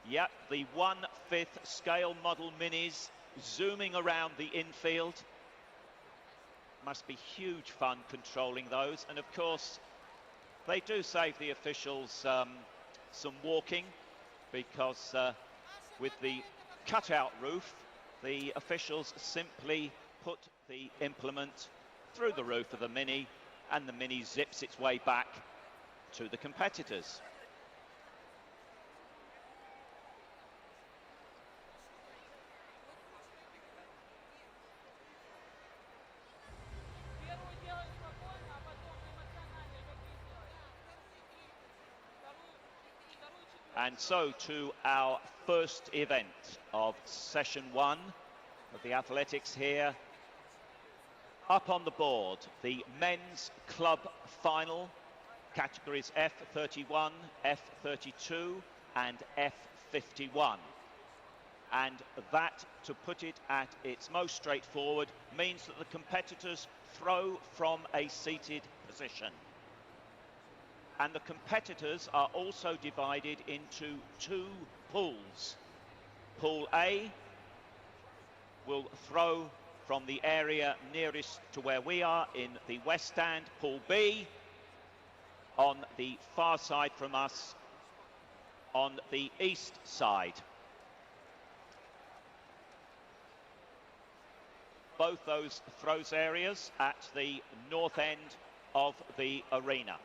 Yep, the 1/5 scale model minis zooming around the infield. Must be huge fun controlling those, and of course they do save the officials some walking, because with the cutout roof, the officials simply put the implement through the roof of the mini, and the mini zips its way back to the competitors. And so to our first event of session 1 of the athletics here. Up on the board, the men's club final, categories F31, F32 and F51. And that, to put it at its most straightforward, means that the competitors throw from a seated position. And the competitors are also divided into 2 pools. Pool A will throw from the area nearest to where we are in the west stand. Pool B on the far side from us on the east side. Both those throws areas at the north end of the arena.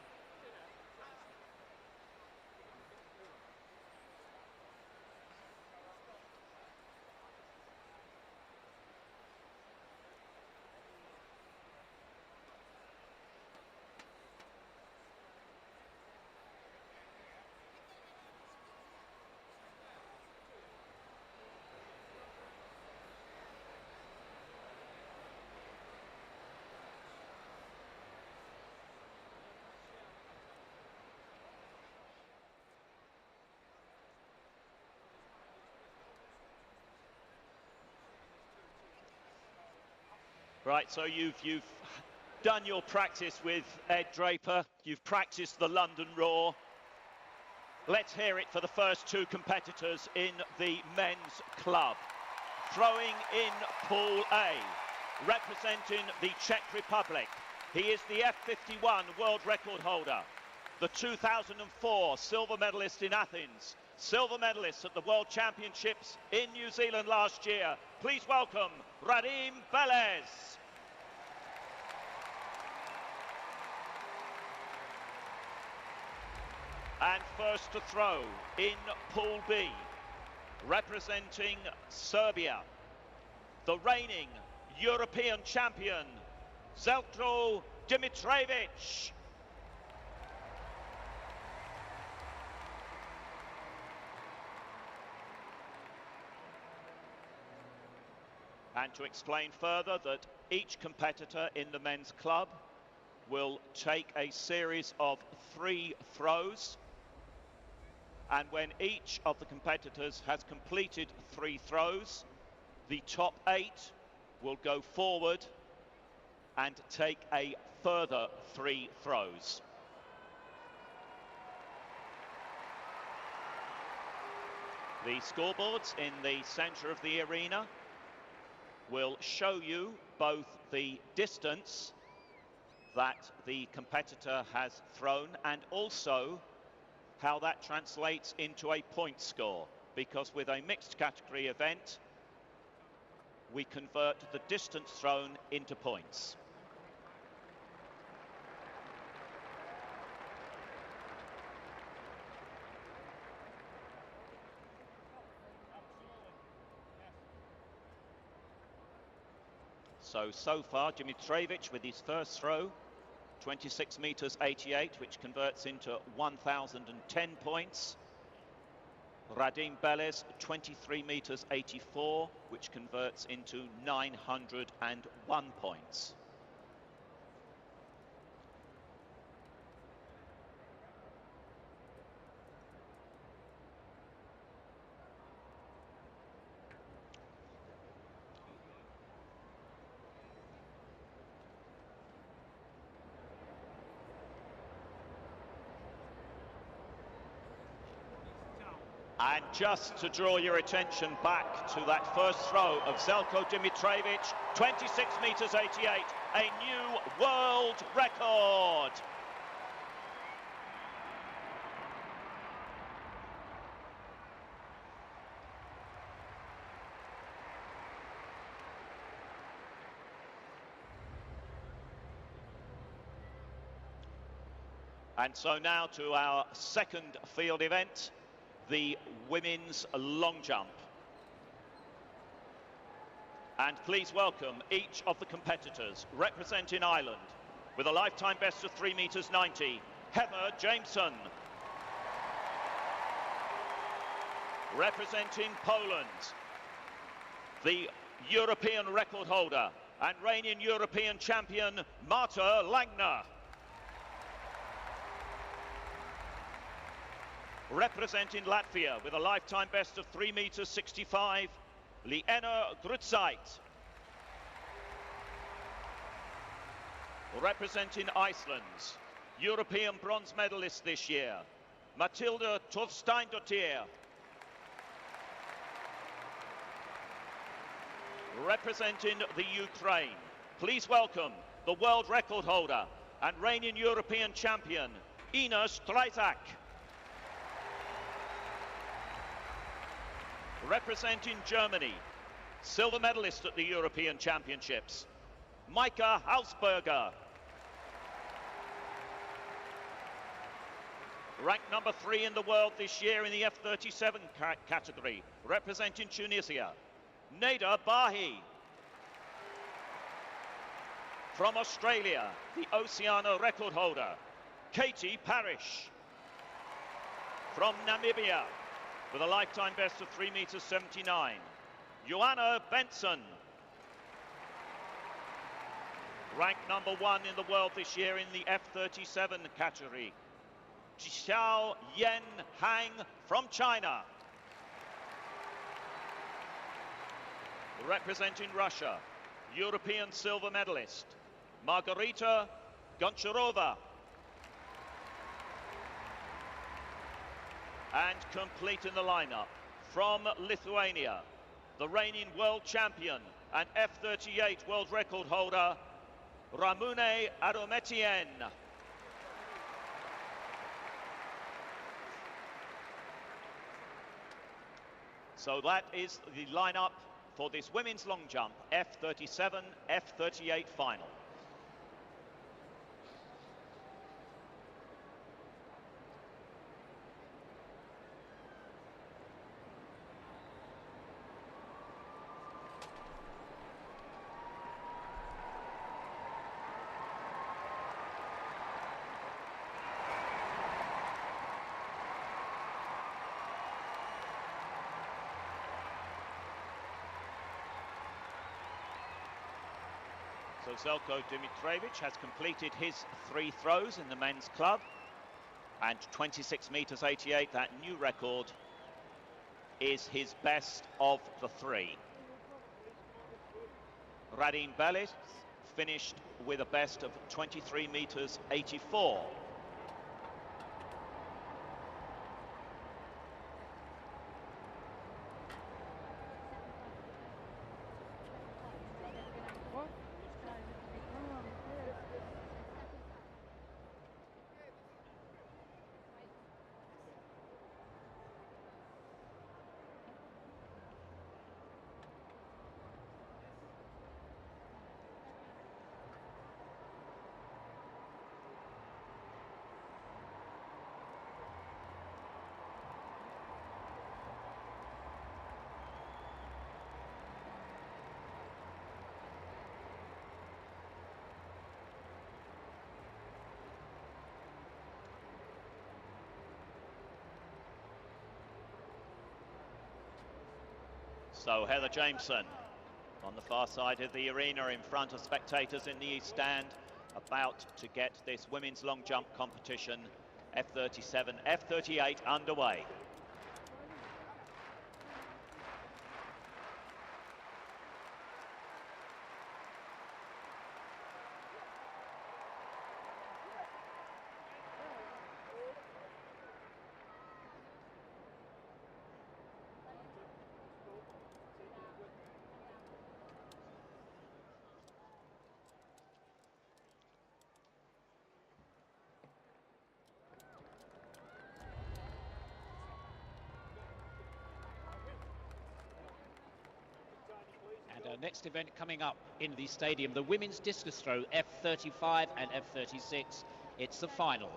Right, so you've done your practice with Ed Draper, you've practiced the London Roar. Let's hear it for the first 2 competitors in the men's club. Throwing in Pool A, representing the Czech Republic. He is the F51 world record holder, the 2004 silver medalist in Athens, silver medalist at the World Championships in New Zealand last year. Please welcome Radim Belez. And first to throw in Pool B, representing Serbia, the reigning European champion, Zelko Dimitrijevic. And to explain further that each competitor in the men's club will take a series of 3 throws. And when each of the competitors has completed 3 throws, the top 8 will go forward and take a further 3 throws. The scoreboards in the center of the arena will show you both the distance that the competitor has thrown and also how that translates into a point score, because with a mixed category event, we convert the distance thrown into points. So far, Dimitrijevic with his first throw, 26 meters 88, which converts into 1,010 points. Radim Belez, 23 meters 84, which converts into 901 points. And just to draw your attention back to that first throw of Željko Dimitrijević, 26 meters 88, a new world record. And so now to our second field event, the women's long jump. And please welcome each of the competitors representing Ireland with a lifetime best of 3 meters 90, Heather Jameson. Representing Poland, the European record holder and reigning European champion, Marta Langner. Representing Latvia with a lifetime best of 3 meters 65, Liena Grutsait. Representing Iceland's European bronze medalist this year, Matilda Torsteinsdottir. Representing the Ukraine, please welcome the world record holder and reigning European champion, Ina Stryzak. Representing Germany, silver medalist at the European Championships, Maika Hausberger. Ranked number 3 in the world this year in the F37 category, representing Tunisia, Neda Bahi. From Australia, the Oceania record holder, Katie Parrish. From Namibia, with a lifetime best of 3 meters 79, Joanna Benson. Ranked number 1 in the world this year in the F37 category, Xiao Yen Hang from China. Representing Russia, European silver medalist, Margarita Goncharova. And completing the lineup, from Lithuania, the reigning world champion and F38 world record holder, Ramune Adometian. So that is the lineup for this women's long jump, F37, F38 final. So Željko Dimitrijević has completed his 3 throws in the men's club, and 26 meters 88, that new record, is his best of the 3. Radim Belic finished with a best of 23 meters 84. So Heather Jameson on the far side of the arena in front of spectators in the east stand, about to get this women's long jump competition, F37, F38 underway. next event coming up in the stadium, the women's discus throw, F35 and F36. It's the final.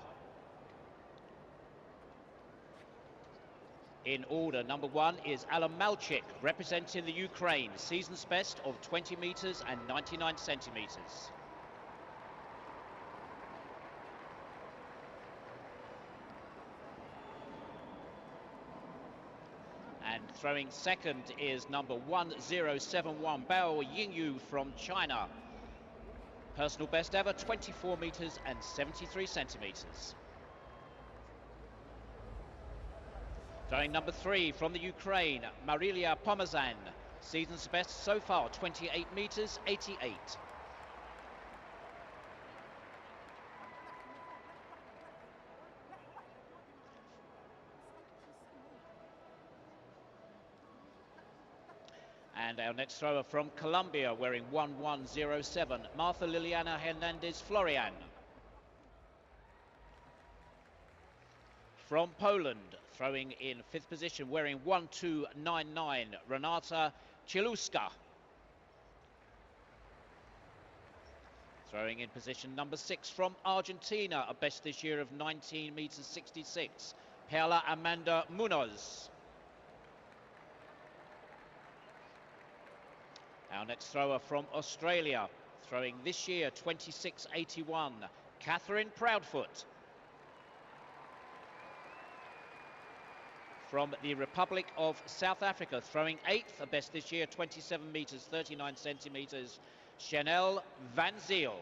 In order, number 1 is Alan Malchik, representing the Ukraine, season's best of 20 meters and 99 centimeters. And throwing second is number 1071, Bao Yingyu from China. Personal best ever, 24 meters and 73 centimeters. Throwing number 3 from the Ukraine, Marilia Pomazan. Season's best so far, 28 meters, 88. And our next thrower from Colombia, wearing 1107, Martha Liliana Hernandez Florian. From Poland, throwing in 5th position, wearing 1299, Renata Chiluska. Throwing in position number 6 from Argentina, a best this year of 19 meters 66, Perla Amanda Munoz. Our next thrower from Australia, throwing this year 26.81, Catherine Proudfoot. From the Republic of South Africa, throwing 8th, a best this year, 27 meters 39 centimeters, Chanel Van Zyl.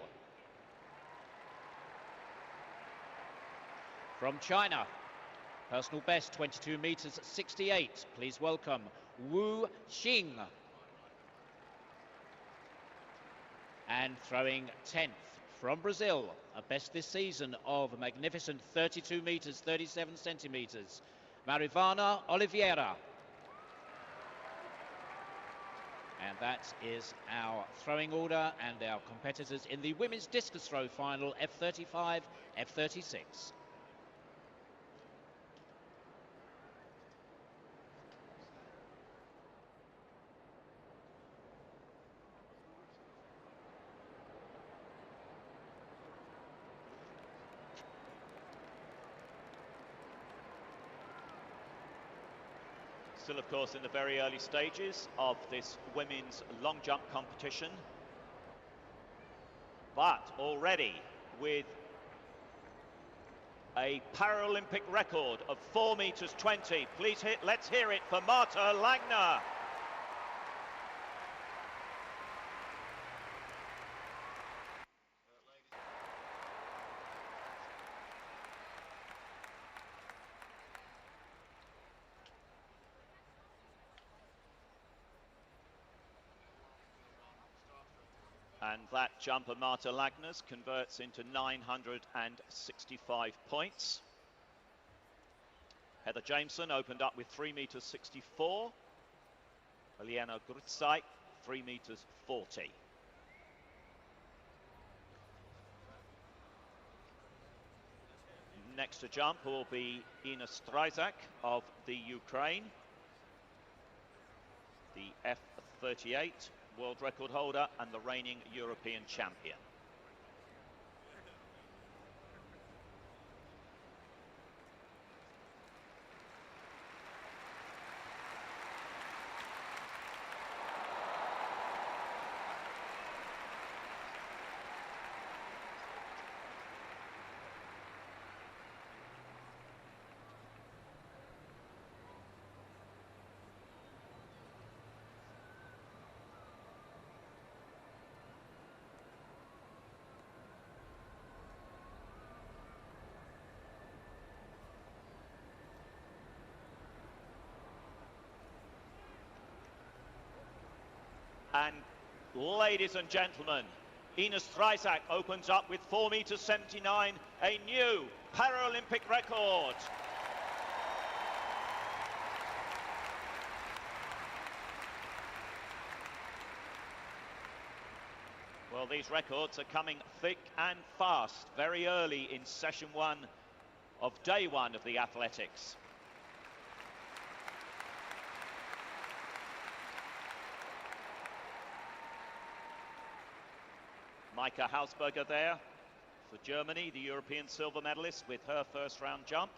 From China, personal best 22 meters 68. Please welcome Wu Xing. And throwing 10th from Brazil, a best this season of a magnificent 32 meters 37 centimeters, Marivana Oliveira. And that is our throwing order and our competitors in the women's discus throw final, F35, F36. Still, of course, in the very early stages of this women's long jump competition. But already with a Paralympic record of 4 meters 20. Let's hear it for Marta Langner. And that jump of Marta Langner's converts into 965 points. Heather Jameson opened up with 3 meters 64. Eliana Grutzai, 3 meters 40. Next to jump will be Ina Stryzak of the Ukraine, the F38 world record holder and the reigning European champion. And ladies and gentlemen, Ina Stryzak opens up with 4 meters 79, a new Paralympic record. Well, these records are coming thick and fast, very early in session 1 of day 1 of the athletics. Maika Hausberger there for Germany, the European silver medalist, with her first round jump.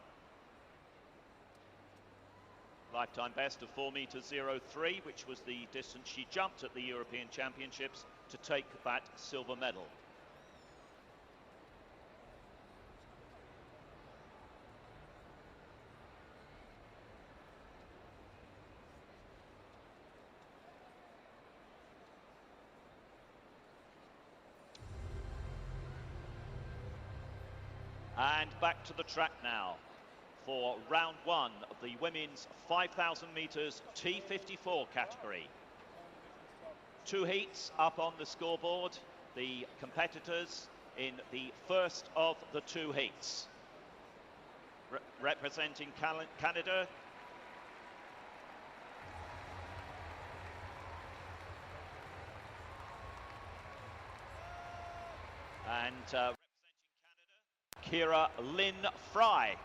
Lifetime best of 4 meters 03, which was the distance she jumped at the European Championships to take that silver medal. And back to the track now for round one of the women's 5,000 meters T54 category. 2 heats up on the scoreboard, the competitors in the first of the 2 heats. Representing Canada, and representing Canada, Kira Lynn Fry.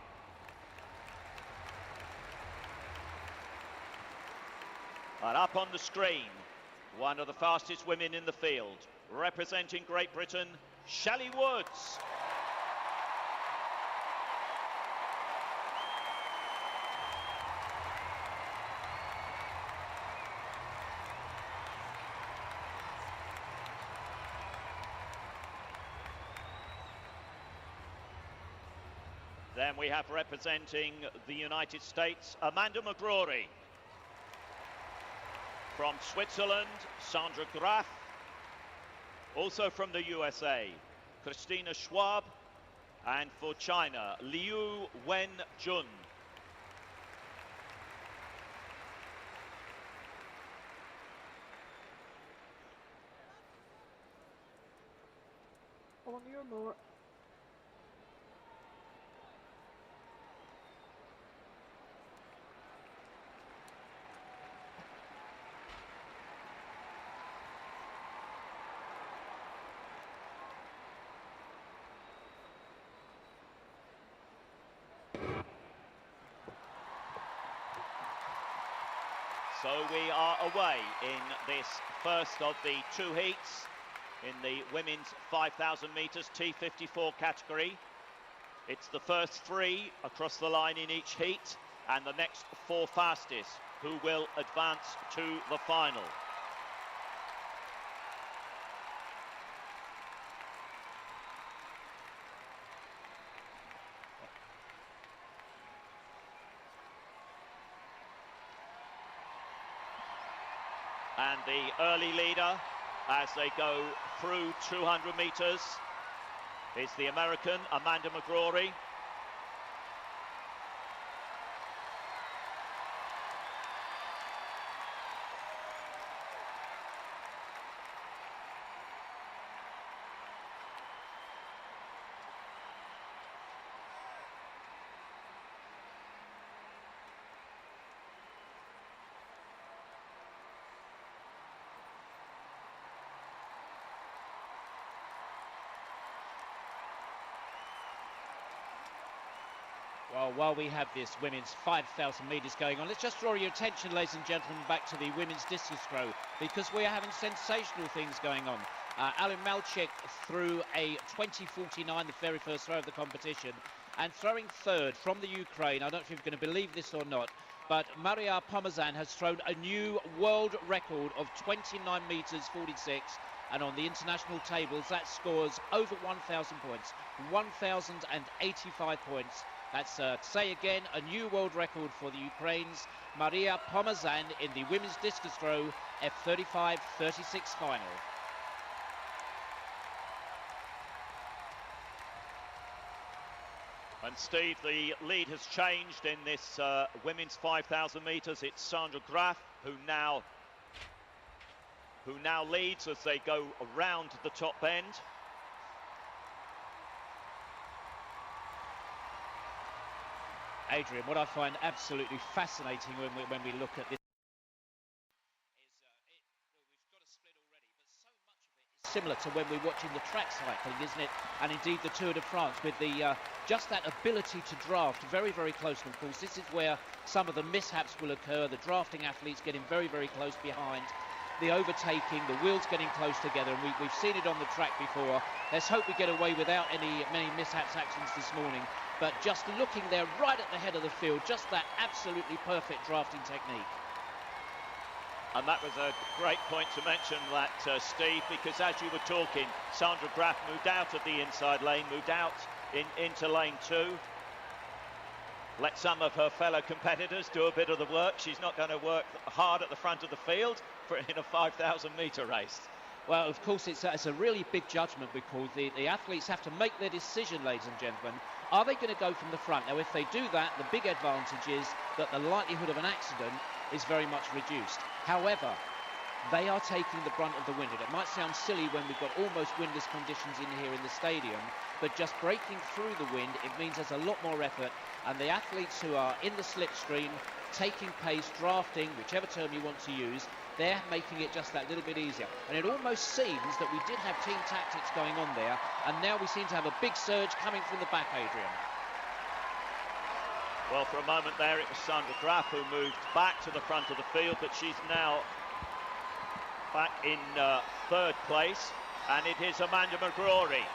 And up on the screen, one of the fastest women in the field, representing Great Britain, Shelley Woods. Then we have representing the United States, Amanda McGrory. From Switzerland, Sandra Graf. Also from the USA, Christina Schwab. And for China, Liu Wen-jun. On your mark. So we are away in this first of the 2 heats in the women's 5,000 metres T54 category. It's the first 3 across the line in each heat and the next 4 fastest who will advance to the final. And the early leader as they go through 200 metres is the American Amanda McGrory. Well, while we have this women's 5,000 metres going on, let's just draw your attention, ladies and gentlemen, back to the women's discus throw, because we are having sensational things going on. Alan Malchik threw a 20.49, the very first throw of the competition, and throwing third from the Ukraine. I don't know if you're going to believe this or not, but Maria Pomazan has thrown a new world record of 29 metres 46, and on the international tables that scores over 1,000 points, 1,085 points. That's, say again, a new world record for the Ukraine's Maria Pomazan in the women's discus throw F35-36 final. And Steve, the lead has changed in this women's 5,000 metres. It's Sandra Graf who now leads as they go around the top end. Adrian, what I find absolutely fascinating when we look at this is we've got a split already, but so much of it is similar to when we're watching the track cycling, isn't it? And indeed the Tour de France, with the just that ability to draft very, very close. And of course, this is where some of the mishaps will occur. The drafting athletes getting very, very close behind. the overtaking, the wheels getting close together, and we've seen it on the track before. Let's hope we get away without many mishaps actions this morning. But just looking there right at the head of the field, just that absolutely perfect drafting technique. And that was a great point to mention that, Steve, because as you were talking, Sandra Graf moved out of the inside lane, moved out into lane 2. Let some of her fellow competitors do a bit of the work. She's not going to work hard at the front of the field in a 5,000 metre race. Well, of course, it's a really big judgment, because the athletes have to make their decision, ladies and gentlemen. Are they going to go from the front? Now, if they do that, the big advantage is that the likelihood of an accident is very much reduced. However, they are taking the brunt of the wind. And it might sound silly when we've got almost windless conditions in here in the stadium, but just breaking through the wind, it means there's a lot more effort. And the athletes who are in the slipstream, taking pace, drafting, whichever term you want to use, they're making it just that little bit easier. And it almost seems that we did have team tactics going on there, and now we seem to have a big surge coming from the back, Adrian. Well, for a moment there, it was Sandra Graf who moved back to the front of the field, but she's now back in 3rd place, and it is Amanda McGrory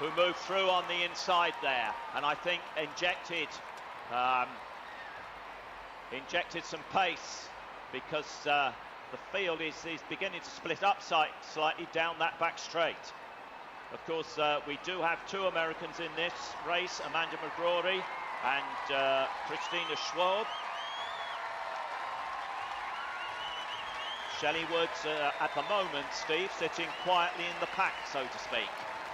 who moved through on the inside there, and I think injected some pace, because the field is beginning to split up slightly down that back straight. Of course, we do have 2 Americans in this race, Amanda McGrory and Christina Schwab. Shelley Woods at the moment, Steve, sitting quietly in the pack, so to speak.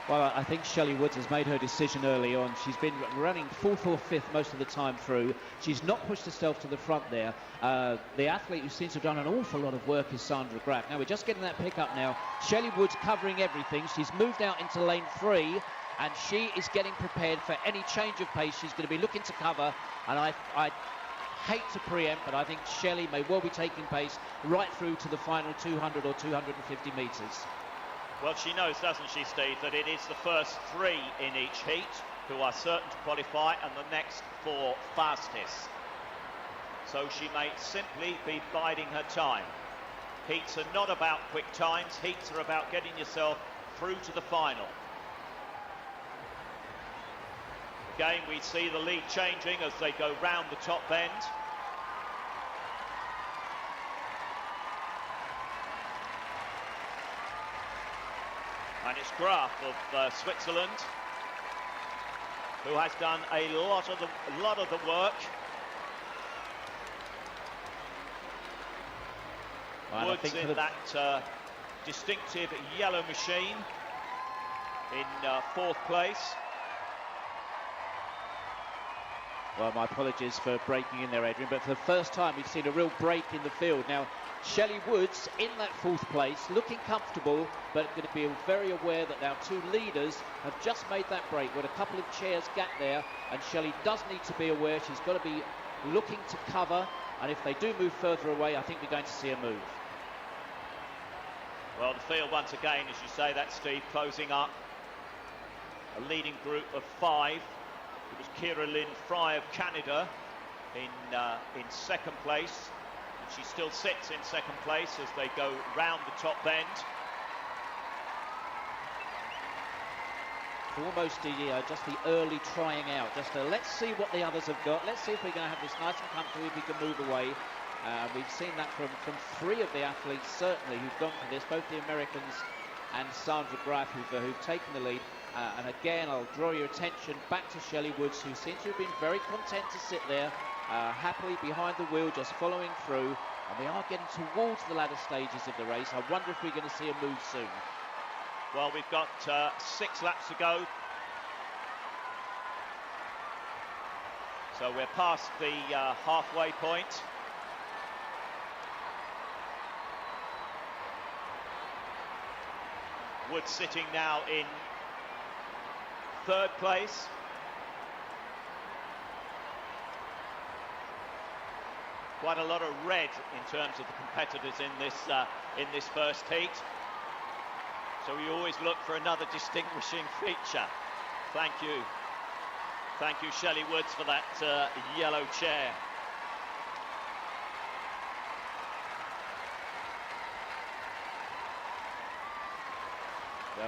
Well, I think Shelley Woods has made her decision early on. She's been running 4th or 5th most of the time through. She's not pushed herself to the front there. The athlete who seems to have done an awful lot of work is Sandra Graf. Now we're just getting that pick up now. Shelley Woods covering everything. She's moved out into lane 3, and she is getting prepared for any change of pace. She's going to be looking to cover, and I hate to preempt, but I think Shelley may well be taking pace right through to the final 200 or 250 metres. Well, she knows, doesn't she, Steve, that it is the first 3 in each heat who are certain to qualify, and the next 4 fastest. So she may simply be biding her time. Heats are not about quick times. Heats are about getting yourself through to the final. Again, we see the lead changing as they go round the top bend. And it's Graf of Switzerland who has done a lot of the work. Well, Woods in that distinctive yellow machine in 4th place. Well, my apologies for breaking in there, Adrian, but for the first time we've seen a real break in the field. Now, Shelley Woods in that 4th place, looking comfortable, but going to be very aware that our 2 leaders have just made that break with a couple of chairs gap there, and Shelley does need to be aware. She's got to be looking to cover, and if they do move further away, I think we're going to see a move. Well, the field once again, as you say, that Steve, closing up. A leading group of 5. It was Kira Lynn Fry of Canada in 2nd place. And she still sits in 2nd place as they go round the top bend. Almost just the early trying out. Let's see what the others have got. Let's see if we're going to have this nice and comfortable, if we can move away. We've seen that from 3 of the athletes, certainly, who've gone for this, both the Americans and Sandra Graf, who've taken the lead. And again, I'll draw your attention back to Shelley Woods, who seems to have been very content to sit there, happily behind the wheel, just following through. And we are getting towards the latter stages of the race. I wonder if we're going to see a move soon. Well, we've got 6 laps to go. So we're past the halfway point. Woods sitting now in 3rd place. Quite a lot of red in terms of the competitors in this first heat. So we always look for another distinguishing feature. Thank you, Shelley Woods, for that yellow chair.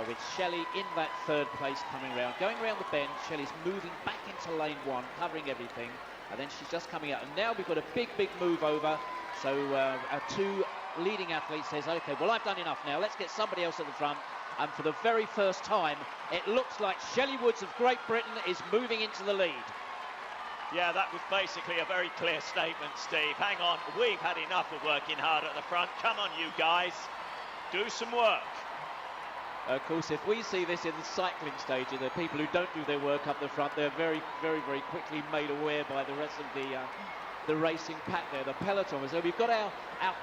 with Shelley in that third place coming round. Going around the bend, Shelley's moving back into lane one, covering everything. And then she's just coming out. And now we've got a big move over. So our two leading athlete says, OK, well, I've done enough now. Let's get somebody else at the front. And for the very first time, it looks like Shelley Woods of Great Britain is moving into the lead. Yeah, that was basically a very clear statement, Steve. Hang on, we've had enough of working hard at the front. Come on, you guys, do some work. Of course, if we see this in the cycling stage, the people who don't do their work up the front, they're very quickly made aware by the rest of the racing pack there, the peloton. So we've got our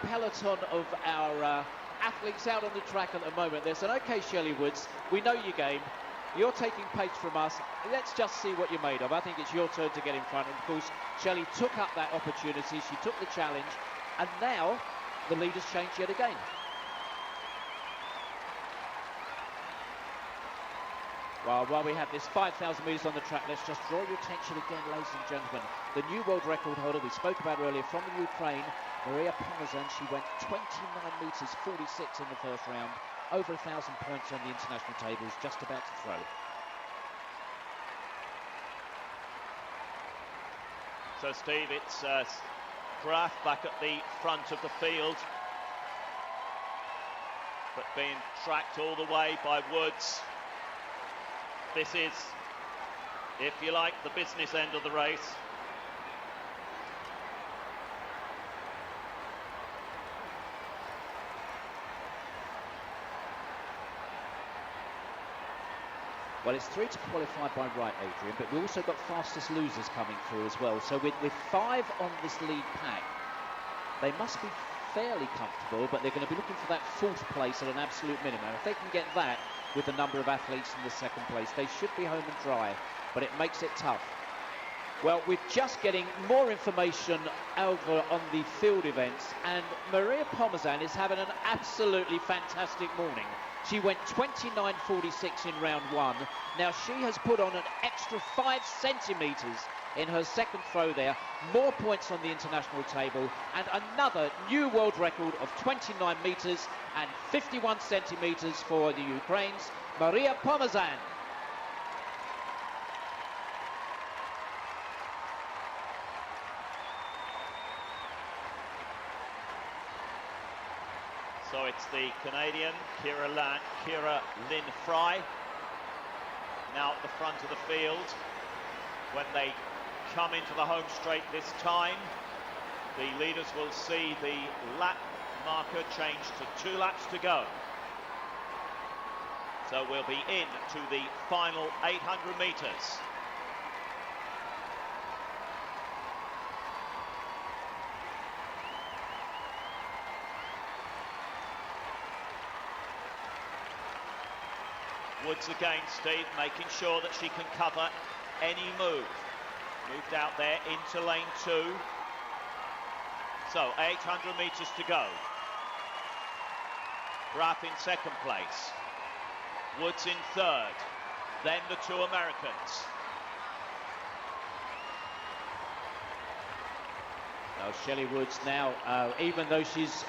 peloton of our athletes out on the track at the moment. They said, OK, Shelley Woods, we know your game. You're taking pace from us. Let's just see what you're made of. I think it's your turn to get in front. And of course, Shelley took up that opportunity. She took the challenge. And now the lead has changed yet again. Well, while we have this 5,000 metres on the track, let's just draw your attention again, ladies and gentlemen. The new world record holder we spoke about earlier from the Ukraine, Maria Pomazan. She went 29 metres 46 in the first round. Over 1,000 points on the international tables, just about to throw. So, Steve, it's Graf back at the front of the field, but being tracked all the way by Woods. This is, if you like, the business end of the race. Well, it's 3 to qualify by right, Adrian, but we also got fastest losers coming through as well. So with 5 on this lead pack, they must be fairly comfortable, but they're going to be looking for that 4th place at an absolute minimum. If they can get that with the number of athletes in the 2nd place, they should be home and dry, but it makes it tough. Well, we're just getting more information over on the field events, and Maria Pomazan is having an absolutely fantastic morning. She went 29.46 in round 1. Now she has put on an extra 5 centimetres in her second throw there. More points on the international table, and another new world record of 29 metres and 51 centimetres for the Ukraine's Maria Pomazan. So it's the Canadian Kira Lynn Fry now at the front of the field. When they come into the home straight this time, the leaders will see the lap marker change to 2 laps to go. So we'll be in to the final 800 metres. Woods again, Steve, making sure that she can cover any move. Moved out there into lane 2. So 800 metres to go. Graf in 2nd place. Woods in 3rd. Then the 2 Americans. Now Shelley Woods now, even though she's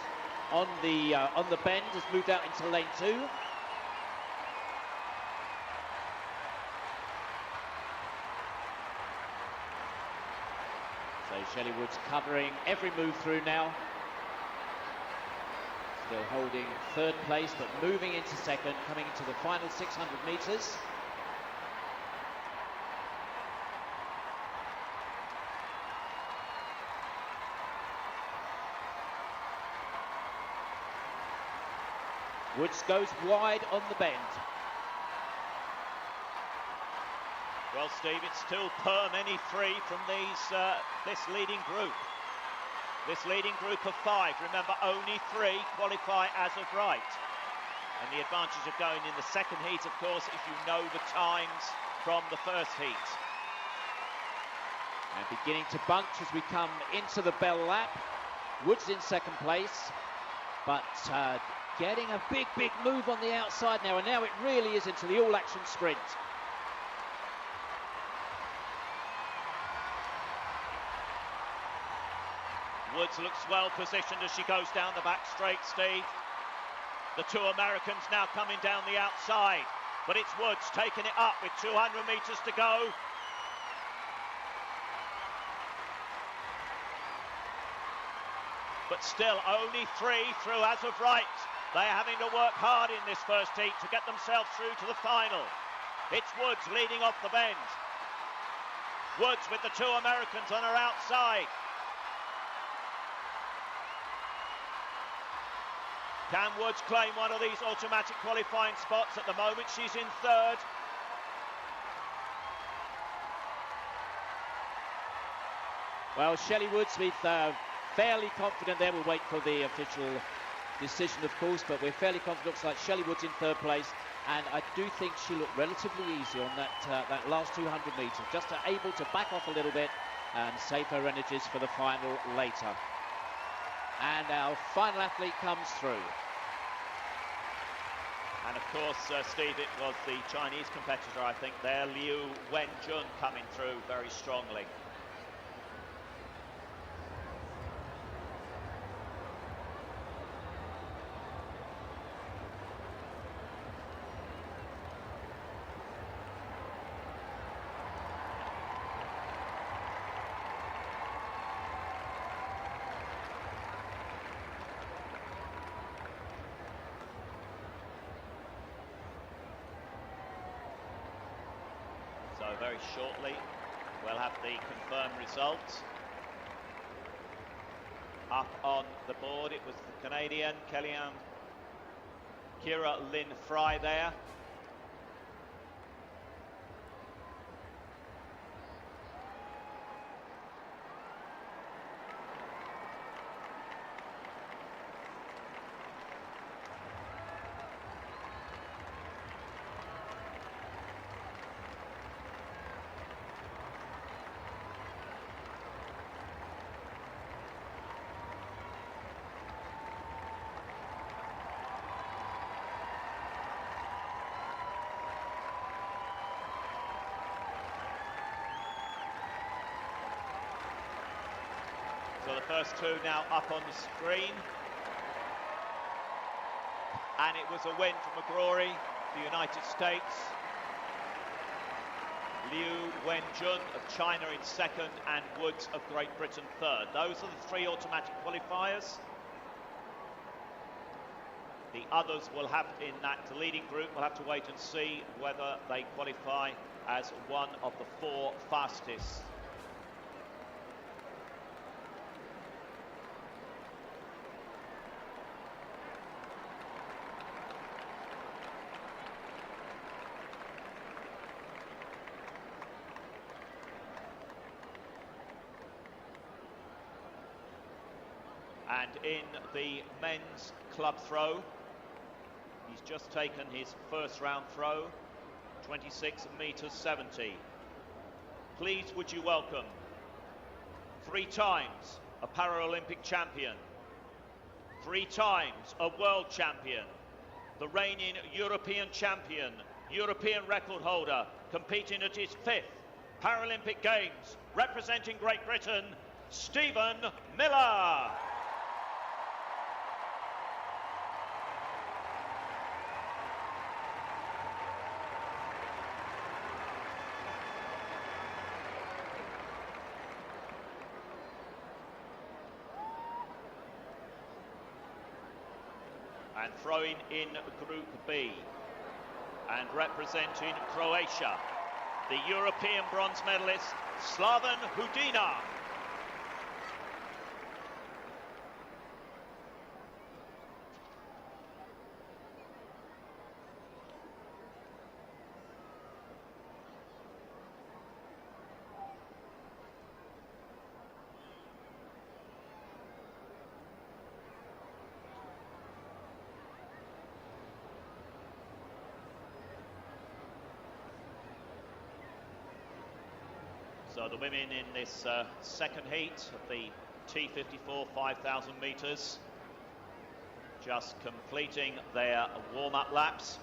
on the bend, has moved out into lane 2. So Shelley Woods covering every move through now. Still holding 3rd place, but moving into 2nd, coming into the final 600 metres. Woods goes wide on the bend. Well, Steve, it's still per many 3 from this leading group. This leading group of 5. Remember, only 3 qualify as of right. And the advantage of going in the 2nd heat, of course, if you know the times from the 1st heat. And beginning to bunch as we come into the bell lap. Woods in 2nd place, but getting a big move on the outside now, and now it really is into the all-action sprint. Woods looks well positioned as she goes down the back straight, Steve. The two Americans now coming down the outside, but it's Woods taking it up with 200 metres to go. But still only 3 through as of right. They're having to work hard in this first heat to get themselves through to the final. It's Woods leading off the bend. Woods with the two Americans on her outside. Can Woods claim one of these automatic qualifying spots? At the moment she's in third. Well, Shelley Woods with fairly confident there. We'll wait for the official decision, of course, but we're fairly confident. Looks like Shelley Woods in third place, and I do think she looked relatively easy on that last 200 metres, just able to back off a little bit and save her energies for the final later. And our final athlete comes through. And of course, Steve, it was the Chinese competitor, I think, there, Liu Wenjun, coming through very strongly. So very shortly we'll have the confirmed results. Up on the board it was the Canadian Kira Lynn Fry there. So the first two now up on the screen. And it was a win for McGrory, the United States. Liu Wenjun of China in second, and Woods of Great Britain third. Those are the 3 automatic qualifiers. The others will have, in that leading group, we'll have to wait and see whether they qualify as one of the 4 fastest. And in the men's club throw, he's just taken his first round throw, 26 metres 70. Please would you welcome 3 times a Paralympic champion, 3 times a world champion, the reigning European champion, European record holder, competing at his 5th Paralympic Games, representing Great Britain, Stephen Miller. And throwing in Group B, and representing Croatia, the European bronze medalist, Slaven Hudina. So the women in this second heat of the T54 5,000 metres, just completing their warm-up laps.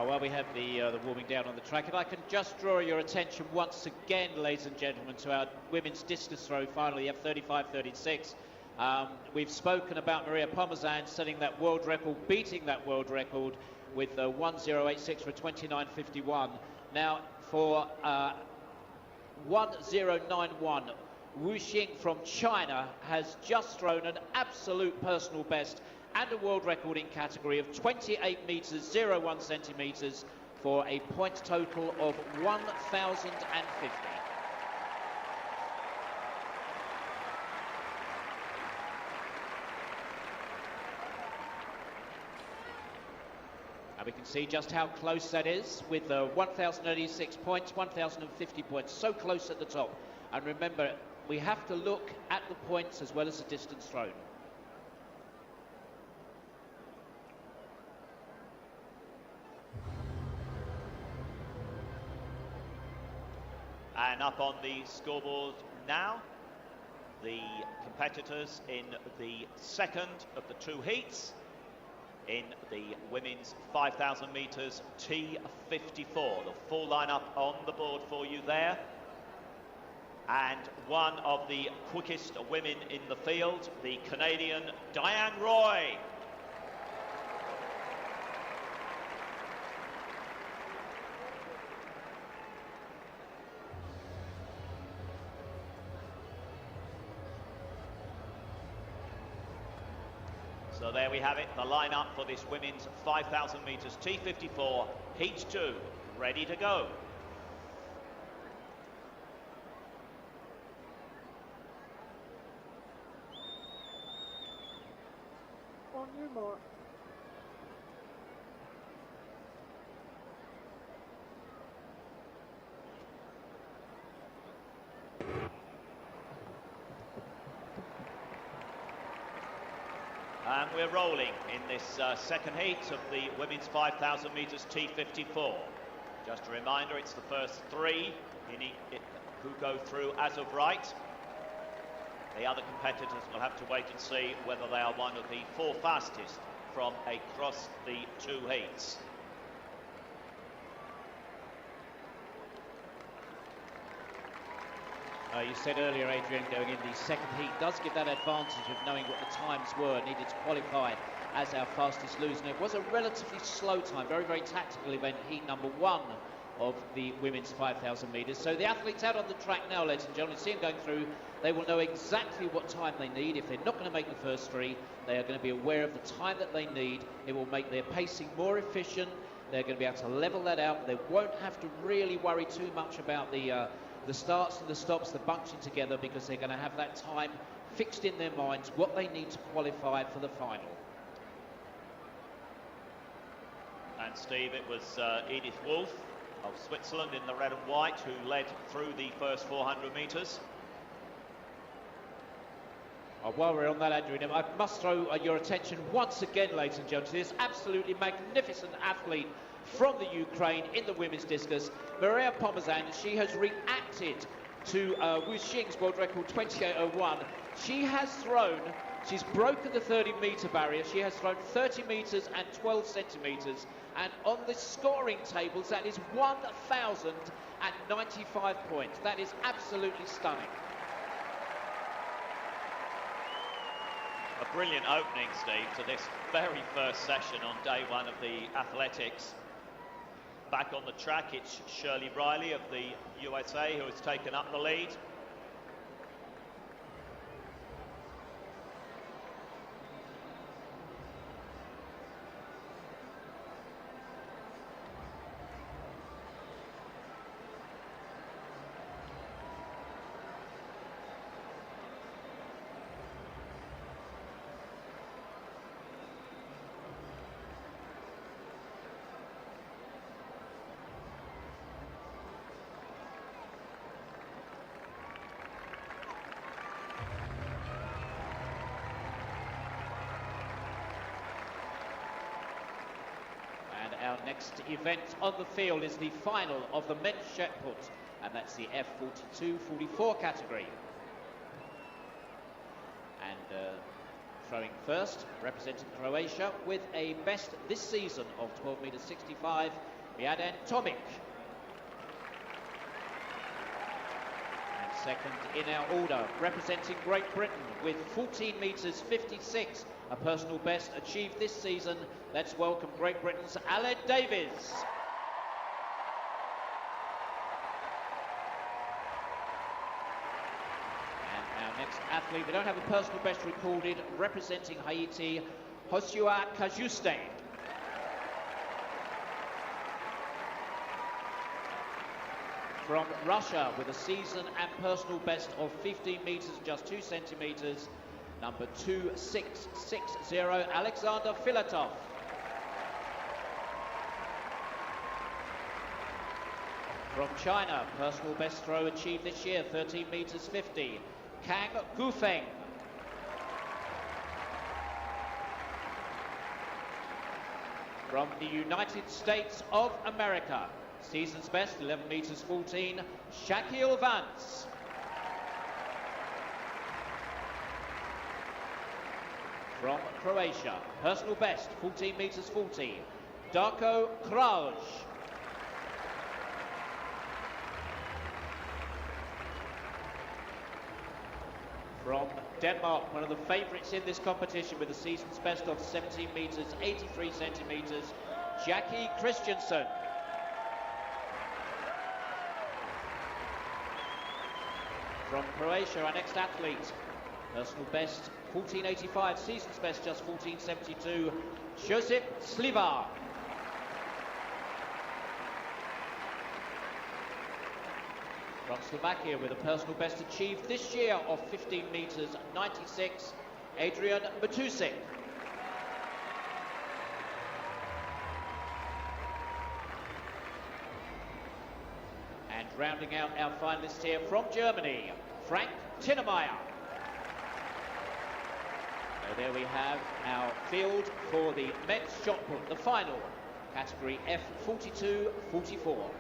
Well, we have the warming down on the track. If I can just draw your attention once again, ladies and gentlemen, to our women's discus throw final, F35-36. We've spoken about Maria Pomazan setting that world record, beating that world record with 1:086 for 29:51. Now, for 1:091, Wu Xing from China has just thrown an absolute personal best and a world record in category of 28 meters 01 centimeters for a point total of 1,050. And we can see just how close that is with 1,086 points, 1,050 points, so close at the top. And remember, we have to look at the points as well as the distance thrown. And up on the scoreboard now, the competitors in the second of the two heats in the women's 5,000 metres T54. The full lineup on the board for you there. And one of the quickest women in the field, the Canadian Diane Roy. So there we have it, the lineup for this women's 5,000 metres T54, Heat 2, ready to go. On your mark. And we're rolling in this second heat of the women's 5,000 metres T54. Just a reminder, it's the first three who go through as of right. The other competitors will have to wait and see whether they are one of the four fastest from across the two heats. You said earlier, Adrian, going in the second heat does give that advantage of knowing what the times were needed to qualify as our fastest loser. And it was a relatively slow time, very, very tactical event, heat number one of the women's 5,000 metres. So the athletes out on the track now, ladies and gentlemen, see them going through, they will know exactly what time they need. If they're not going to make the first three, they are going to be aware of the time that they need. It will make their pacing more efficient. They're going to be able to level that out. They won't have to really worry too much about the starts and the stops, the bunching together, because they're going to have that time fixed in their minds, what they need to qualify for the final. And Steve, it was Edith Wolf of Switzerland in the red and white who led through the first 400 metres. While we're on that, Adrian, I must throw your attention once again, ladies and gentlemen, to this absolutely magnificent athlete from the Ukraine in the women's discus, Maria Pomazan. She has reacted to Wu Xing's world record 28:01. She has thrown, she's broken the 30-metre barrier. She has thrown 30 metres and 12 centimetres. And on the scoring tables, that is 1,095 points. That is absolutely stunning. A brilliant opening, Steve, to this very first session on day one of the athletics. Back on the track, it's Shirley Riley of the USA who has taken up the lead. Our next event on the field is the final of the men's shot put, and that's the F42-44 category. And throwing first, representing Croatia with a best this season of 12 meters 65, Mladen Tomic. And second in our order, representing Great Britain with 14 metres 56, a personal best achieved this season. Let's welcome Great Britain's Aled Davies. Next athlete, we don't have a personal best recorded, representing Haiti, Josua Kajuste. From Russia with a season and personal best of 15 metres, just 2 centimetres, number 2660, Alexander Filatov. From China, personal best throw achieved this year, 13 metres 50. Kang Gufeng. From the United States of America, season's best, 11 metres 14, Shaquille Vance. From Croatia, personal best, 14 metres 40, Darko Kralj. From Denmark, one of the favourites in this competition with a season's best of 17 metres, 83 centimetres, Jackie Christensen. From Croatia, our next athlete, personal best 14.85, season's best just 14.72, Josip Slivar. From Slovakia with a personal best achieved this year of 15 metres 96, Adrian Matusik. And rounding out our finalists here from Germany, Frank Tinnemeyer. So there we have our field for the men's shot put, the final, category F42-44.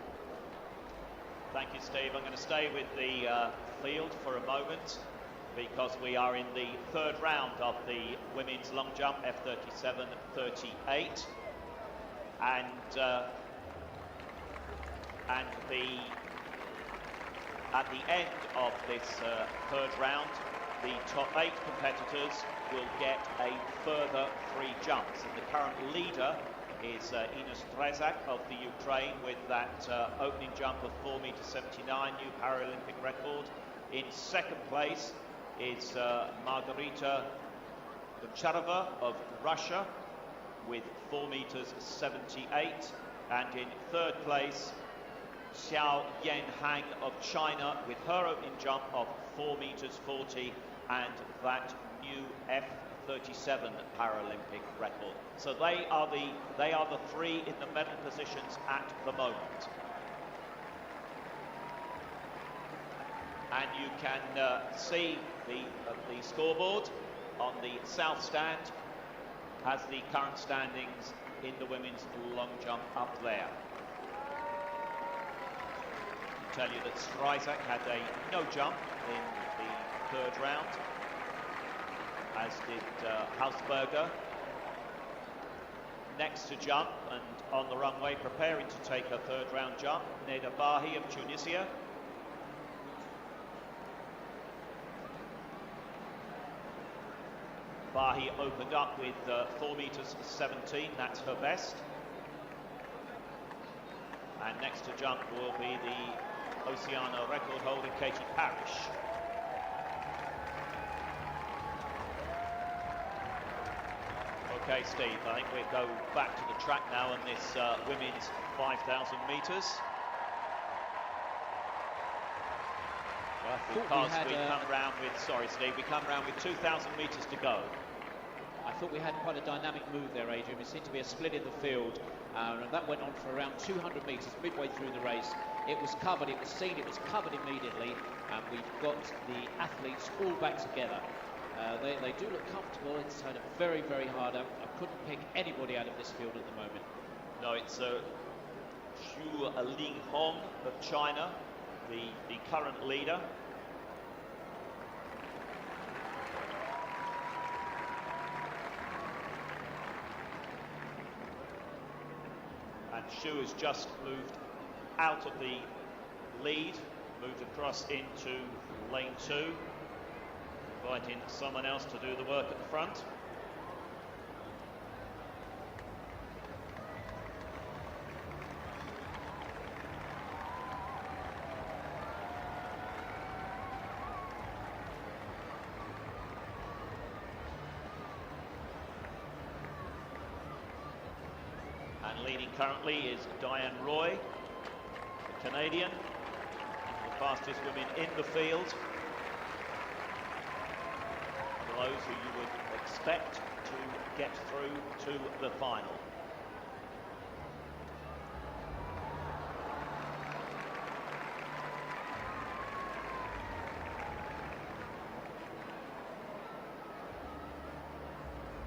Thank you, Steve. I'm going to stay with the field for a moment because we are in the third round of the women's long jump, F37-38. And at the end of this third round, the top 8 competitors will get a further 3 jumps. And the current leader is Ines Drezak of the Ukraine with that opening jump of 4 metres 79, new Paralympic record. In second place is Margarita Goncharova of Russia with 4 metres 78, and in third place Xiao Yanhang of China with her opening jump of 4 metres 40 and that new F37 Paralympic record. So they are the 3 in the medal positions at the moment. And you can see the scoreboard on the south stand has the current standings in the women's long jump up there. I tell you that Stryzak had a no jump in the third round, as did Hausberger. Next to jump and on the runway, preparing to take her third round jump, Neda Bahi of Tunisia. Bahi opened up with 4 metres 17, that's her best. And next to jump will be the Oceania record holder, Katie Parrish. Okay, Steve, I think we'll go back to the track now on this women's 5,000 metres. Because we come round with, sorry Steve, we come round with 2,000 metres to go. I thought we had quite a dynamic move there, Adrian. There seemed to be a split in the field, and that went on for around 200 metres midway through the race. It was covered, it was seen, it was covered immediately, and we've got the athletes all back together. They do look comfortable. It's kind of very, very hard. I couldn't pick anybody out of this field at the moment. No, it's Xu Linghong of China, the current leader. And Xu has just moved out of the lead, moved across into lane 2, inviting someone else to do the work at the front. And leading currently is Diane Roy, the Canadian, the fastest women in the field. For those who you would expect to get through to the final.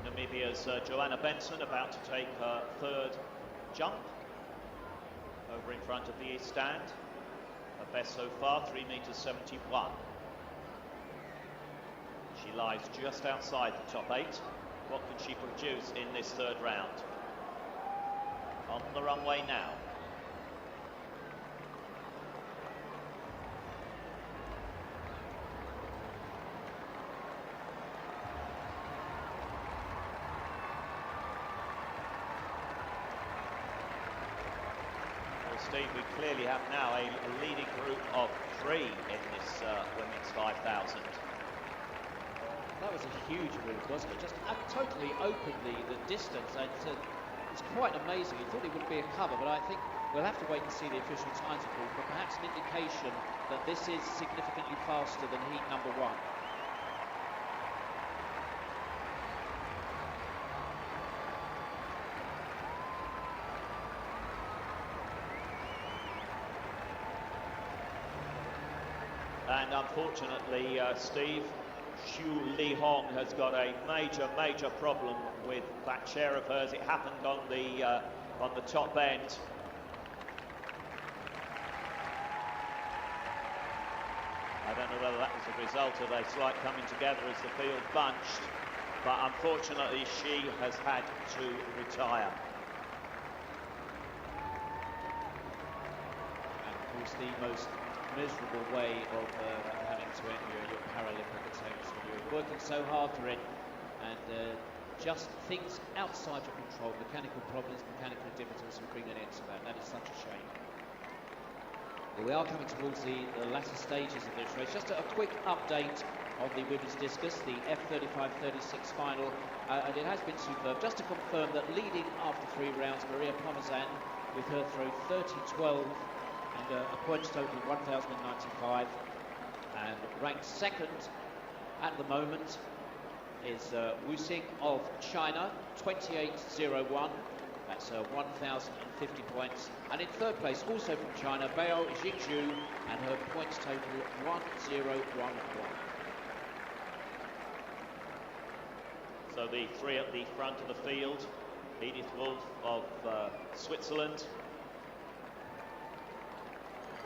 Namibia's Joanna Benson about to take her third jump over in front of the east stand. Her best so far, 3.71 meters. She lies just outside the top 8. What can she produce in this third round? On the runway now. Steve, we clearly have now a leading group of 3 in this women's 5,000. That was a huge move, wasn't it? Just totally opened the distance. It's quite amazing. You thought it would be a cover, but I think we'll have to wait and see the official times, of course, but perhaps an indication that this is significantly faster than heat number 1. And unfortunately, Steve, Xu Li Hong has got a major problem with that chair of hers. It happened on the top end. I don't know whether that was a result of a slight coming together as the field bunched, but unfortunately she has had to retire. And of course the most miserable way of having to end your Paralympic attempts when you're working so hard for it and just things outside your control, mechanical problems, mechanical difficulties, and bring an end to that. That is such a shame. Well, we are coming towards the latter stages of this race. Just a quick update on the women's discus, the F35-36 final, and it has been superb. Just to confirm that leading after 3 rounds, Maria Pomazan with her throw 30-12 and a points total of 1,095, and ranked second at the moment is Wu Xing of China, 28.01. That's 1,050 points. And in third place, also from China, Bao Jingzhu, and her points total 1,011. So the 3 at the front of the field: Edith Wolf of Switzerland,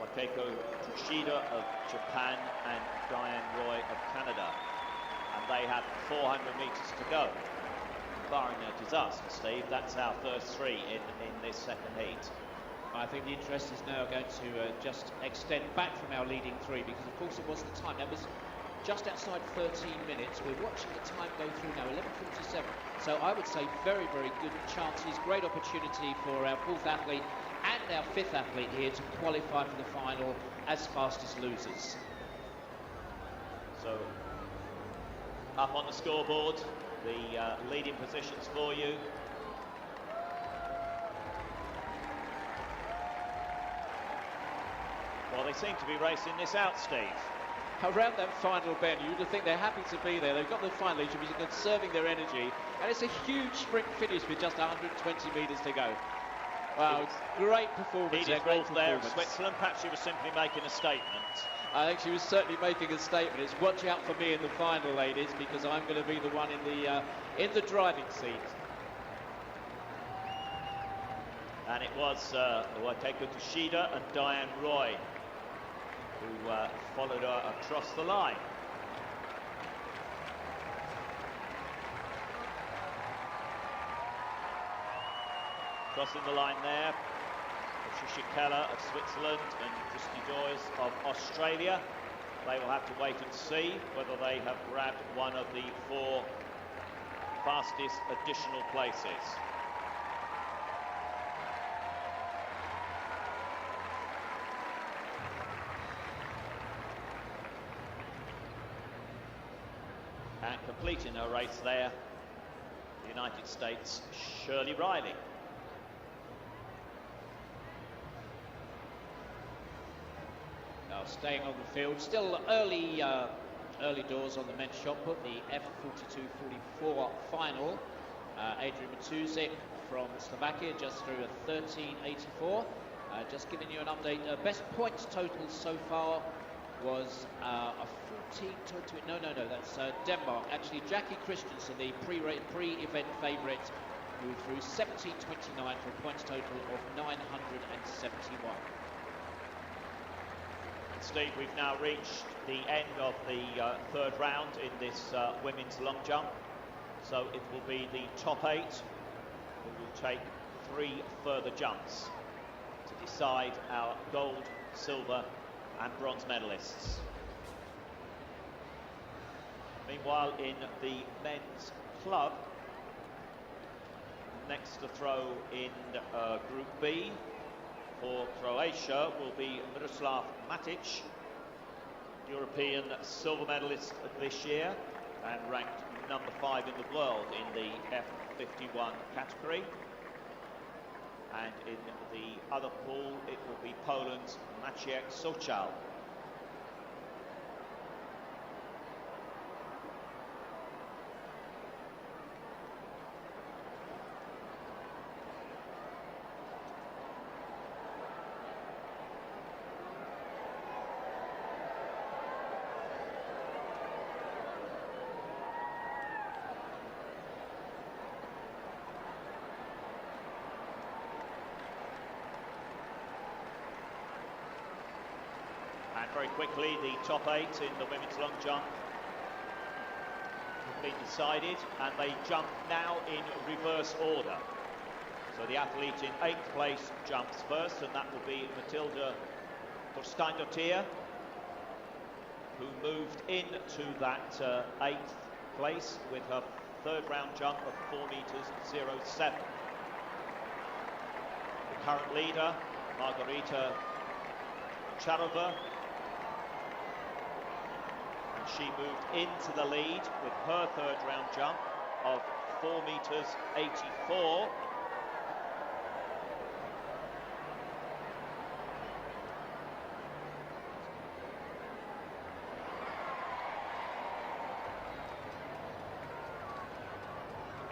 Wakeko Tsushida of Japan, and Diane Roy of Canada. And they have 400 metres to go. Barring a disaster, Steve, that's our first 3 in this second heat. I think the interest is now going to just extend back from our leading 3, because of course it was the time. That was just outside 13 minutes. We're watching the time go through now, 11:57. So I would say very good chances, great opportunity for our 4th athlete and our 5th athlete here to qualify for the final as fastest losers. So up on the scoreboard, the leading positions for you. Well, they seem to be racing this out, Steve. Around that final bend, you would think they're happy to be there. They've got the final, they should be conserving their energy. And it's a huge sprint finish with just 120 metres to go. Wow, great performance. Edith Wolf there, Switzerland. Perhaps she was simply making a statement. I think she was certainly making a statement. It's watch out for me in the final, ladies, because I'm going to be the one in the driving seat. And it was Wakeko Tsushida and Diane Roy who followed her across the line. Crossing the line there, Shishikella of Switzerland and Christy Joyce of Australia. They will have to wait and see whether they have grabbed one of the 4 fastest additional places. And completing her race there, the United States' Shirley Riley. Now staying on the field, still early doors on the men's shot put, the F42-44 final. Adrian Matuzik from Slovakia just through a 13.84. Just giving you an update, best points total so far was a 14.22. No, that's Denmark. Actually, Jackie Christensen, the pre-event favourite, moved through 17.29 for a points total of 971. Steve, we've now reached the end of the 3rd round in this women's long jump. So it will be the top 8 who will take 3 further jumps to decide our gold, silver and bronze medalists. Meanwhile, in the men's club, next to throw in Group B for Croatia will be Miroslav Matic, European silver medalist this year and ranked number 5 in the world in the F51 category. And in the other pool, it will be Poland's Maciej Sochal. And very quickly, the top 8 in the women's long jump have been decided, and they jump now in reverse order. So the athlete in 8th place jumps first, and that will be Matilda Torsteindottir, who moved into that 8th place with her 3rd round jump of 4 meters 07. The current leader, Margarita Charova, she moved into the lead with her 3rd round jump of 4 meters 84.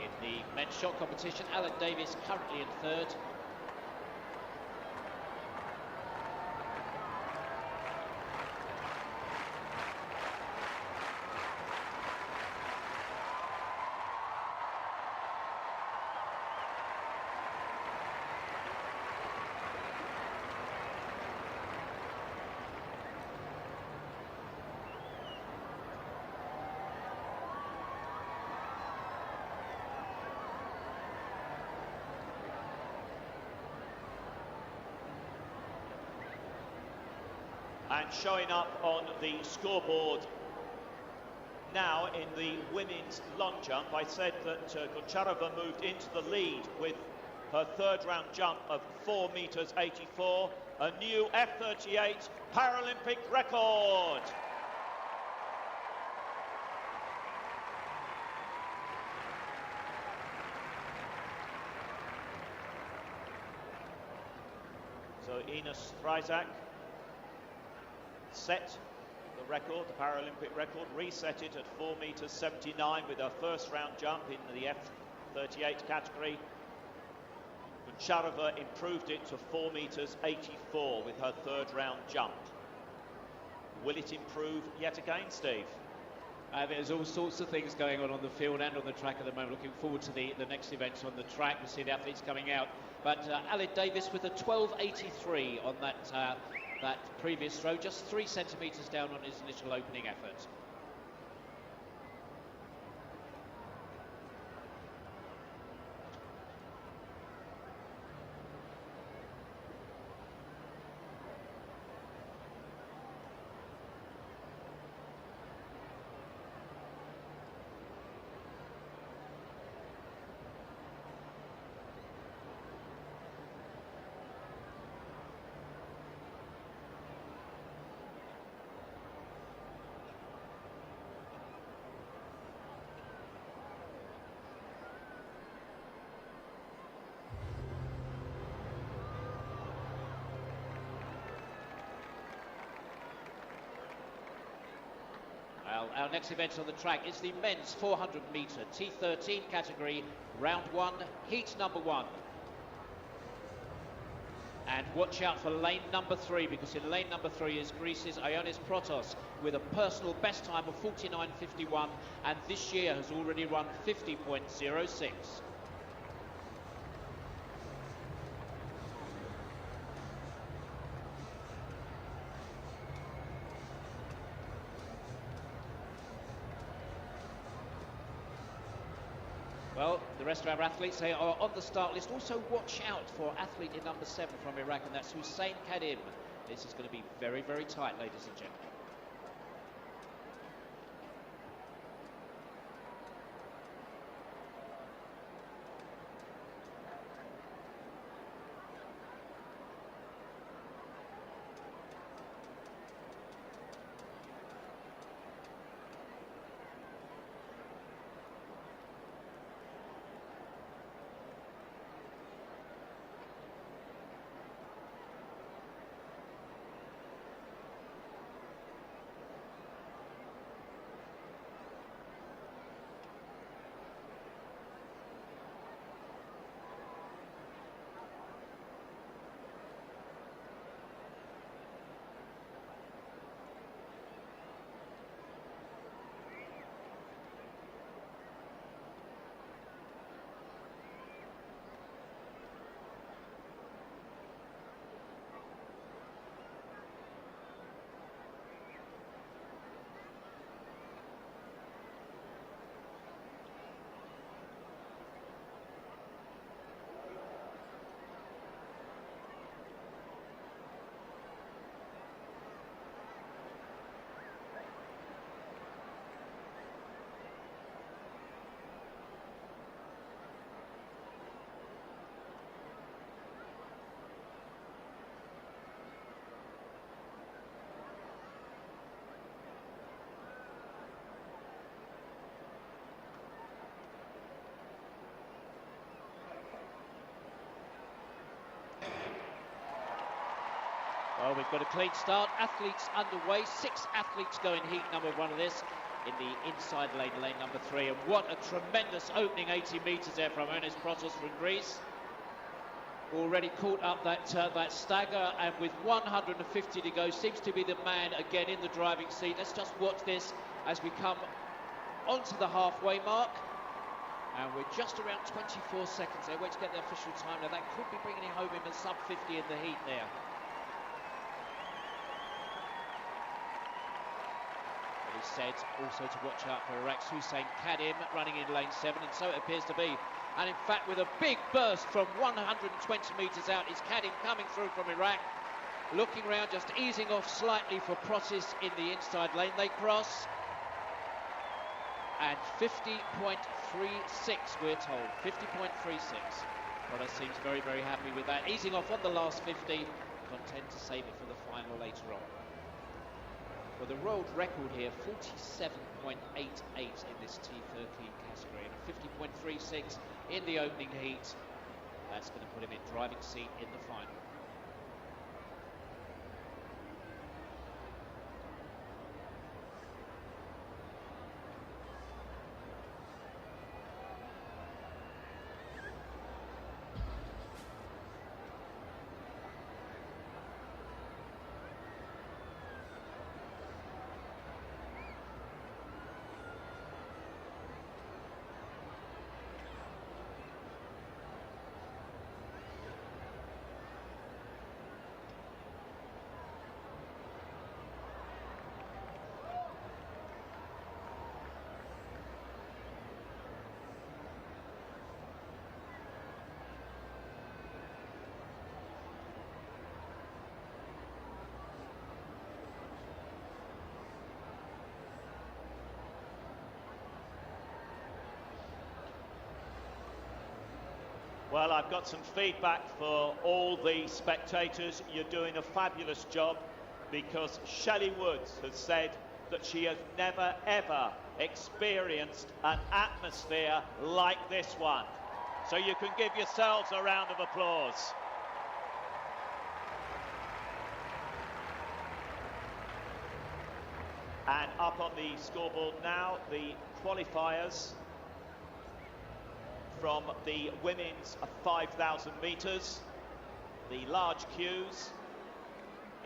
In the men's shot competition, Alan Davis currently in 3rd. And showing up on the scoreboard now in the women's long jump, I said that Goncharova moved into the lead with her 3rd round jump of 4 meters 84, a new F38 Paralympic record. So Ines Strizak set the record, the Paralympic record, reset it at 4 meters 79 with her 1st round jump in the F38 category. Goncharova improved it to 4 meters 84 with her 3rd round jump. Will it improve yet again, Steve? There's all sorts of things going on the field and on the track at the moment. Looking forward to the next events on the track. We see the athletes coming out. But Alan Davis with a 12.83 on that previous throw, just 3 centimetres down on his initial opening effort. Well, our next event on the track is the men's 400 metre T13 category, round 1, heat number 1. And watch out for lane number 3, because in lane number 3 is Greece's Ioannis Protos with a personal best time of 49.51, and this year has already run 50.06. Well, the rest of our athletes, they are on the start list. Also watch out for athlete in number 7 from Iraq, and that's Hussein Kadim. This is going to be very, very tight, ladies and gentlemen. Well, we've got a clean start. Athletes underway. 6 athletes go in heat number 1 of this in the inside lane, lane number 3. And what a tremendous opening 80 metres there from Ioannis Protos from Greece. Already caught up that stagger, and with 150 to go, seems to be the man again in the driving seat. Let's just watch this as we come onto the halfway mark. And we're just around 24 seconds there. Wait to get the official time now. That could be bringing it home in the sub 50 in the heat there. Said also to watch out for Iraq's Hussein Kadim running in lane 7, and so it appears to be. And in fact, with a big burst from 120 metres out is Kadim coming through from Iraq. Looking round, just easing off slightly for Protis in the inside lane. They cross. And 50.36, we're told. 50.36. Protis seems very, very happy with that. Easing off on the last 50. Content to save it for the final later on. Well, the world record here, 47.88 in this T13 category, and a 50.36 in the opening heat. That's going to put him in driving seat in the final. Well, I've got some feedback for all the spectators. You're doing a fabulous job, because Shelley Woods has said that she has never, ever experienced an atmosphere like this one. So you can give yourselves a round of applause. And up on the scoreboard now, the qualifiers from the women's 5,000 metres. The large Qs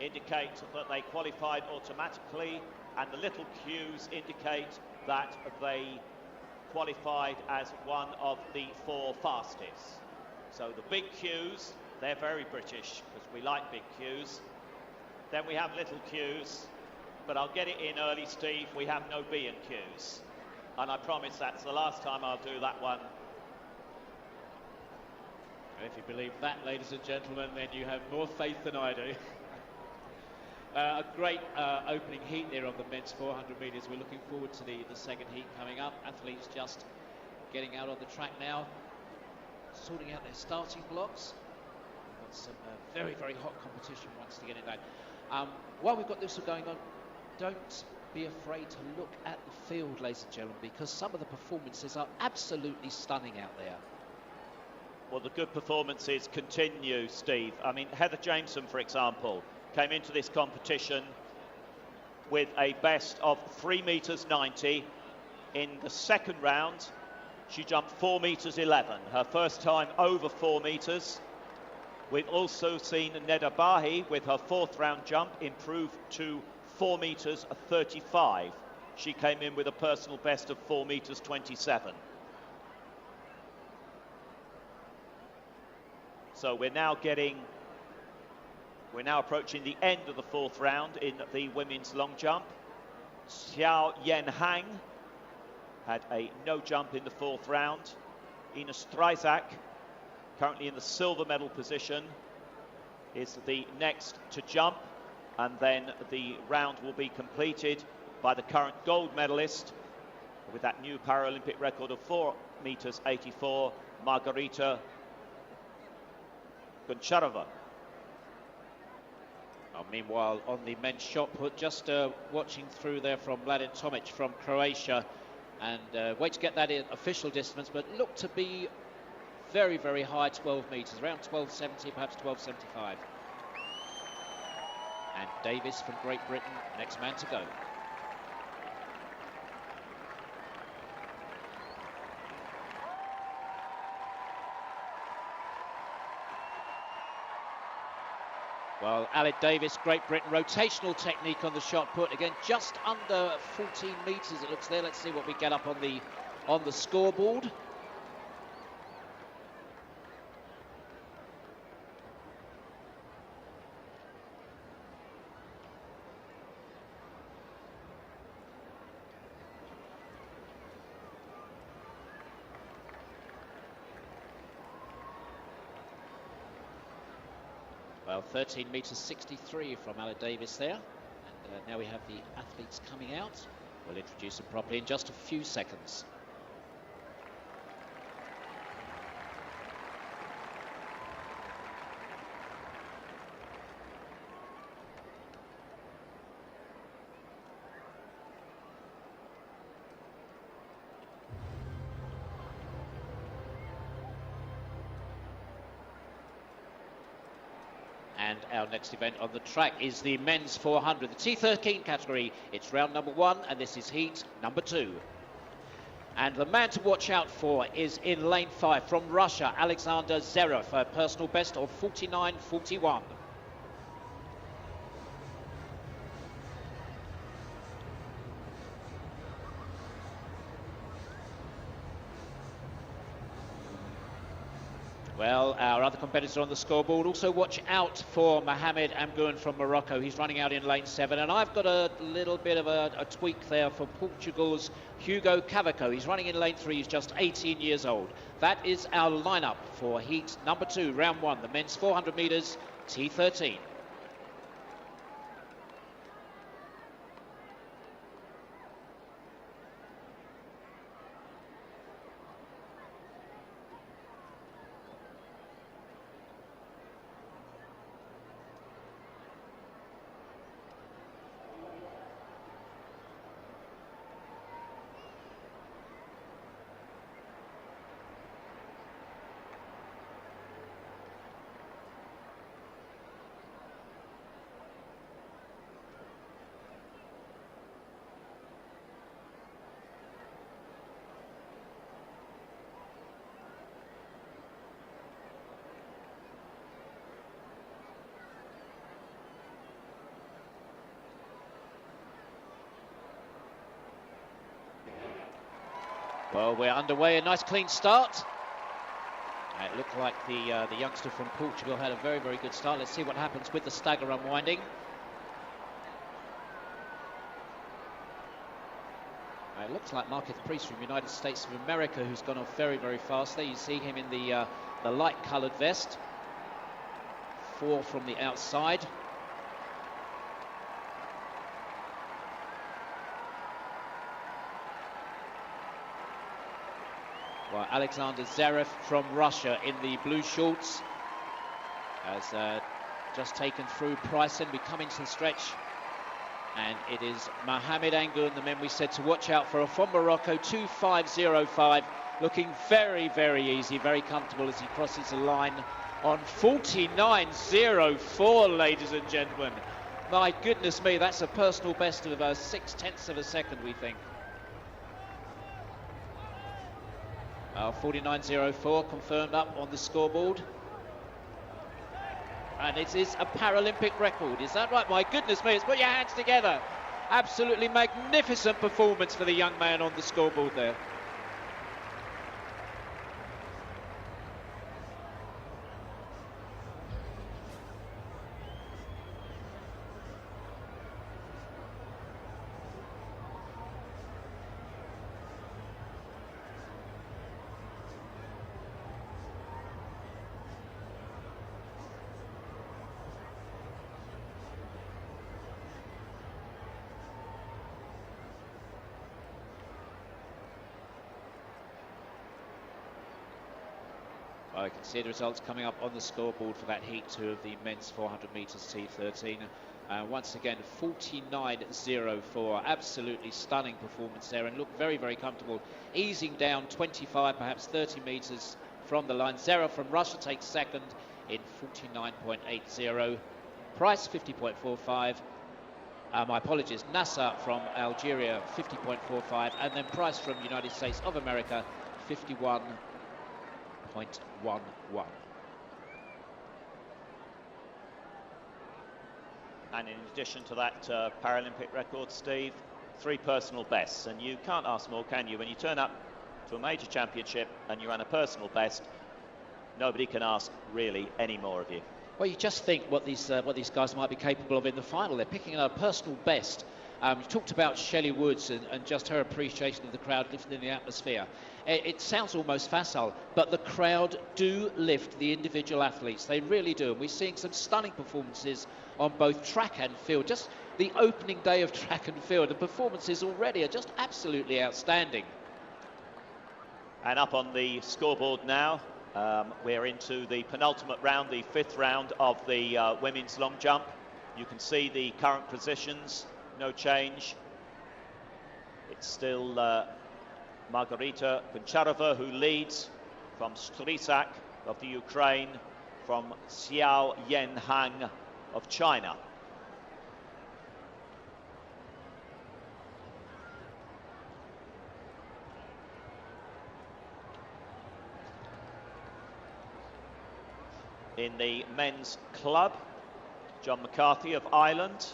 indicate that they qualified automatically, and the little Qs indicate that they qualified as one of the 4 fastest. So the big Qs, they're very British because we like big Qs. Then we have little Qs, but I'll get it in early, Steve. We have no B and Qs. And I promise that's the last time I'll do that one. And if you believe that, ladies and gentlemen, then you have more faith than I do. A great opening heat there of the men's 400 metres. We're looking forward to the second heat coming up. Athletes just getting out on the track now, sorting out their starting blocks. We've got some very, very hot competition once to get in that. While we've got this going on, don't be afraid to look at the field, ladies and gentlemen, because some of the performances are absolutely stunning out there. Well, the good performances continue, Steve. I mean, Heather Jameson, for example, came into this competition with a best of 3 metres 90. In the second round, she jumped 4 metres 11, her first time over 4 metres. We've also seen Neda Bahi with her 4th round jump improve to 4 metres 35. She came in with a personal best of 4 metres 27. So we're now approaching the end of the 4th round in the women's long jump. Xiao Yen Hang had a no jump in the 4th round. Ina Stryzak, currently in the silver medal position, is the next to jump, and then the round will be completed by the current gold medalist with that new Paralympic record of 4 metres 84, Margarita Goncharova. Meanwhile, on the men's shot put, just watching through there from Mladen Tomic from Croatia, and wait to get that in official distance, but looked to be very, very high, 12 metres, around 12.70, perhaps 12.75. And Davis from Great Britain, next man to go. Well, Aled Davis, Great Britain, rotational technique on the shot put. Again, just under 14 metres it looks there. Let's see what we get up on the scoreboard. Well, 13 metres 63 from Aled Davis there. And now we have the athletes coming out. We'll introduce them properly in just a few seconds. And our next event on the track is the men's 400, the T13 category. It's round number 1, and this is heat number 2. And the man to watch out for is in lane 5 from Russia, Alexander Zerov, a personal best of 49.41. Well, our other competitors on the scoreboard. Also watch out for Mohamed Amgoun from Morocco. He's running out in lane 7. And I've got a little bit of a tweak there for Portugal's Hugo Cavaco. He's running in lane 3. He's just 18 years old. That is our lineup for heat number 2, round 1, the men's 400 metres, T13. Well, we're underway. A nice clean start. It looked like the youngster from Portugal had a very, very good start. Let's see what happens with the stagger unwinding. It looks like Marcus Priest from United States of America, who's gone off very, very fast. There you see him in the light-coloured vest. 4 from the outside. Well, Alexander Zverev from Russia in the blue shorts has just taken through Pryson. We come into the stretch, and it is Mohamed Angoun, the men we said to watch out for, from Morocco, 2.505, looking very, very easy, very comfortable as he crosses the line on 49.04, ladies and gentlemen. My goodness me, that's a personal best of 0.6 of a second, we think. 49.04 confirmed up on the scoreboard. And it is a Paralympic record. Is that right? My goodness me, let's put your hands together. Absolutely magnificent performance for the young man on the scoreboard there. I can see the results coming up on the scoreboard for that heat 2 of the men's 400 metres T13. Once again, 49.04. Absolutely stunning performance there, and looked very, very comfortable, easing down 25, perhaps 30 metres from the line. Zverev from Russia takes second in 49.80. Price 50.45. My apologies, Nasser from Algeria 50.45, and then Price from United States of America 51.11. And in addition to that Paralympic record, Steve, 3 personal bests, and you can't ask more, can you? When you turn up to a major championship and you run a personal best, nobody can ask really any more of you. Well, you just think what these guys might be capable of in the final. They're picking a personal best. You talked about Shelley Woods and just her appreciation of the crowd lifting the atmosphere. It sounds almost facile, but the crowd do lift the individual athletes. They really do. And we're seeing some stunning performances on both track and field. Just the opening day of track and field, the performances already are just absolutely outstanding. And up on the scoreboard now, we're into the penultimate round, the 5th round of the women's long jump. You can see the current positions. No change. It's still Margarita Goncharova who leads, from Strysak of the Ukraine, from Xiao Yanhang of China. In the men's club, John McCarthy of Ireland,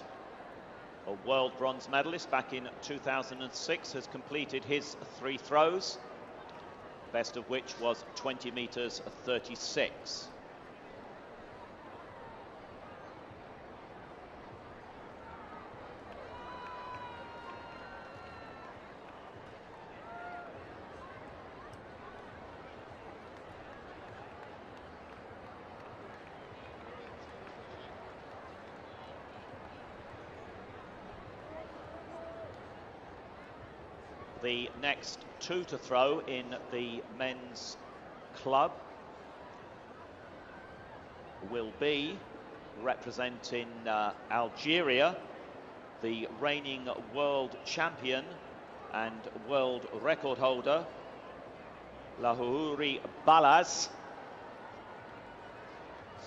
a world bronze medalist back in 2006, has completed his 3 throws, best of which was 20 meters 36. The next 2 to throw in the men's club will be representing Algeria, the reigning world champion and world record holder, Lahouri Balaz.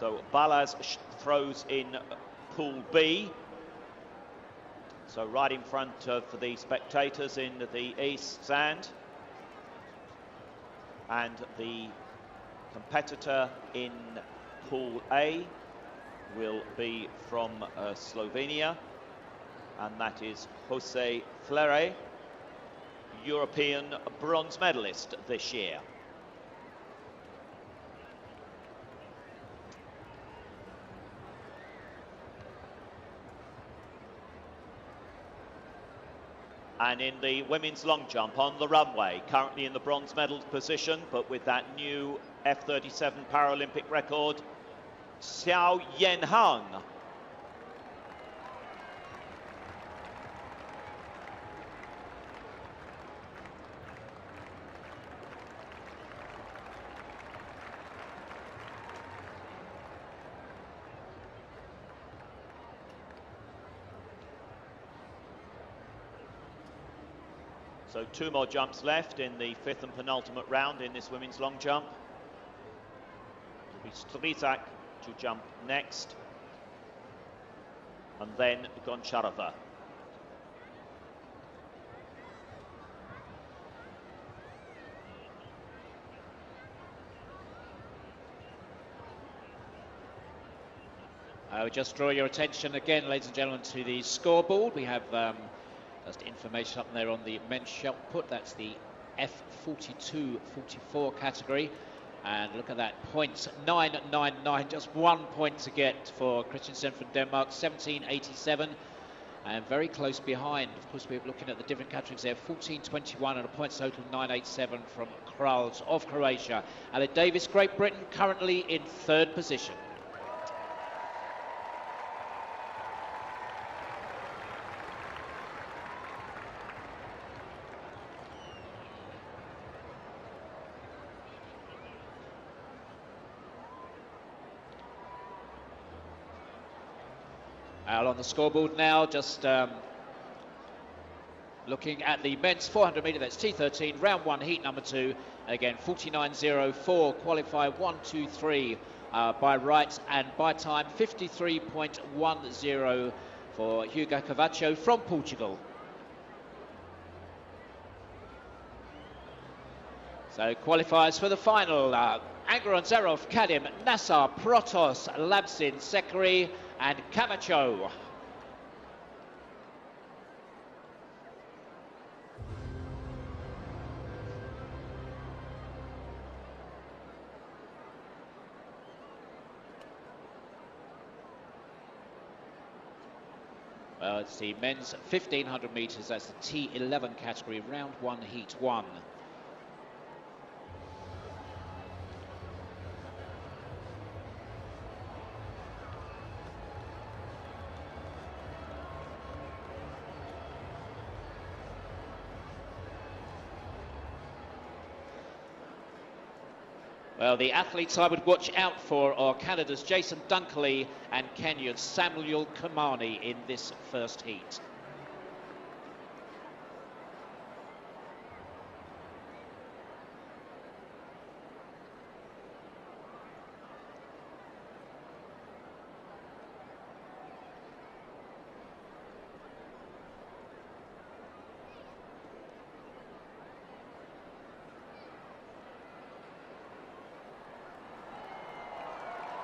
So Balaz throws in Pool B. So right in front of the spectators in the east stand. And the competitor in Pool A will be from Slovenia, and that is Jose Flere. European bronze medalist this year. And in the women's long jump on the runway, currently in the bronze medal position, but with that new F37 Paralympic record, Xiao Yanhang. So 2 more jumps left in the 5th and penultimate round in this women's long jump. It'll be Strizak to jump next, and then Goncharova. I would just draw your attention again, ladies and gentlemen, to the scoreboard. We have just information up there on the men's shot put. That's the F42-44 category. And look at that, points 999, just 1 point to get for Christensen from Denmark, 1787. And very close behind, of course, we're looking at the different categories there, 1421 and a points total of 987 from Krals of Croatia. Alec Davis, Great Britain, currently in 3rd position. On the scoreboard now, just looking at the men's 400 metre, that's T13, round 1, heat number 2. Again, 49.04, qualifier 1-2-3 by right, and by time 53.10 for Hugo Cavacho from Portugal. So qualifiers for the final, Angaron, Zarov, Kadim, Nassar, Protos, Labsin, Sekri and Camacho. Well, it's the men's 1500 metres, that's the T11 category, round 1, heat 1. Well, the athletes I would watch out for are Canada's Jason Dunkley and Kenya's Samuel Kamani in this first heat.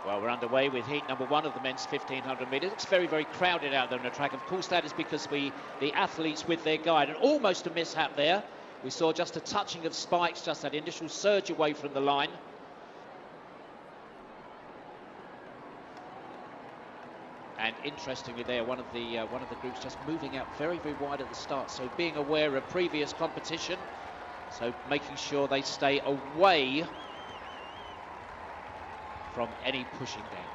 Well, we're underway with heat number 1 of the men's 1500 metres. It's very, very crowded out there on the track. Of course, that is because the athletes with their guide, and almost a mishap there. We saw just a touching of spikes, just that initial surge away from the line. And interestingly there, one of the groups just moving out very, very wide at the start. So being aware of previous competition, so making sure they stay away from any pushing down.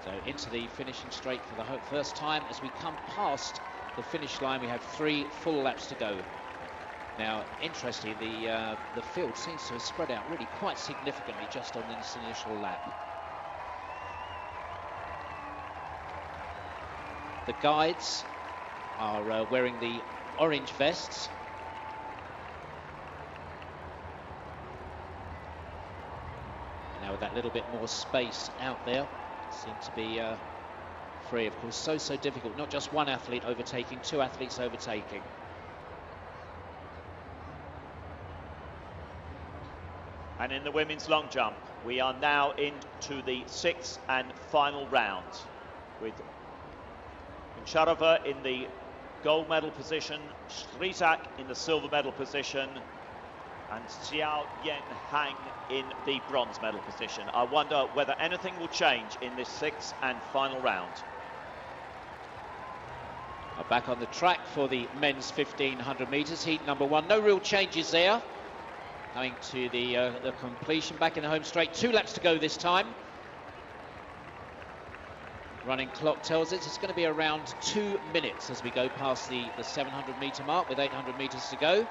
So into the finishing straight for the first time. As we come past the finish line, we have 3 full laps to go. Now, interestingly, the field seems to have spread out really quite significantly just on this initial lap. The guides are wearing the orange vests. Now with that little bit more space out there, seemed to be free. Of course, so difficult. Not just one athlete overtaking, 2 athletes overtaking. And in the women's long jump, we are now into the 6th and final round, with Goncharova in the gold medal position, Strizak in the silver medal position, and Xiao Yen Hang in the bronze medal position. I wonder whether anything will change in this sixth and final round. Back on the track for the men's 1500 metres, heat number 1. No real changes there. Going to the completion, back in the home straight. 2 laps to go this time. Running clock tells us it's going to be around 2 minutes as we go past the 700 metre mark with 800 metres to go.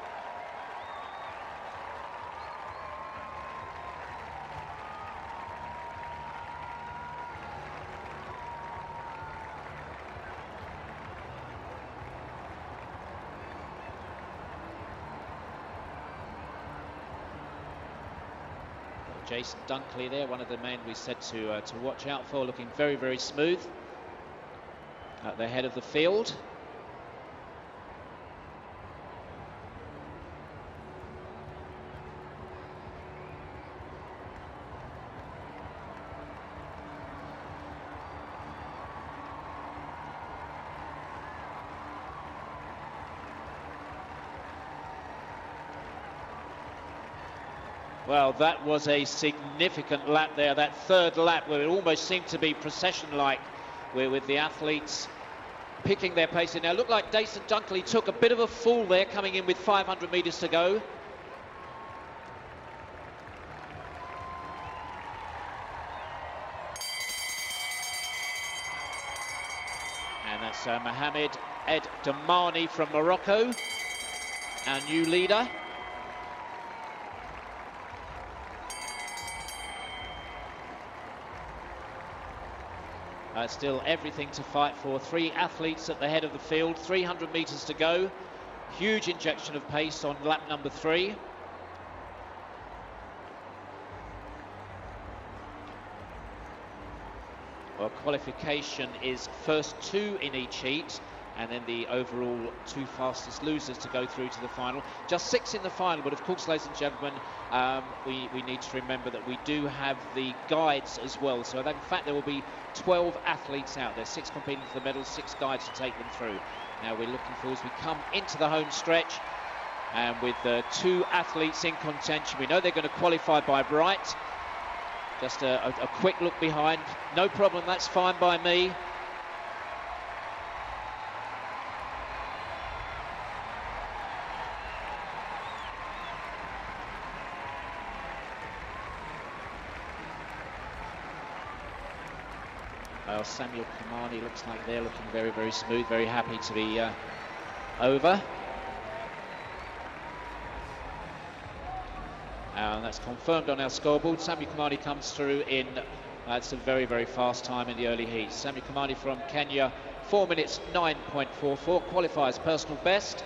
Jason Dunkley there, one of the men we said to watch out for, looking very, very smooth at the head of the field. Well, that was a significant lap there, that third lap where it almost seemed to be procession-like, with the athletes picking their pace in. Now, it looked like Jason Dunkley took a bit of a fall there, coming in with 500 metres to go. And that's Mohamed Ed Damani from Morocco, our new leader. Still everything to fight for. 3 athletes at the head of the field, 300 metres to go. Huge injection of pace on lap number 3. Well, qualification is first 2 in each heat, and then the overall 2 fastest losers to go through to the final. Just 6 in the final, but of course, ladies and gentlemen, we need to remember that we do have the guides as well. So in fact, there will be 12 athletes out there, 6 competing for the medals, 6 guides to take them through. Now we're looking for, as we come into the home stretch, and with 2 athletes in contention, we know they're going to qualify by right. Just a quick look behind, no problem, that's fine by me. Samuel Kamani looks like they're looking very, very smooth, very happy to be over. And that's confirmed on our scoreboard. Samuel Kamani comes through in, that's a very, very fast time in the early heats. Samuel Kamani from Kenya, 4 minutes 9.44, qualifies personal best.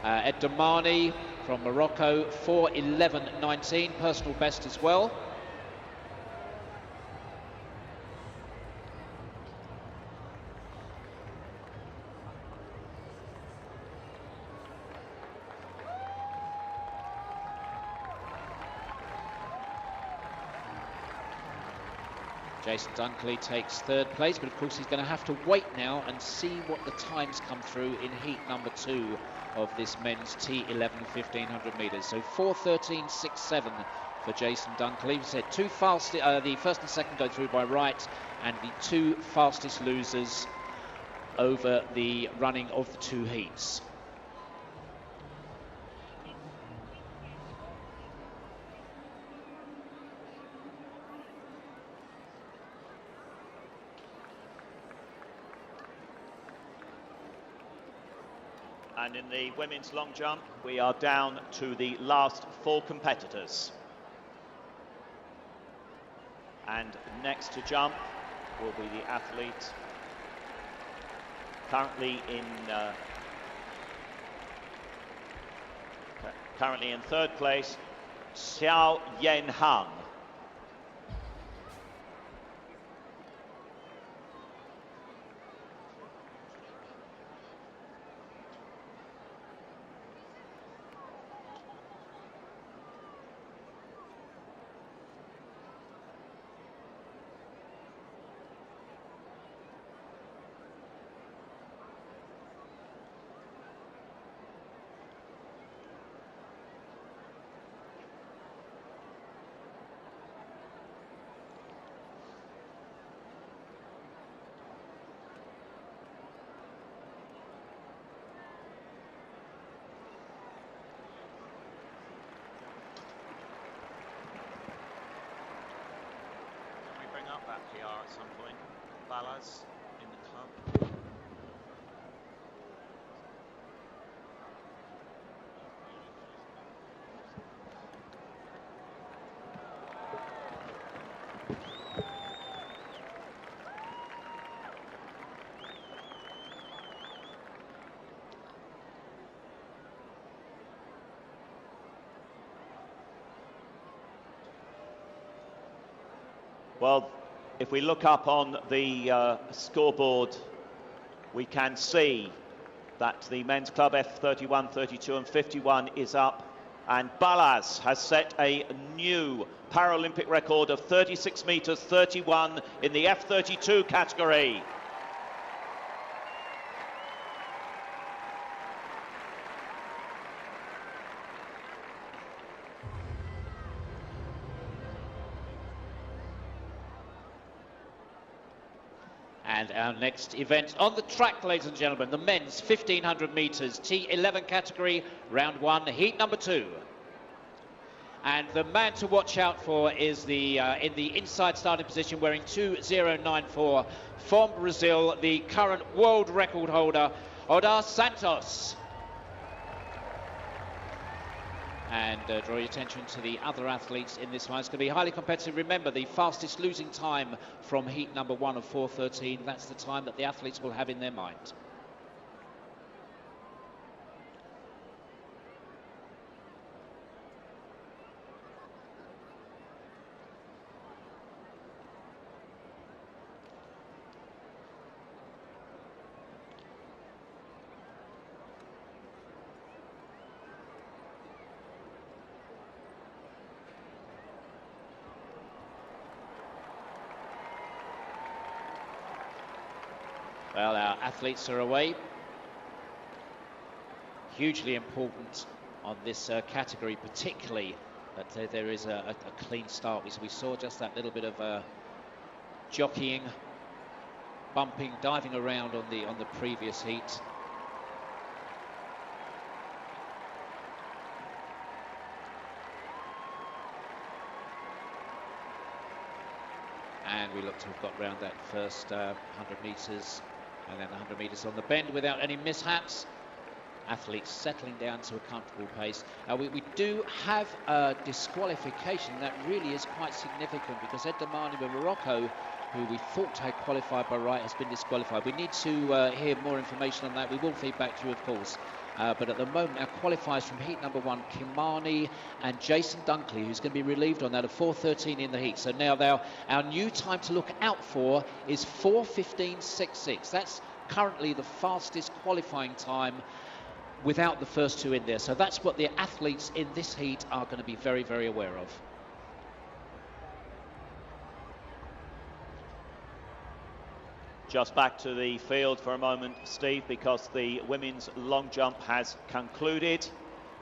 Ed Damani from Morocco, 4:11.19, personal best as well. Jason Dunkley takes 3rd place, but of course he's going to have to wait now and see what the times come through in heat number 2 of this men's T11 1500 metres. So 4:13.67 for Jason Dunkley. We said 2 fast, the first and second go through by right, and the 2 fastest losers over the running of the 2 heats. And in the women's long jump, we are down to the last 4 competitors. And next to jump will be the athlete currently in 3rd place, Xiao Yen Hang. PR at some point. Ballas in the club. Well, if we look up on the scoreboard, we can see that the men's club F31, 32 and 51 is up, and Ballas has set a new Paralympic record of 36 metres 31 in the F32 category. And our next event on the track, ladies and gentlemen, the men's 1500 metres T11 category, round 1, heat number 2. And the man to watch out for is the in the inside starting position, wearing 2094 from Brazil, the current world record holder, Odar Santos. And draw your attention to the other athletes in this one. It's going to be highly competitive. Remember, the fastest losing time from heat number 1 of 4:13. That's the time that the athletes will have in their mind. Well, our athletes are away. Hugely important on this category, particularly that there is a clean start. We saw just that little bit of jockeying, bumping, diving around on the previous heat. And we look to have got round that first 100 metres. And then 100 metres on the bend without any mishaps. Athletes settling down to a comfortable pace. We do have a disqualification that really is quite significant, because Edamani of Morocco, who we thought had qualified by right, has been disqualified. We need to hear more information on that. We will feed back to you, of course. But at the moment, our qualifiers from heat number 1, Kimani and Jason Dunkley, who's going to be relieved on that, of 4:13 in the heat. So now our new time to look out for is 4:15.66. That's currently the fastest qualifying time without the first two in there. So that's what the athletes in this heat are going to be very, very aware of. Just back to the field for a moment, Steve, because the women's long jump has concluded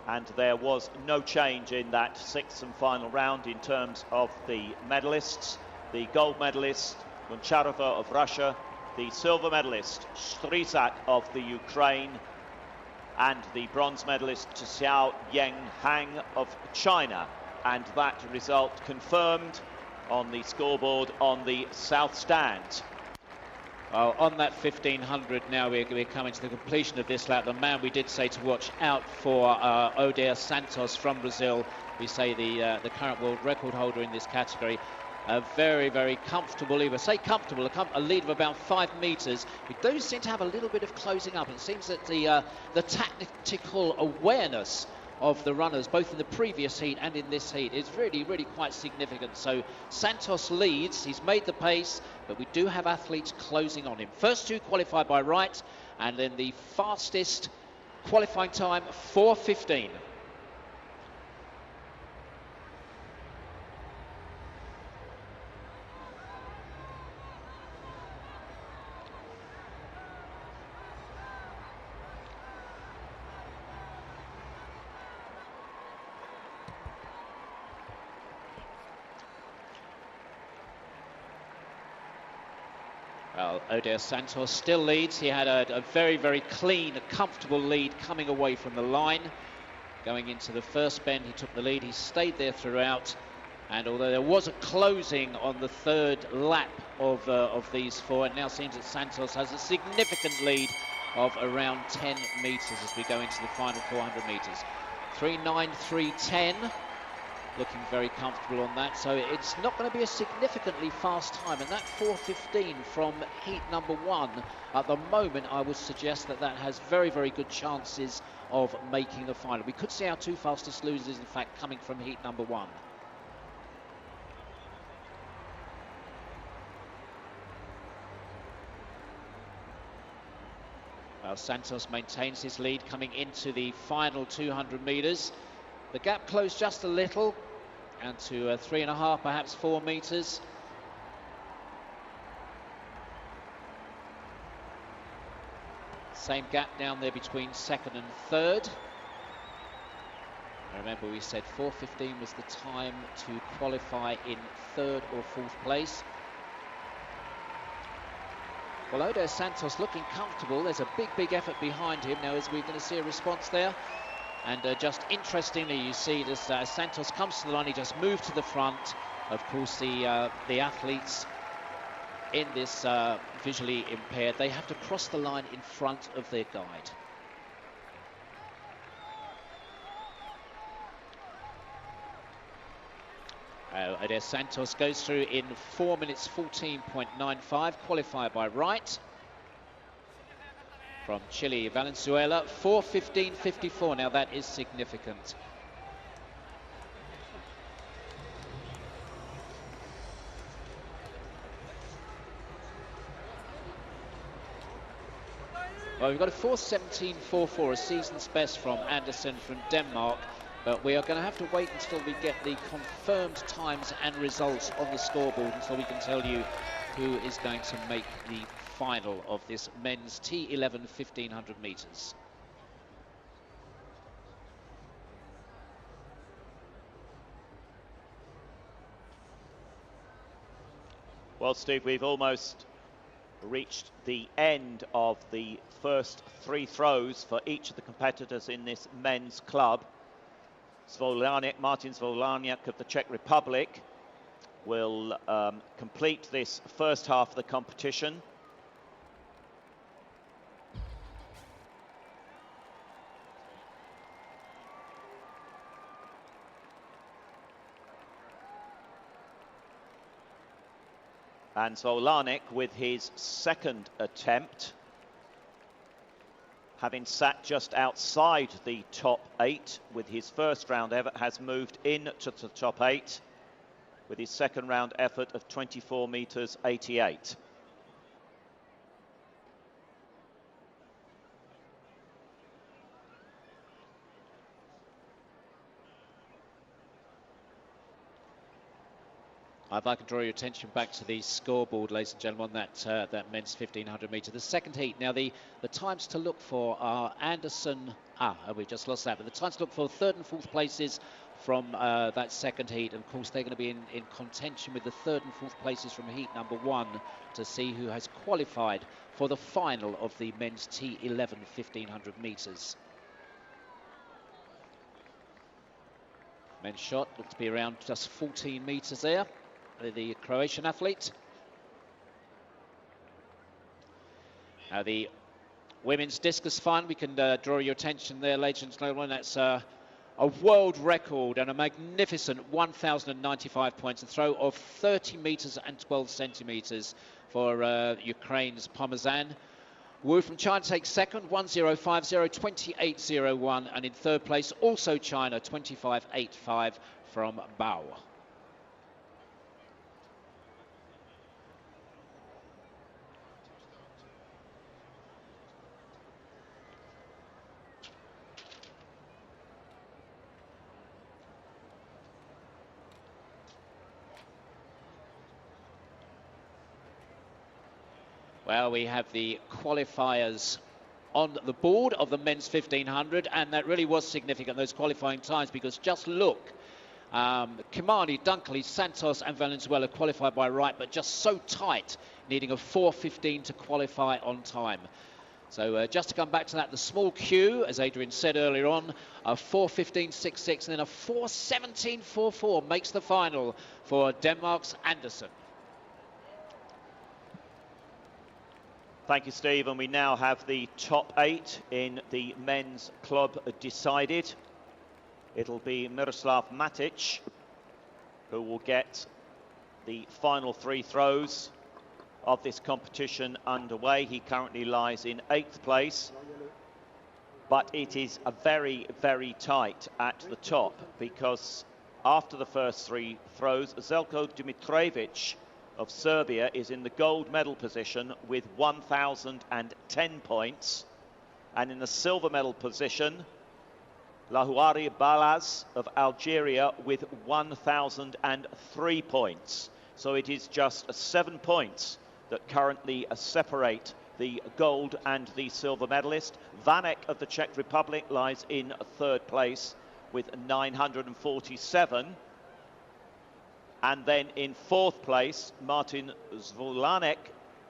and there was no change in that sixth and final round in terms of the medalists. The gold medalist, Goncharova of Russia, the silver medalist, Strizak of the Ukraine, and the bronze medalist, Xiao Yang Hang of China. And that result confirmed on the scoreboard on the south stand. Well, on that 1500 now, we're coming to the completion of this lap. The man we did say to watch out for, Odar Santos from Brazil. We say the current world record holder in this category. A very, very comfortable lead. I say comfortable, a lead of about 5 metres. We do seem to have a little bit of closing up. It seems that the tactical awareness of the runners, both in the previous heat and in this heat, is really, really quite significant. So Santos leads, he's made the pace, but we do have athletes closing on him. First two qualified by right, and then the fastest qualifying time, 4:15. Well, Odar Santos still leads. He had a very, very clean, comfortable lead coming away from the line. Going into the first bend, he took the lead. He stayed there throughout. And although there was a closing on the third lap of these four, it now seems that Santos has a significant lead of around 10 metres as we go into the final 400 metres. 3:9.3.10, looking very comfortable on that. So it's not going to be a significantly fast time. And that 4:15 from heat number one, at the moment, I would suggest that that has very, very good chances of making the final. We could see our two fastest losers, in fact, coming from heat number one. Well, Santos maintains his lead coming into the final 200 metres. The gap closed just a little, and to 3.5, perhaps 4 metres. Same gap down there between second and third. I remember we said 4:15 was the time to qualify in third or fourth place. Well, Oder Santos looking comfortable. There's a big, big effort behind him. Now, as we're going to see a response there. And just interestingly, you see this as Santos comes to the line, he just moved to the front. Of course, the athletes in this visually impaired, they have to cross the line in front of their guide. Oder Santos goes through in 4 minutes 14.95, qualifier by right. From Chile, Valenzuela, 4:15.54. Now that is significant. Well, we've got a 4:17.44, a season's best from Andersen from Denmark. But we are going to have to wait until we get the confirmed times and results on the scoreboard until we can tell you who is going to make the final of this men's T11 1500 metres. Well, Steve, we've almost reached the end of the first 3 throws for each of the competitors in this men's club. Martin Zvolaniak of the Czech Republic will complete this first half of the competition. And Zvolaniak, with his second attempt, having sat just outside the top 8 with his first round effort, has moved into the top 8 with his second round effort of 24 metres 88. If I can draw your attention back to the scoreboard, ladies and gentlemen, on that men's 1500 metre, the second heat. Now, the times to look for are Andersen. We've just lost that. But the times to look for third and fourth places from that second heat. And of course, they're going to be in contention with the third and fourth places from heat number one to see who has qualified for the final of the men's T11 1500 metres. Men's shot looks to be around just 14 metres there. The Croatian athlete. Now the women's discus final, we can draw your attention there, ladies and gentlemen. That's a world record and a magnificent 1,095 points, a throw of 30 metres and 12 centimetres for Ukraine's Pomazan. Wu from China takes second, 1:0.50, 28:01, and in third place also China, 25:85 from Bao. Well, we have the qualifiers on the board of the men's 1500, and that really was significant, those qualifying times, because just look, Kimani, Dunkley, Santos and Valenzuela qualified by right, but just so tight, needing a 4:15 to qualify on time. So just to come back to that, the small Q, as Adrian said earlier on, a 4:15.66 and then a 4:17.44 makes the final for Denmark's Andersen. Thank you, Steve. And we now have the top 8 in the men's club decided. It'll be Miroslav Matic who will get the final 3 throws of this competition underway. He currently lies in 8th place, but it is a very, very tight at the top, because after the first 3 throws, Zeljko Dimitrovic of Serbia is in the gold medal position with 1,010 points, and in the silver medal position, Lahuari Balaz of Algeria with 1,003 points. So it is just 7 points that currently separate the gold and the silver medalist. Vanek of the Czech Republic lies in 3rd place with 947. And then in 4th place, Martin Zvolanek,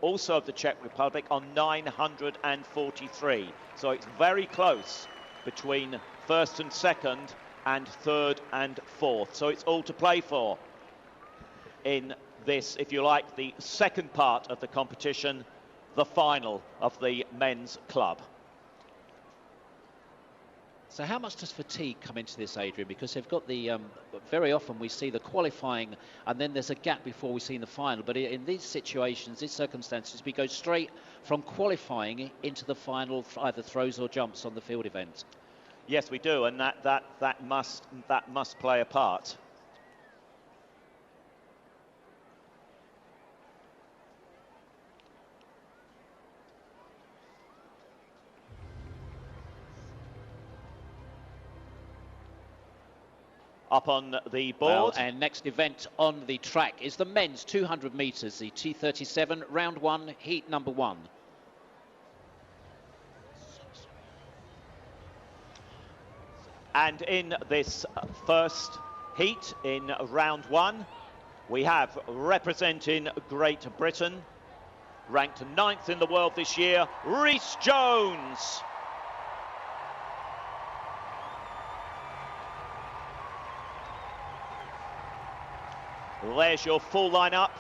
also of the Czech Republic, on 943. So it's very close between 1st and 2nd and 3rd and 4th. So it's all to play for in this, if you like, the second part of the competition, the final of the men's club. So how much does fatigue come into this, Adrian? Because they've got the, very often we see the qualifying and then there's a gap before we see the final. But in these situations, these circumstances, we go straight from qualifying into the final, either throws or jumps on the field event. Yes, we do, and that must play a part. Up on the board. Well, and next event on the track is the men's 200 metres, the T37, round 1, heat number 1. And in this first heat, in round 1, we have, representing Great Britain, ranked 9th in the world this year, Rhys Jones. There's your full lineup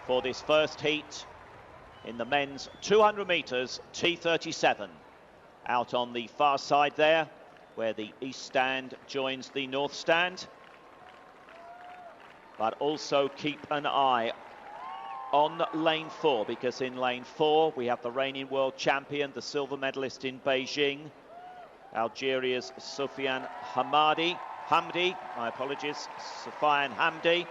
for this first heat in the men's 200 metres T37. Out on the far side there, where the east stand joins the north stand. But also keep an eye on lane 4, because in lane 4 we have the reigning world champion, the silver medalist in Beijing, Algeria's Soufiane Hamdi, Soufiane Hamdi.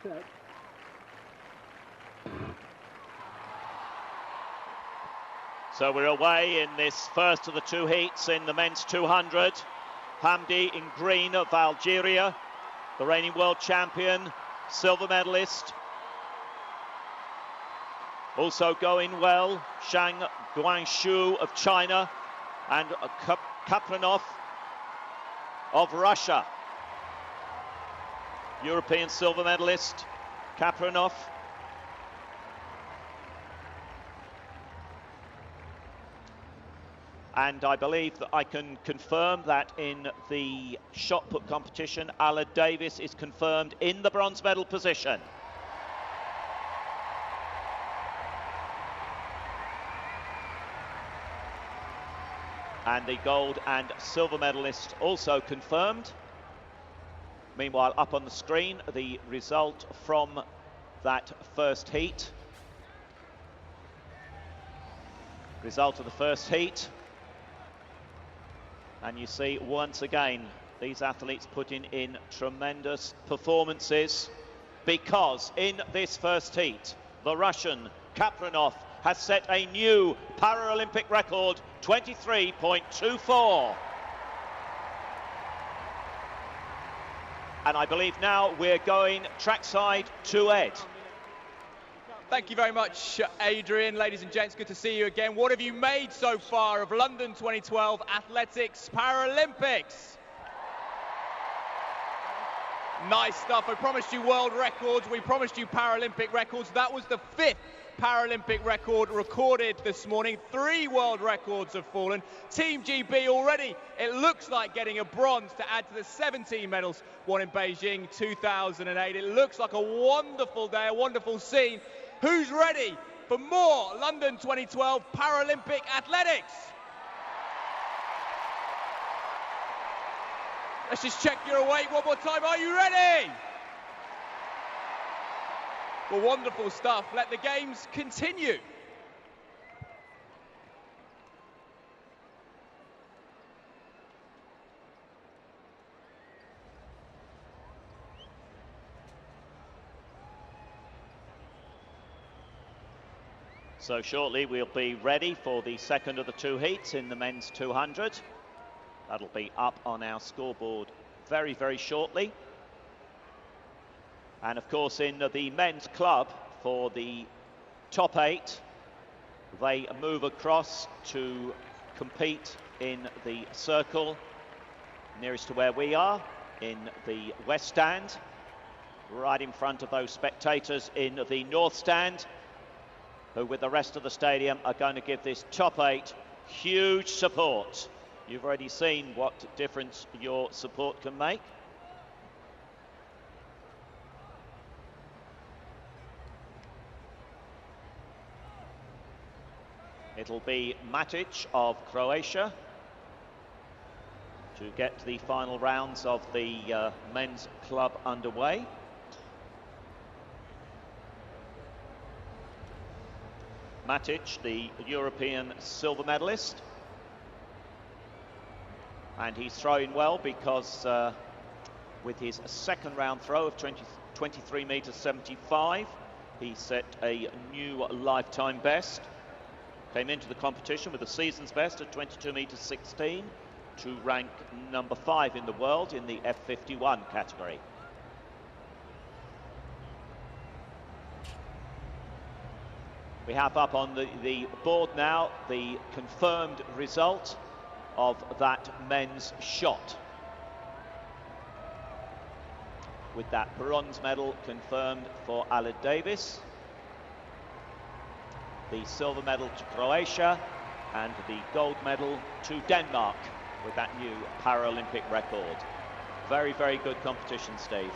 Check. So we're away in this first of the 2 heats in the men's 200. Hamdi in green of Algeria, the reigning world champion, silver medalist. Also going well, Zhang Guangshu of China, and Kaplanov of Russia. European silver medalist, Kaplanov. And I believe that I can confirm that in the shot put competition, Alan Davis is confirmed in the bronze medal position. and the gold and silver medalists also confirmed. Meanwhile, up on the screen, the result from that first heat. Result of the first heat. And you see, once again, these athletes putting in tremendous performances, because in this first heat, the Russian Kapranov has set a new Paralympic record, 23.24. And I believe now we're going trackside to Ed. Thank you very much, Adrian. Ladies and gents, good to see you again. What have you made so far of London 2012 Athletics Paralympics? Nice stuff. I promised you world records. We promised you Paralympic records. That was the 5th Paralympic record recorded this morning. 3 world records have fallen. Team GB already, it looks like getting a bronze to add to the 17 medals won in Beijing 2008. It looks like a wonderful day, a wonderful scene. Who's ready for more London 2012 Paralympic athletics? Let's just check you're awake one more time. Are you ready? Well, wonderful stuff. Let the games continue. So shortly we'll be ready for the second of the 2 heats in the men's 200. That'll be up on our scoreboard very, very shortly. And of course in the men's club for the top 8, they move across to compete in the circle nearest to where we are, in the west stand, right in front of those spectators in the north stand, who with the rest of the stadium are going to give this top 8 huge support. You've already seen what difference your support can make. It'll be Matic of Croatia to get the final rounds of the men's club underway. Matic, the European silver medalist. And he's throwing well because with his second round throw of 23 meters 75, he set a new lifetime best. Came into the competition with a season's best at 22 meters 16 to rank number 5 in the world in the F51 category. We have up on the board now the confirmed result of that men's shot, with that bronze medal confirmed for Aled Davis, the silver medal to Croatia, and the gold medal to Denmark with that new Paralympic record. Very, very good competition, Steve.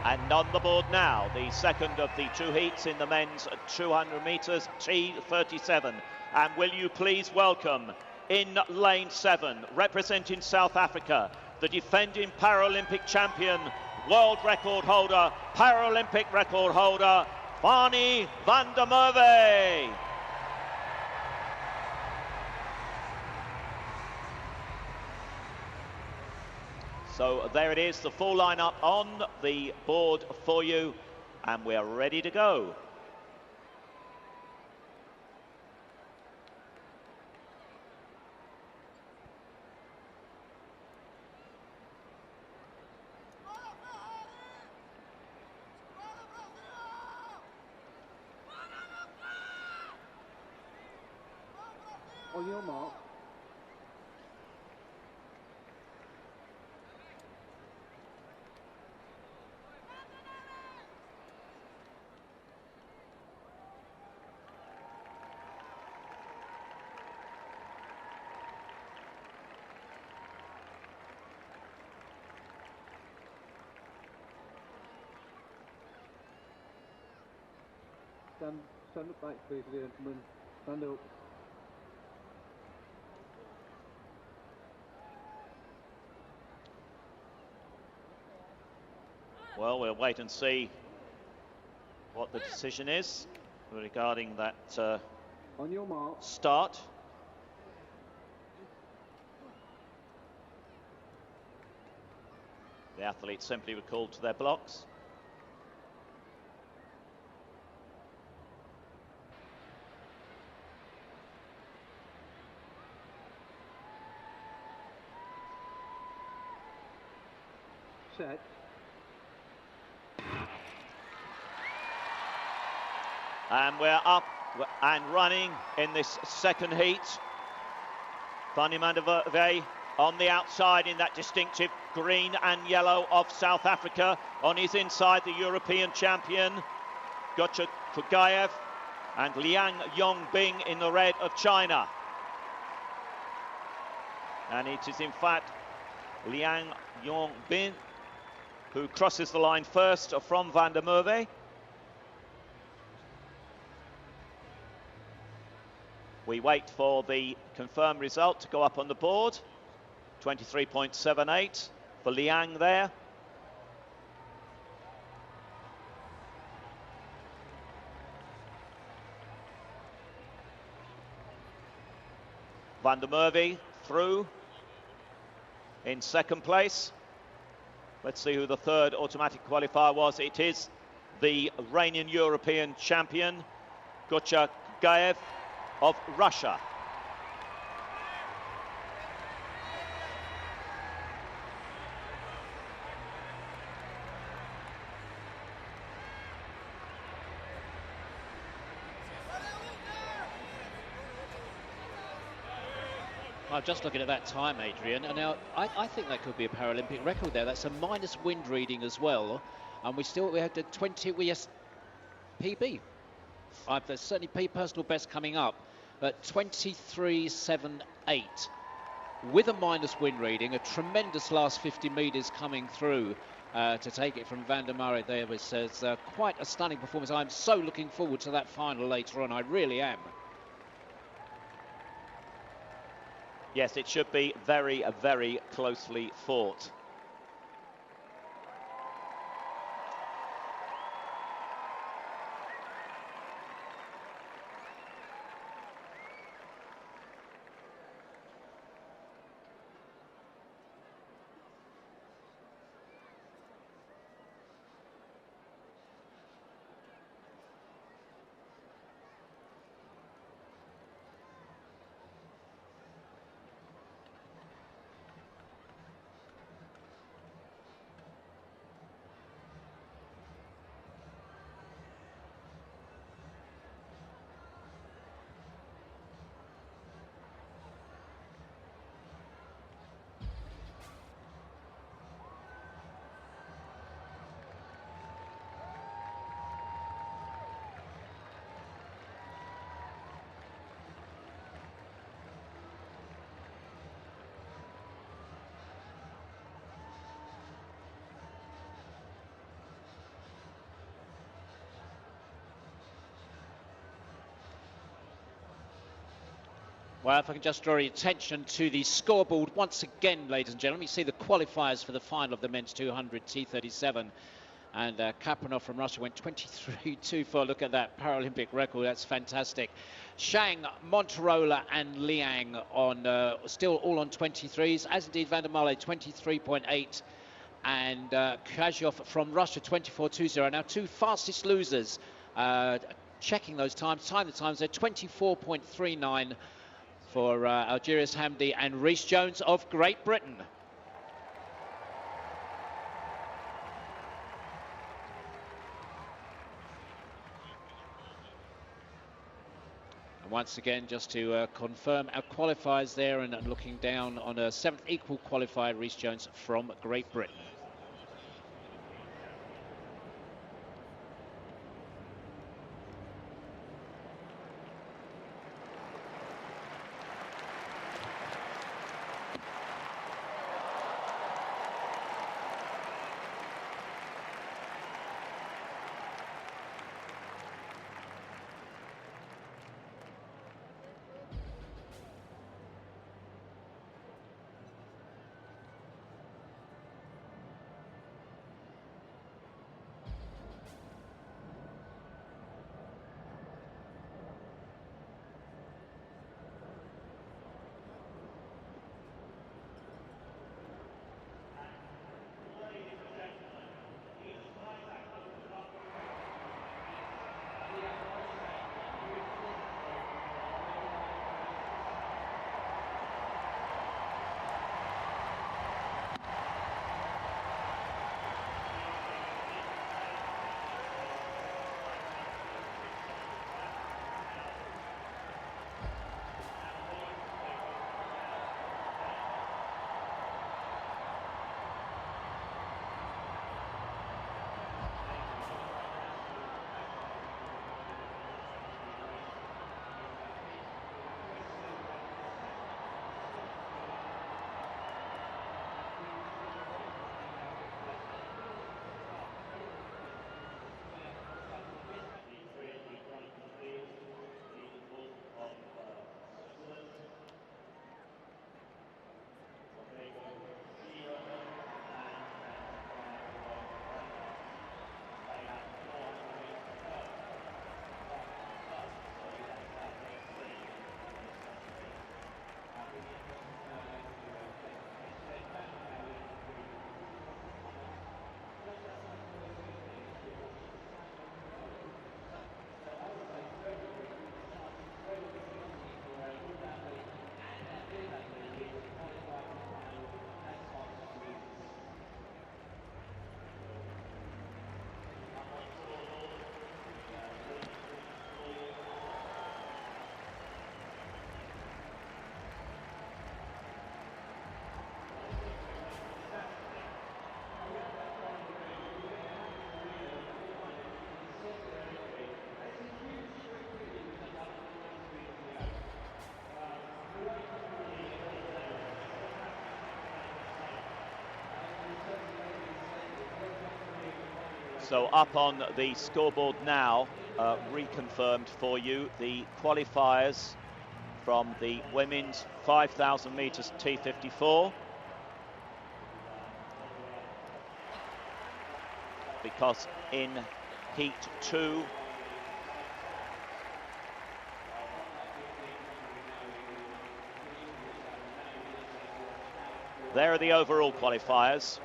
And on the board now, the second of the 2 heats in the men's 200 metres T37. And will you please welcome in lane 7, representing South Africa, the defending Paralympic champion, world record holder, Paralympic record holder, Fanie van der Merwe. So there it is, the full lineup on the board for you, and we're ready to go. On your mark. Stand up back, please, gentlemen. Stand up. Well, we'll wait and see what the decision is regarding that On your mark. start. The athletes simply recalled to their blocks. Set. And we're up and running in this second heat. Van der Merwe on the outside in that distinctive green and yellow of South Africa. On his inside, the European champion, Gocha Kugayev, and Liang Yongbing in the red of China. And it is in fact Liang Yongbing who crosses the line first from Van der Merwe. We wait for the confirmed result to go up on the board. 23.78 for Liang there. Van der Merwe through in second place. Let's see who the third automatic qualifier was. It is the reigning European champion, Gocha Kugayev of Russia. I'm just looking at that time, Adrian, and now I think that could be a Paralympic record there. That's a minus wind reading as well, and we had the 20. Yes, PB. There's certainly personal best coming up, but 23.78 with a minus wind reading. A tremendous last 50 metres coming through to take it from Van der Merwe there, which says quite a stunning performance. I'm so looking forward to that final later on. I really am. Yes, it should be very, very closely fought. Well, if I can just draw your attention to the scoreboard once again, ladies and gentlemen. You see the qualifiers for the final of the men's 200 T37. And Kapranov from Russia went 23.24. Look at that Paralympic record. That's fantastic. Shang, Monterola and Liang on still all on 23s, as indeed Van der Merwe 23.8. And Kazhov from Russia 24.20. Now two fastest losers checking those times. The times they're 24.39 for Algerius Hamdi and Rhys Jones of Great Britain. And once again, just to confirm our qualifiers there, and looking down on a 7th equal qualifier, Rhys Jones from Great Britain. So up on the scoreboard now, reconfirmed for you, the qualifiers from the women's 5,000 metres T54. Because in heat 2, there are the overall qualifiers.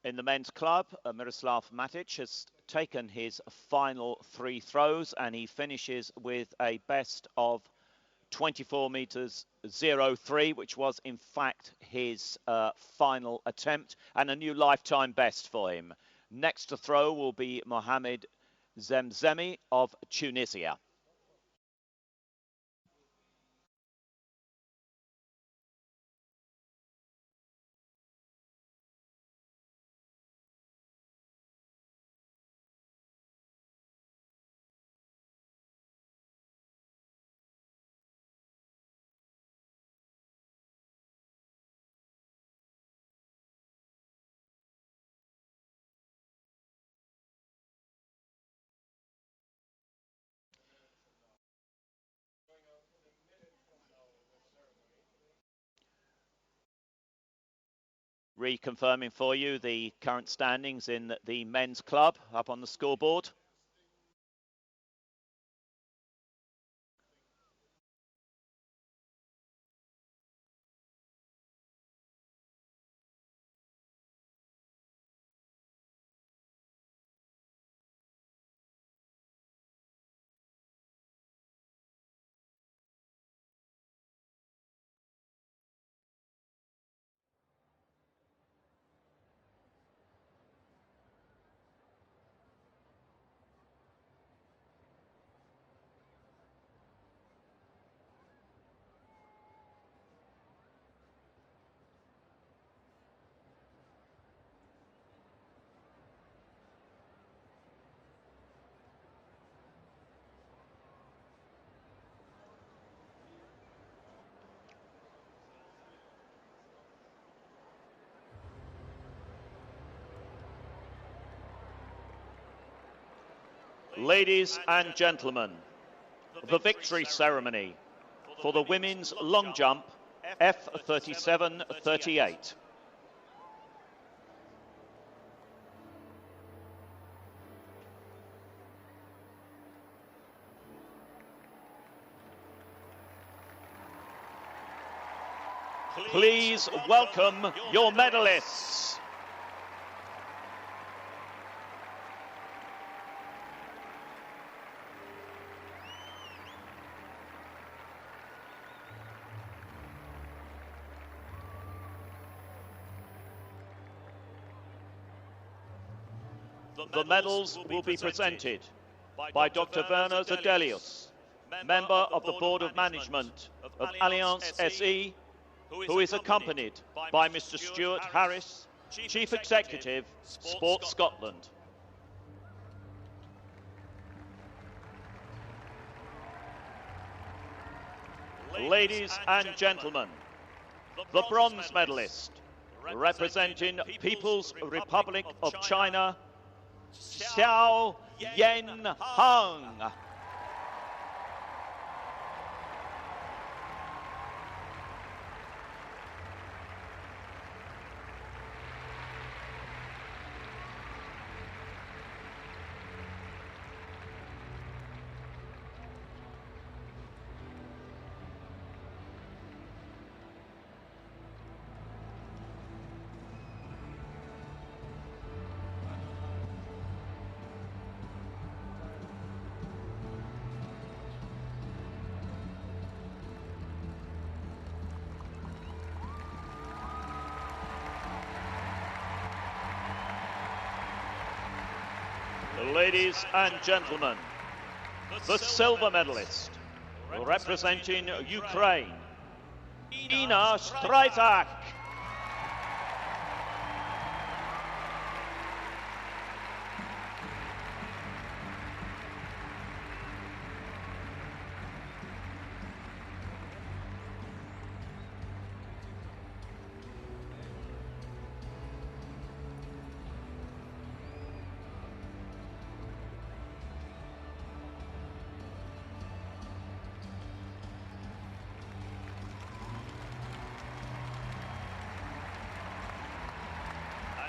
In the men's club, Miroslav Matic has taken his final 3 throws and he finishes with a best of 24 metres 03, which was in fact his final attempt and a new lifetime best for him. Next to throw will be Mohamed Zemzemi of Tunisia. Reconfirming for you the current standings in the men's club up on the scoreboard. Ladies and gentlemen, the victory ceremony for the women's long jump F37-38. Please welcome your medalists. The medals will be presented by Dr. Werner Zedelius, member of the Board of Management of Allianz SE, who is accompanied by Mr. Stuart Harris, Chief Executive, Sport Scotland. Ladies and gentlemen, the bronze medalist, representing People's Republic of China, Xiao Yen Hung. Ladies and gentlemen, the silver medalist, representing Ukraine, Ina Stryzak.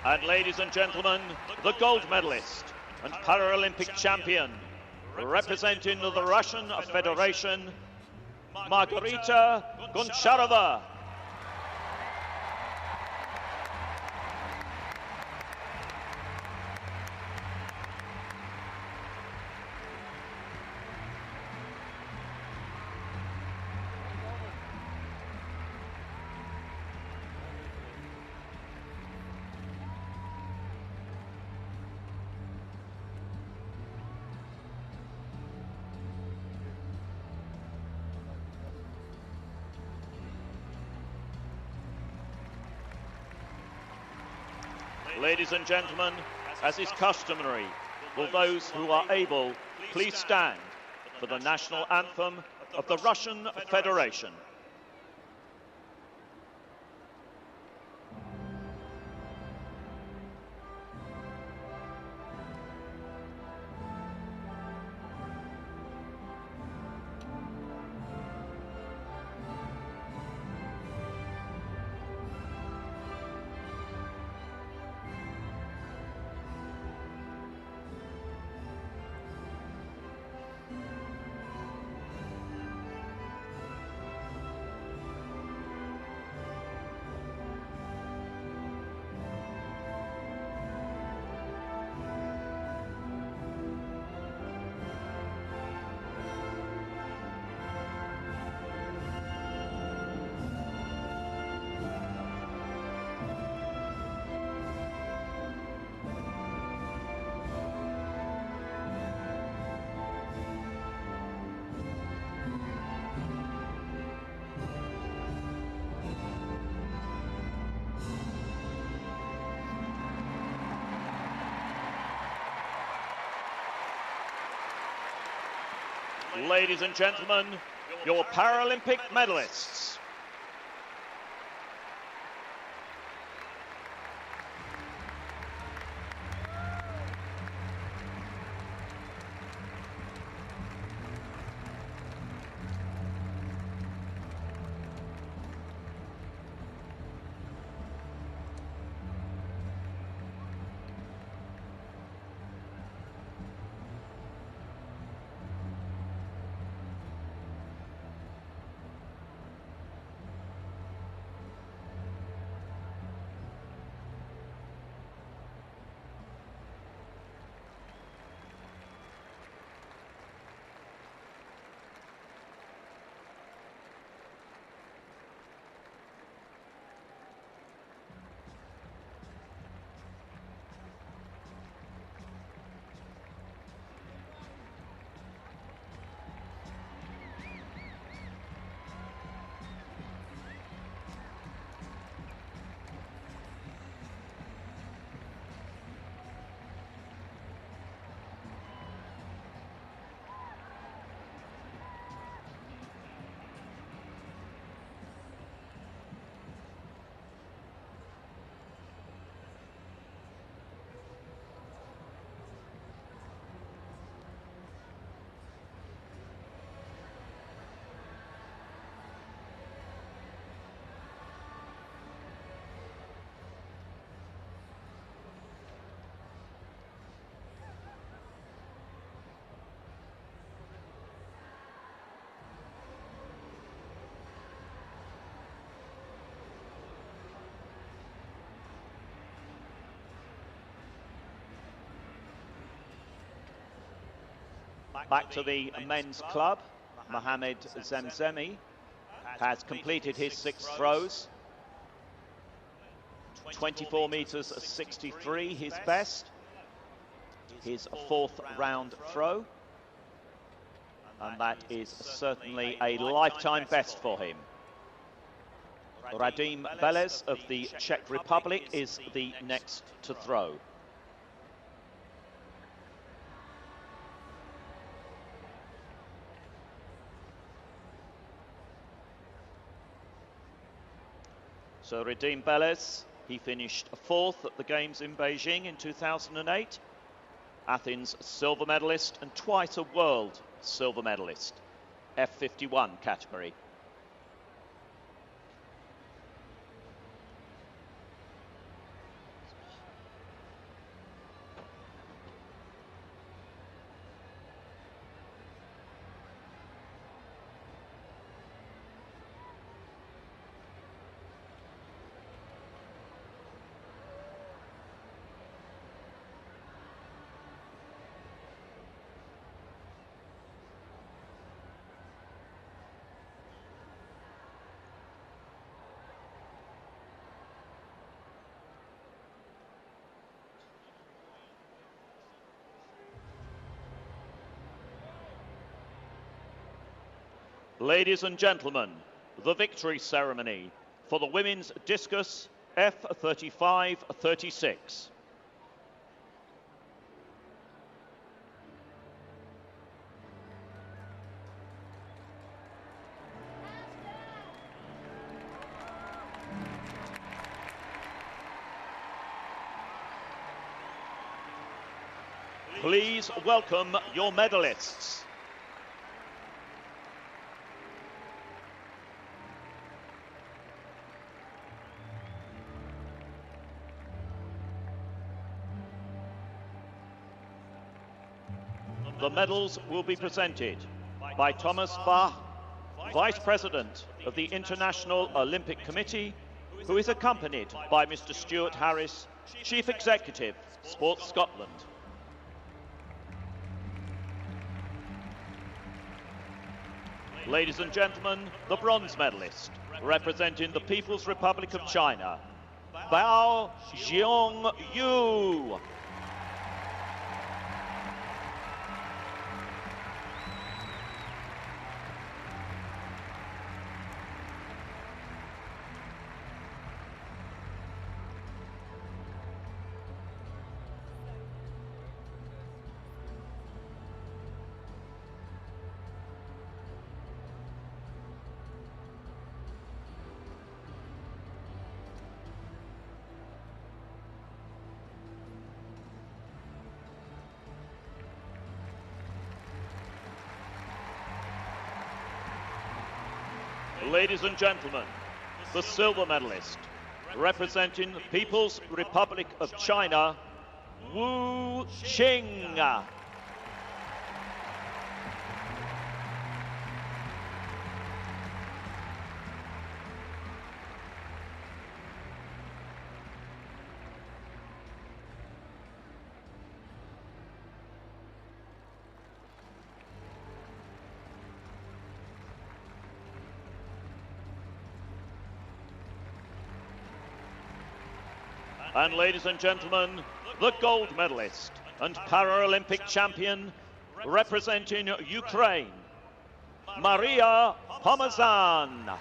And ladies and gentlemen, the gold medalist and Paralympic champion, representing the Russian Federation, Margarita Goncharova. Ladies and gentlemen, as is customary, will those who are able please stand for the national anthem of the Russian Federation. Ladies and gentlemen, your Paralympic medalists. Back to the men's club. Mohamed Zemzemi has completed his 6 throws. 24 meters 63, his best. His 4th round throw. And that is certainly a lifetime best for him. Radim Velez of the Czech Republic is the next to throw. So Radim Velez, he finished 4th at the Games in Beijing in 2008. Athens silver medalist and twice a world silver medalist, F51 category. Ladies and gentlemen, the victory ceremony for the women's discus F35-36. Please welcome your medalists. The medals will be presented by Thomas Bach, Vice President of the International Olympic Committee, who is accompanied by Mr. Stuart Harris, Chief Executive, Sports Scotland. Ladies and gentlemen, the bronze medalist, representing the People's Republic of China, Bao Jiongyu. Ladies and gentlemen, the silver medalist, representing the People's Republic of China, Wu Qing. And ladies and gentlemen, the gold medalist and Paralympic champion representing Ukraine, Maria Pomazan.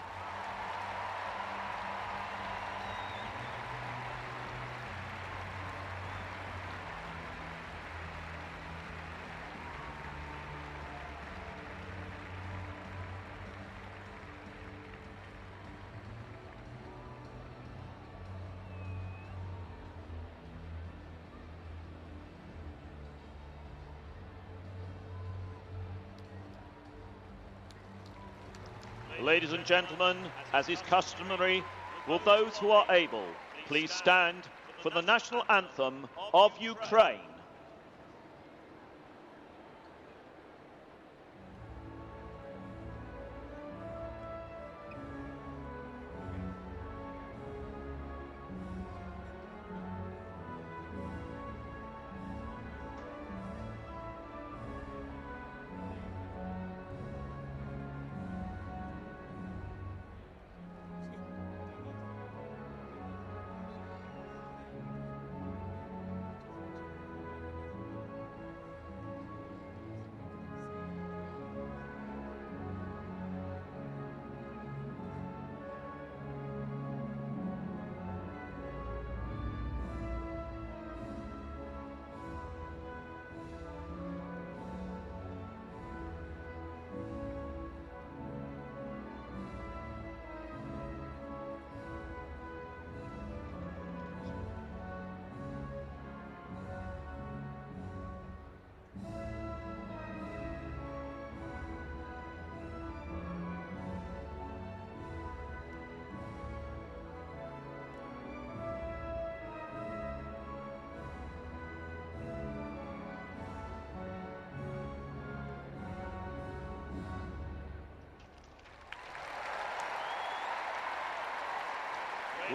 Ladies and gentlemen, as is customary, will those who are able please stand for the national anthem of Ukraine.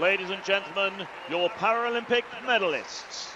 Ladies and gentlemen, your Paralympic medalists.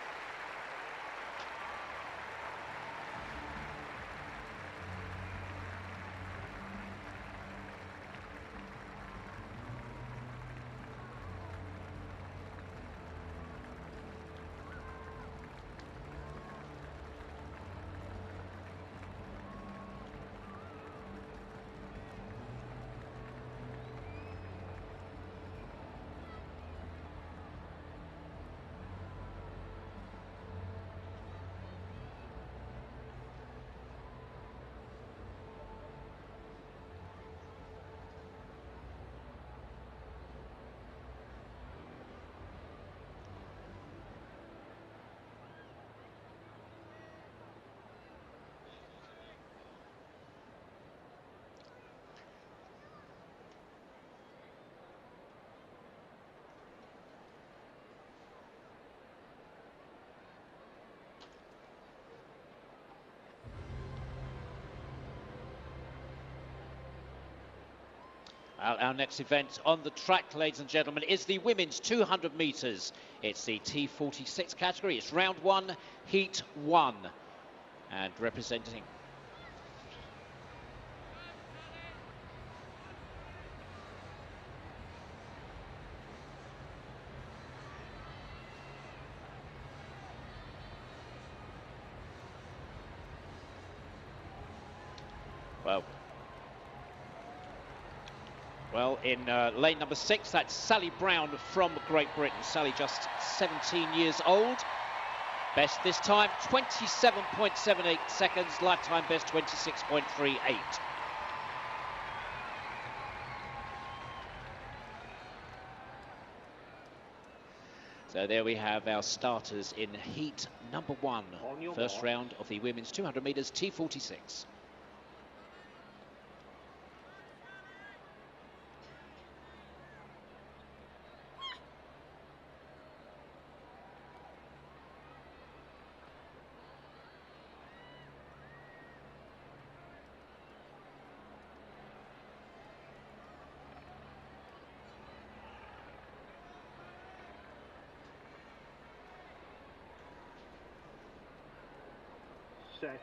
Our next event on the track, ladies and gentlemen, is the women's 200 metres. It's the T46 category. It's round 1, heat 1. And representing Well, in lane number 6, that's Sally Brown from Great Britain. Sally just 17 years old. Best this time, 27.78 seconds. Lifetime best, 26.38. So there we have our starters in heat number 1. First round of the women's 200 metres T46. Set.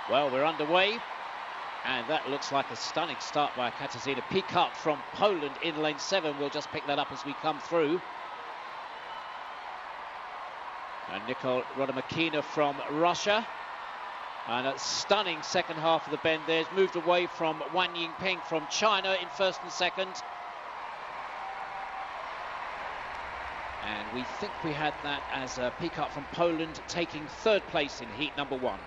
Well, we're underway, and that looks like a stunning start by Katarzyna Pikart from Poland in lane 7. We'll just pick that up as we come through. And Nicole Rodomakina from Russia. And a stunning second half of the bend there. Has moved away from Wang Yingping from China in first and second. And we think we had that as Pikart from Poland taking third place in heat number 1.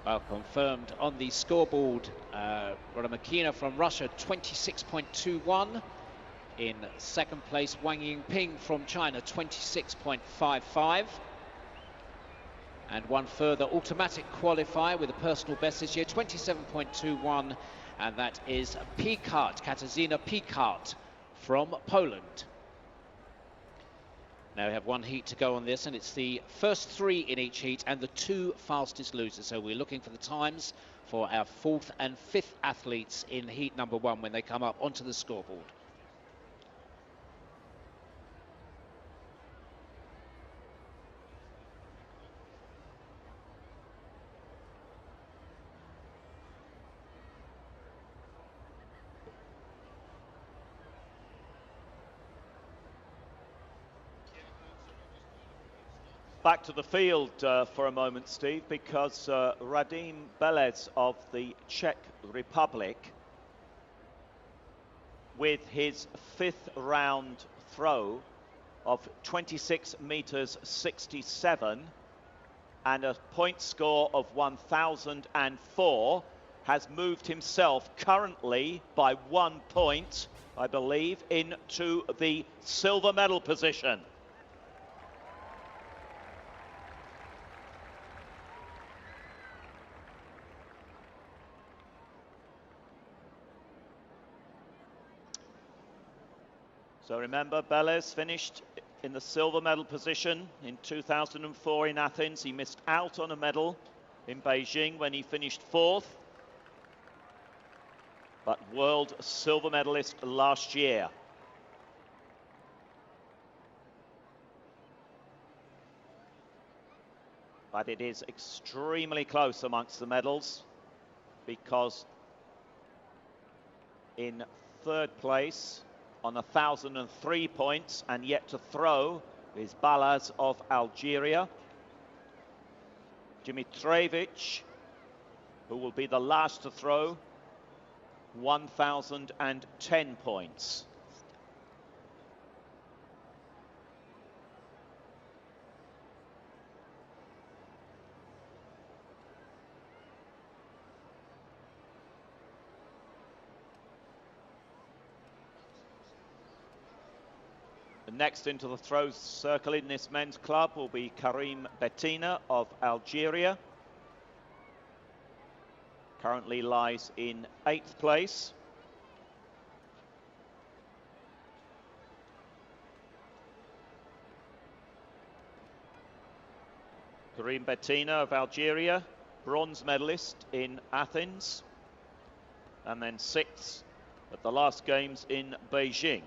Well, confirmed on the scoreboard, Rodomakina from Russia, 26.21. In second place, Wang Yingping from China, 26.55. And one further automatic qualifier with a personal best this year, 27.21. And that is Pikart, Katarzyna Pikart from Poland. Now we have one heat to go on this, and it's the first 3 in each heat and the 2 fastest losers. So we're looking for the times for our 4th and 5th athletes in heat number 1 when they come up onto the scoreboard. Back to the field for a moment, Steve, because Radim Belez of the Czech Republic, with his 5th round throw of 26 meters 67 and a point score of 1004, has moved himself currently by 1 point, I believe, into the silver medal position. So remember, Belez finished in the silver medal position in 2004 in Athens. He missed out on a medal in Beijing when he finished 4th. But world silver medalist last year. But it is extremely close amongst the medals, because in 3rd place on 1,003 points and yet to throw is Balaz of Algeria. Dimitrievich, who will be the last to throw, 1,010 points. Next into the throw circle in this men's club will be Karim Bettina of Algeria. Currently lies in 8th place. Karim Bettina of Algeria, bronze medalist in Athens, and then 6th at the last games in Beijing.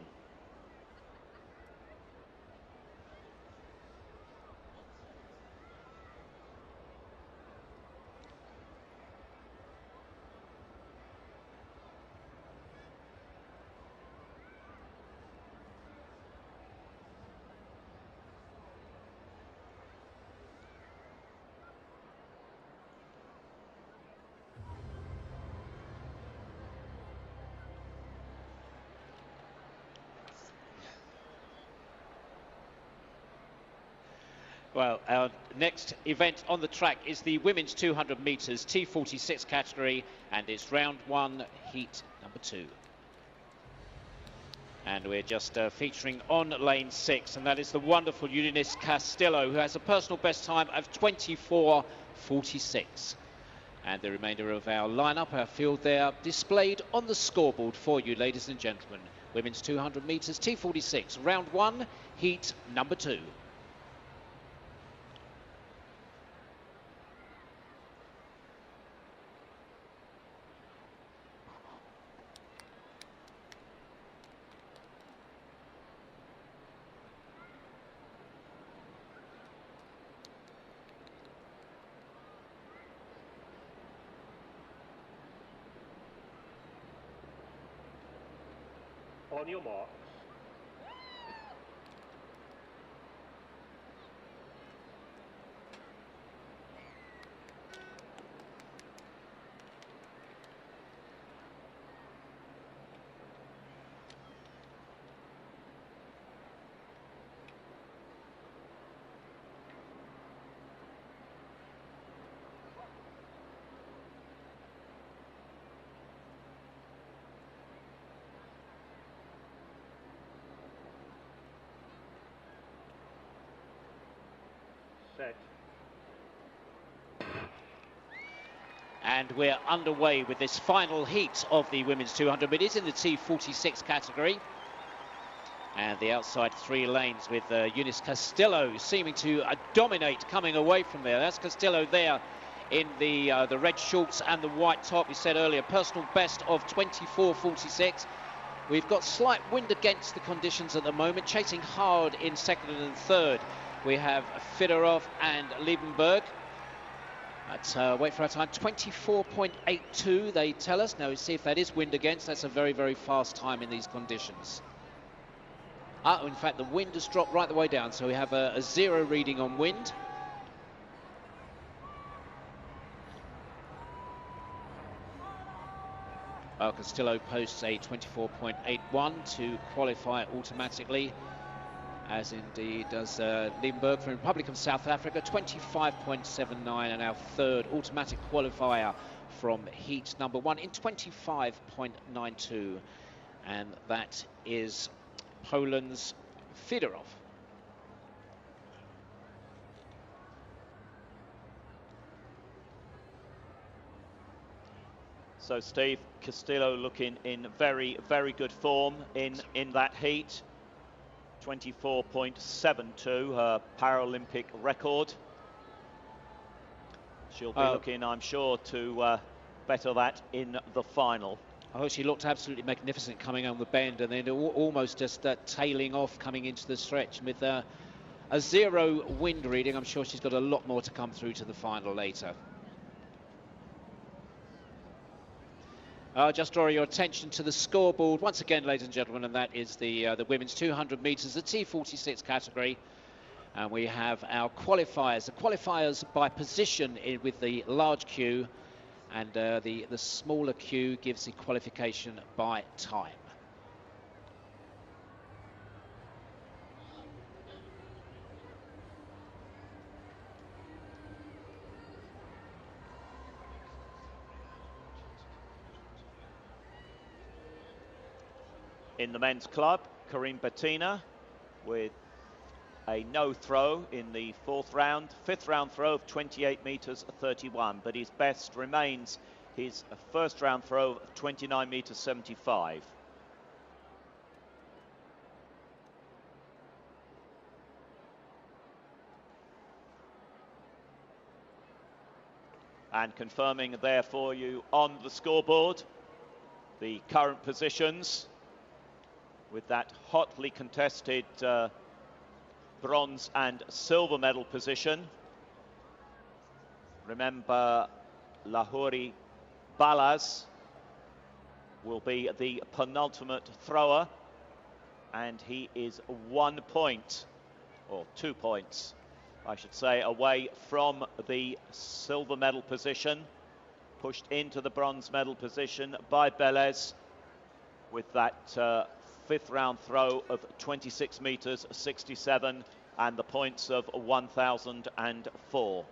Well, our next event on the track is the women's 200 metres T46 category, and it's round 1, heat number 2. And we're just featuring on lane 6, and that is the wonderful Eunice Castillo, who has a personal best time of 24:46. And the remainder of our lineup, our field there, displayed on the scoreboard for you, ladies and gentlemen. Women's 200 metres T46, round 1, heat number 2. On your marks. Set. And we're underway with this final heat of the women's 200 metres in the T46 category. And the outside 3 lanes with Eunice Castillo seeming to dominate coming away from there. That's Castillo there in the red shorts and the white top. We said earlier, personal best of 24:46. We've got slight wind against the conditions at the moment, chasing hard in 2nd and 3rd. We have Fedorov and Liebenberg. Let's wait for our time. 24:82, they tell us. Now, see if that is wind against. That's a very, very fast time in these conditions. In fact, the wind has dropped right the way down, so we have a 0 reading on wind. Castillo posts a 24.81 to qualify automatically, as indeed does Liebenberg from Republic of South Africa, 25.79, and our 3rd automatic qualifier from heat number 1 in 25.92, and that is Poland's Fedorov. So Steve, Castillo looking in very, very good form in that heat. 24.72, her Paralympic record. She'll be looking, I'm sure, to better that in the final. Oh, she looked absolutely magnificent coming on the bend, and then almost just tailing off coming into the stretch with a 0 wind reading. I'm sure she's got a lot more to come through to the final later. Just draw your attention to the scoreboard once again, ladies and gentlemen, and that is the women's 200 metres, the T46 category. And we have our qualifiers. The qualifiers by position with the large queue, and the smaller queue gives the qualification by time. In the men's club, Karim Bettina with a no throw in the fourth round. Fifth round throw of 28 metres 31, but his best remains his first round throw of 29 metres 75. And confirming there for you on the scoreboard the current positions, with that hotly contested bronze and silver medal position. Remember, Lahori Balaz will be the penultimate thrower, and he is 1 point, or 2 points, I should say, away from the silver medal position, pushed into the bronze medal position by Belez with that fifth round throw of 26 metres 67 and the points of 1004.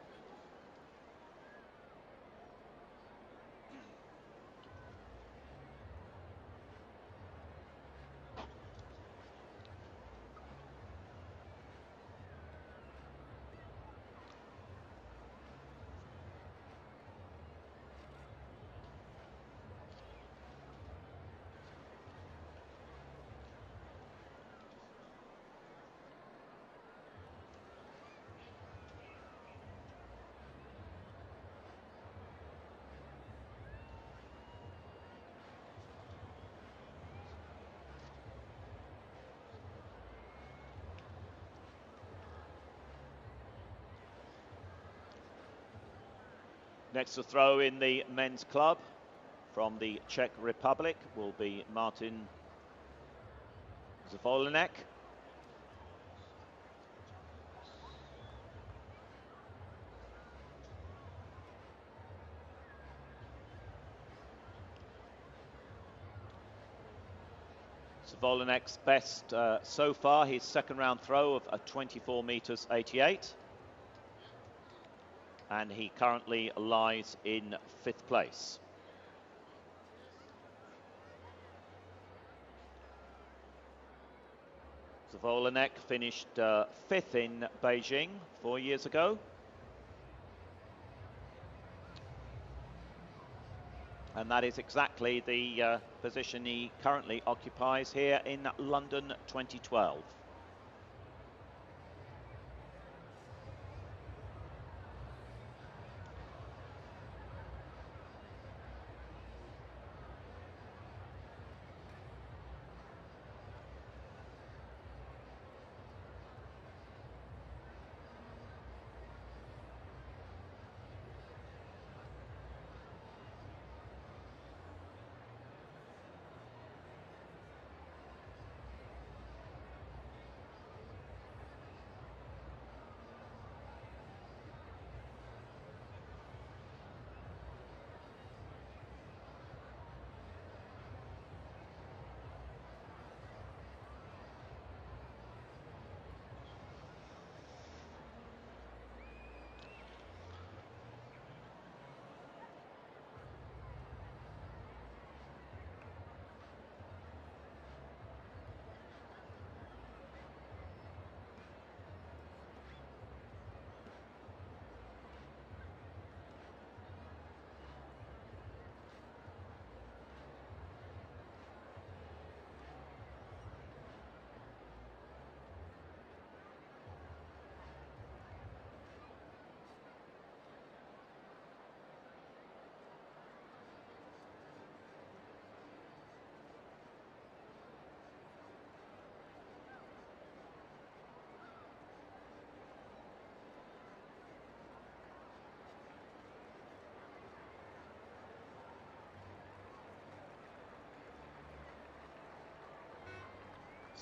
Next to throw in the men's club from the Czech Republic will be Martin Zvolinek. Zvolinek's best so far, his second round throw of 24 metres 88. And he currently lies in 5th place. Zvolinek finished 5th in Beijing 4 years ago. And that is exactly the position he currently occupies here in London 2012.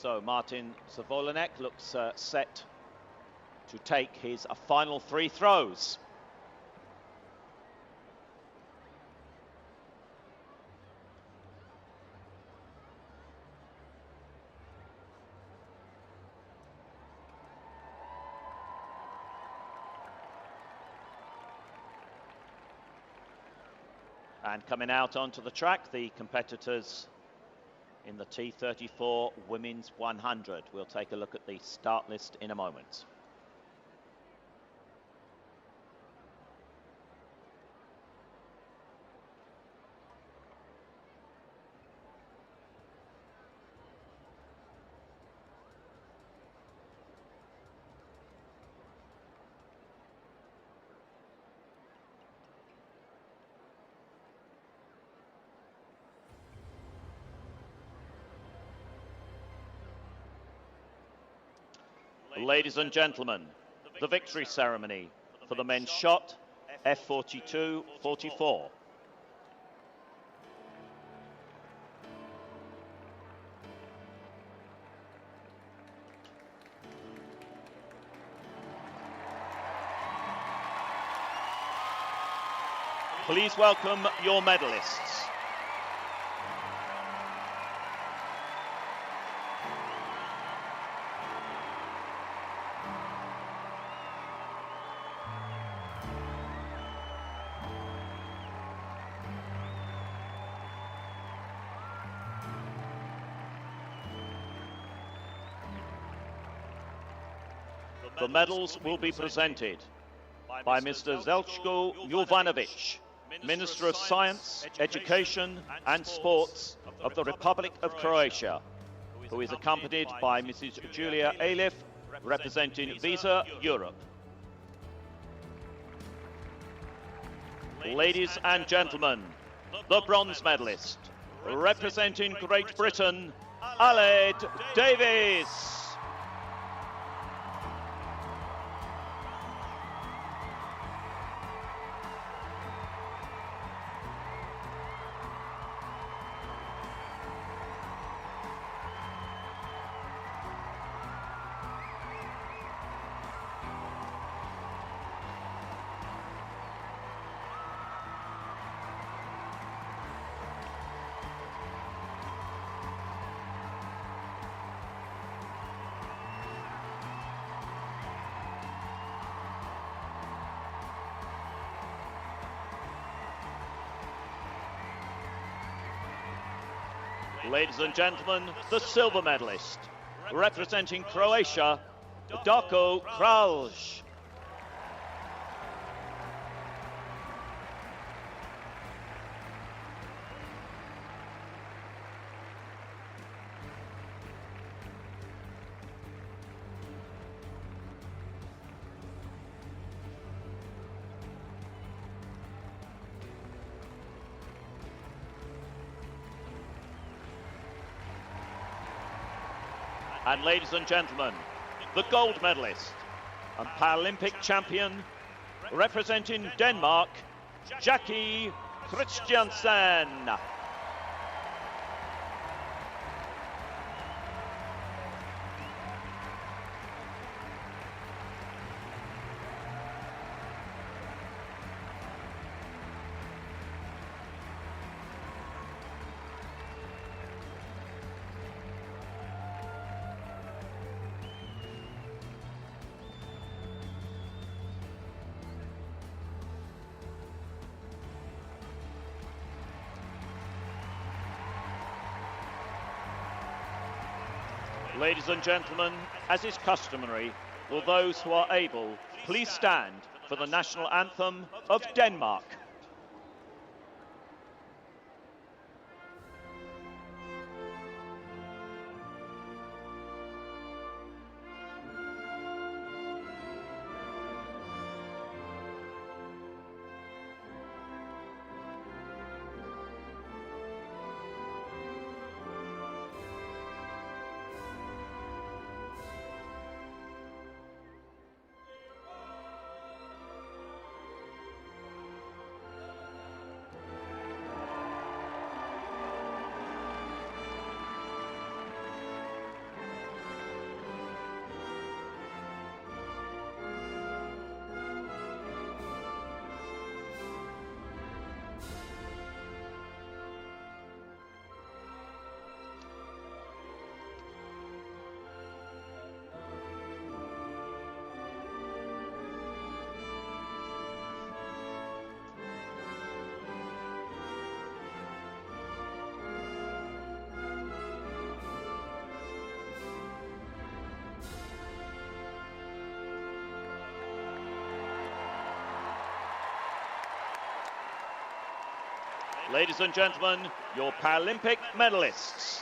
So Martin Savolanek looks set to take his final 3 throws. And coming out onto the track, the competitors in the T34 Women's 100. We'll take a look at the start list in a moment. Ladies and gentlemen, the victory ceremony for the men's shot, F42-44. Please welcome your medalists. The medals will be presented by Mr. Zelchko Jovanovic, Minister of Science, Education and Sports of the Republic of Croatia, who is accompanied by Mrs. Julia Alif, representing Visa Europe. Ladies and gentlemen, the bronze medalist, representing Great Britain, Aled Davies. Ladies and gentlemen, the silver medalist, representing Croatia, Darko Kralj. And ladies and gentlemen, the gold medalist and Paralympic champion, representing Denmark, Jackie Christiansen. Ladies and gentlemen, as is customary, will those who are able please stand for the national anthem of Denmark. Ladies and gentlemen, your Paralympic medalists.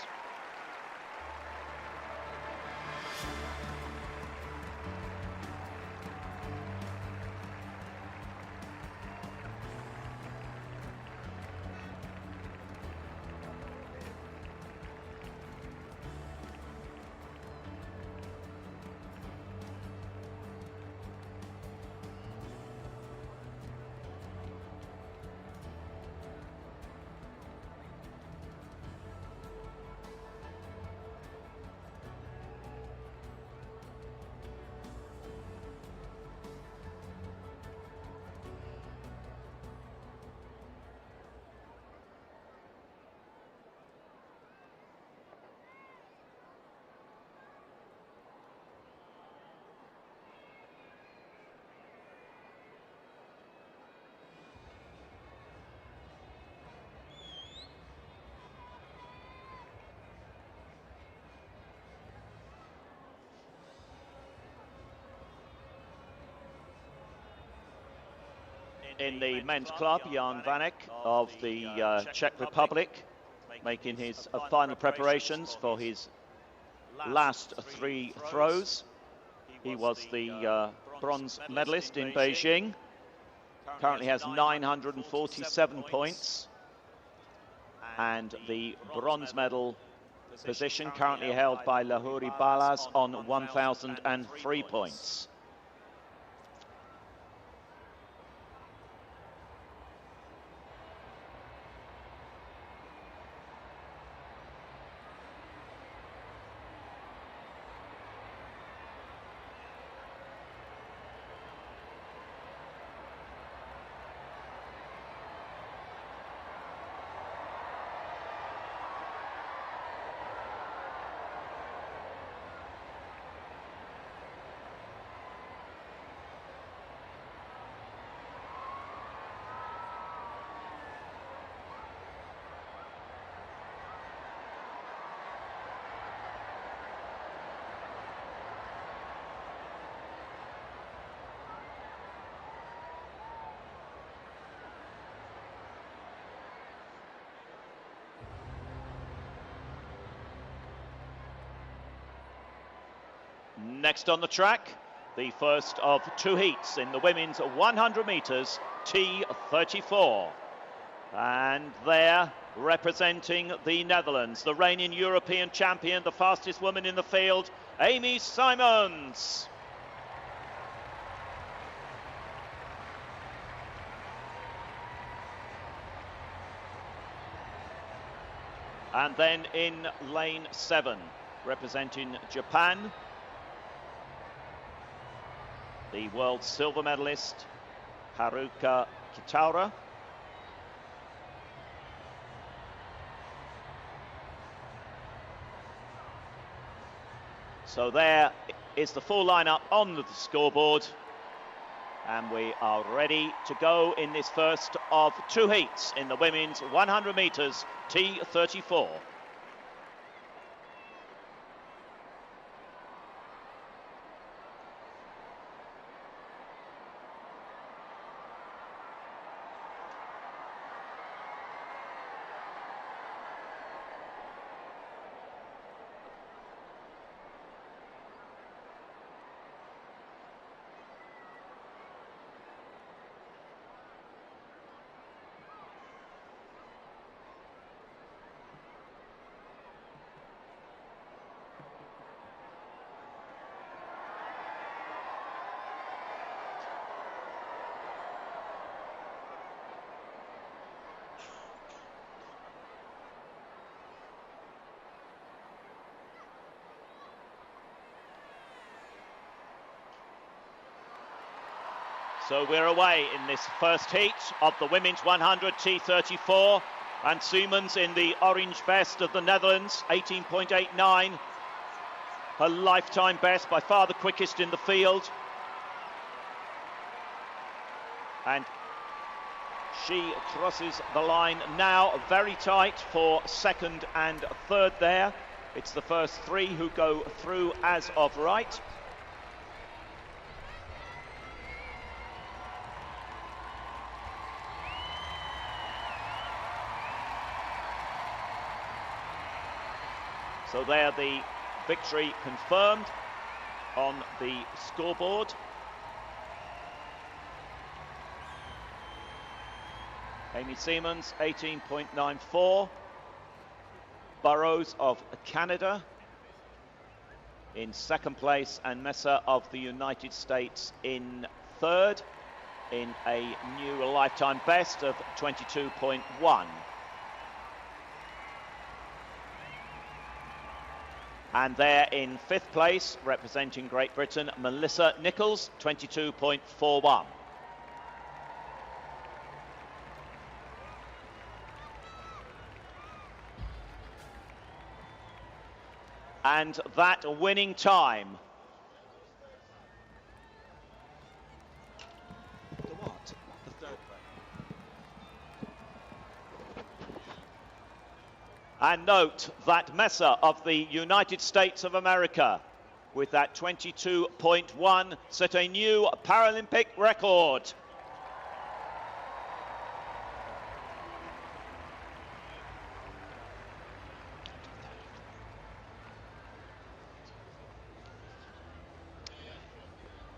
In the men's club, Jan Vanek of the Czech Republic, making his final preparations for his last 3 throws. He was the bronze medalist in Beijing. Currently has 947 points. And the bronze medal position currently held by Lahuri Balas on 1,003 points. Next on the track, the first of 2 heats in the women's 100 metres T34. And there, representing the Netherlands, the reigning European champion, the fastest woman in the field, Amy Simons. And then in lane 7, representing Japan, the world silver medalist, Haruka Kitaura. So there is the full lineup on the scoreboard. And we are ready to go in this first of 2 heats in the women's 100 metres T34. So we're away in this first heat of the women's 100 T34, and Simons in the orange vest of the Netherlands, 18.89. Her lifetime best, by far the quickest in the field. And she crosses the line now, very tight for second and third there. It's the first 3 who go through as of right. So there the victory confirmed on the scoreboard. Amy Siemens, 18.94. Burrows of Canada in second place, and Messer of the United States in third, in a new lifetime best of 22.1. And there in fifth place, representing Great Britain, Melissa Nichols, 22.41. And that winning time. The what? The third And note that Messer of the United States of America, with that 22.1, set a new Paralympic record.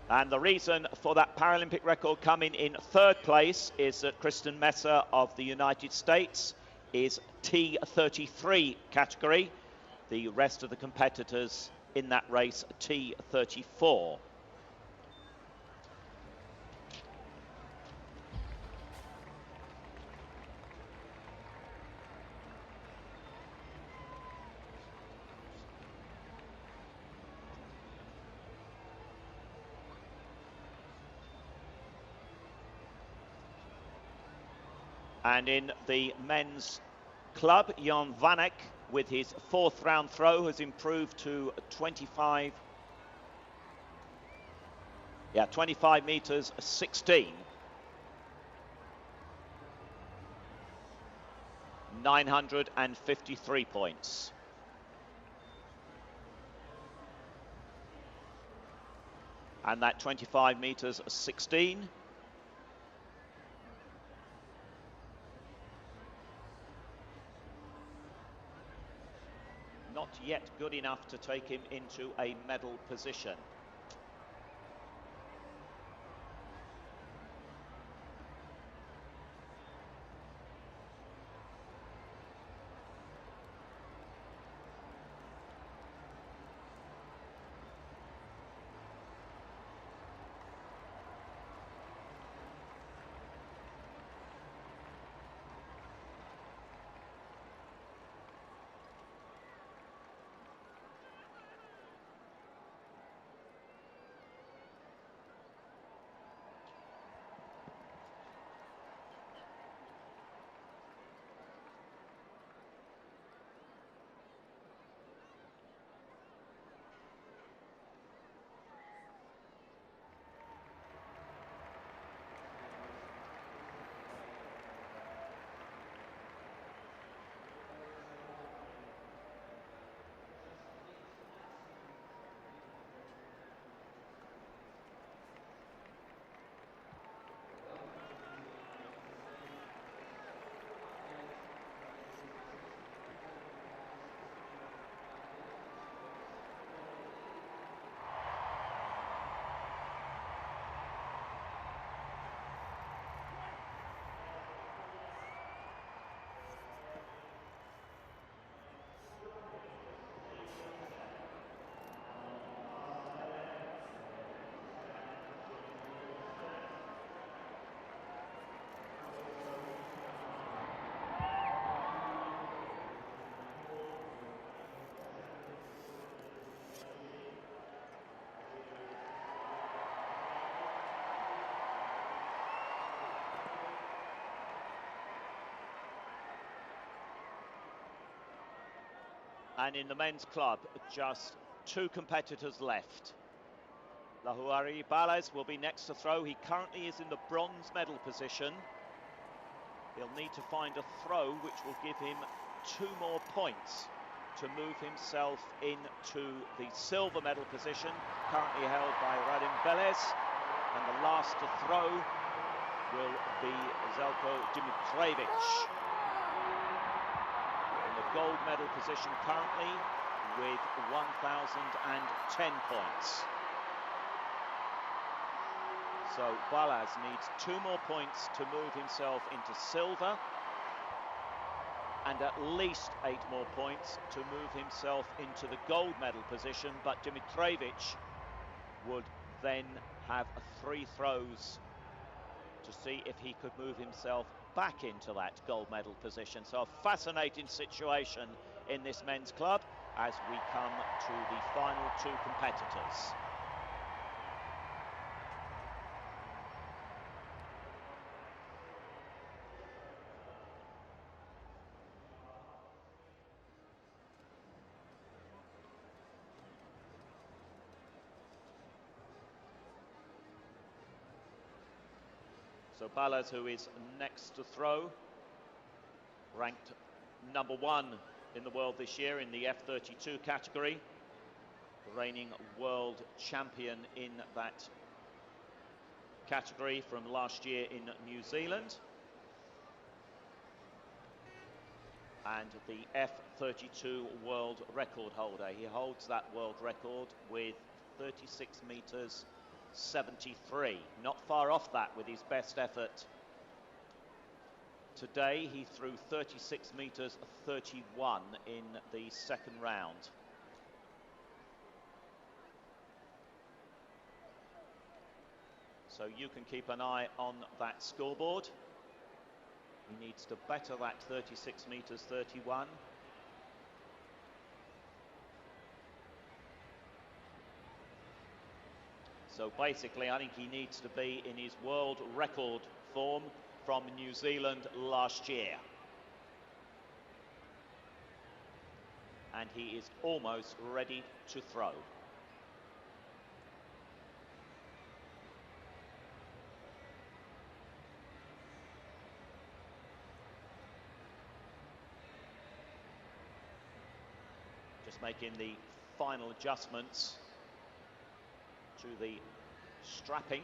And the reason for that Paralympic record coming in third place is that Kristen Messer of the United States is T33 category. The rest of the competitors in that race, T34. And in the men's club, Jan Vanek, with his fourth round throw, has improved to 25 meters 16. 953 points. And that 25 meters 16. Not yet good enough to take him into a medal position. And in the men's club, just two competitors left. Lahuari Bales will be next to throw. He currently is in the bronze medal position. He'll need to find a throw which will give him 2 more points to move himself into the silver medal position, currently held by Radim Beles. And the last to throw will be Zelko Dimitrievich. In the gold medal position currently with 1,010 points. So Balaz needs 2 more points to move himself into silver, and at least 8 more points to move himself into the gold medal position. But Dimitrijevic would then have 3 throws to see if he could move himself back into that gold medal position. So a fascinating situation in this men's club as we come to the final 2 competitors. So Balaz, who is next to throw, ranked number 1 in the world this year in the F32 category, the reigning world champion in that category from last year in New Zealand, and the F32 world record holder. He holds that world record with 36 meters 73, not far off that with his best effort today. He threw 36 meters 31 in the second round. So you can keep an eye on that scoreboard. He needs to better that 36 meters 31. So basically, I think he needs to be in his world record form from New Zealand last year. And he is almost ready to throw. Just making the final adjustments to the strapping.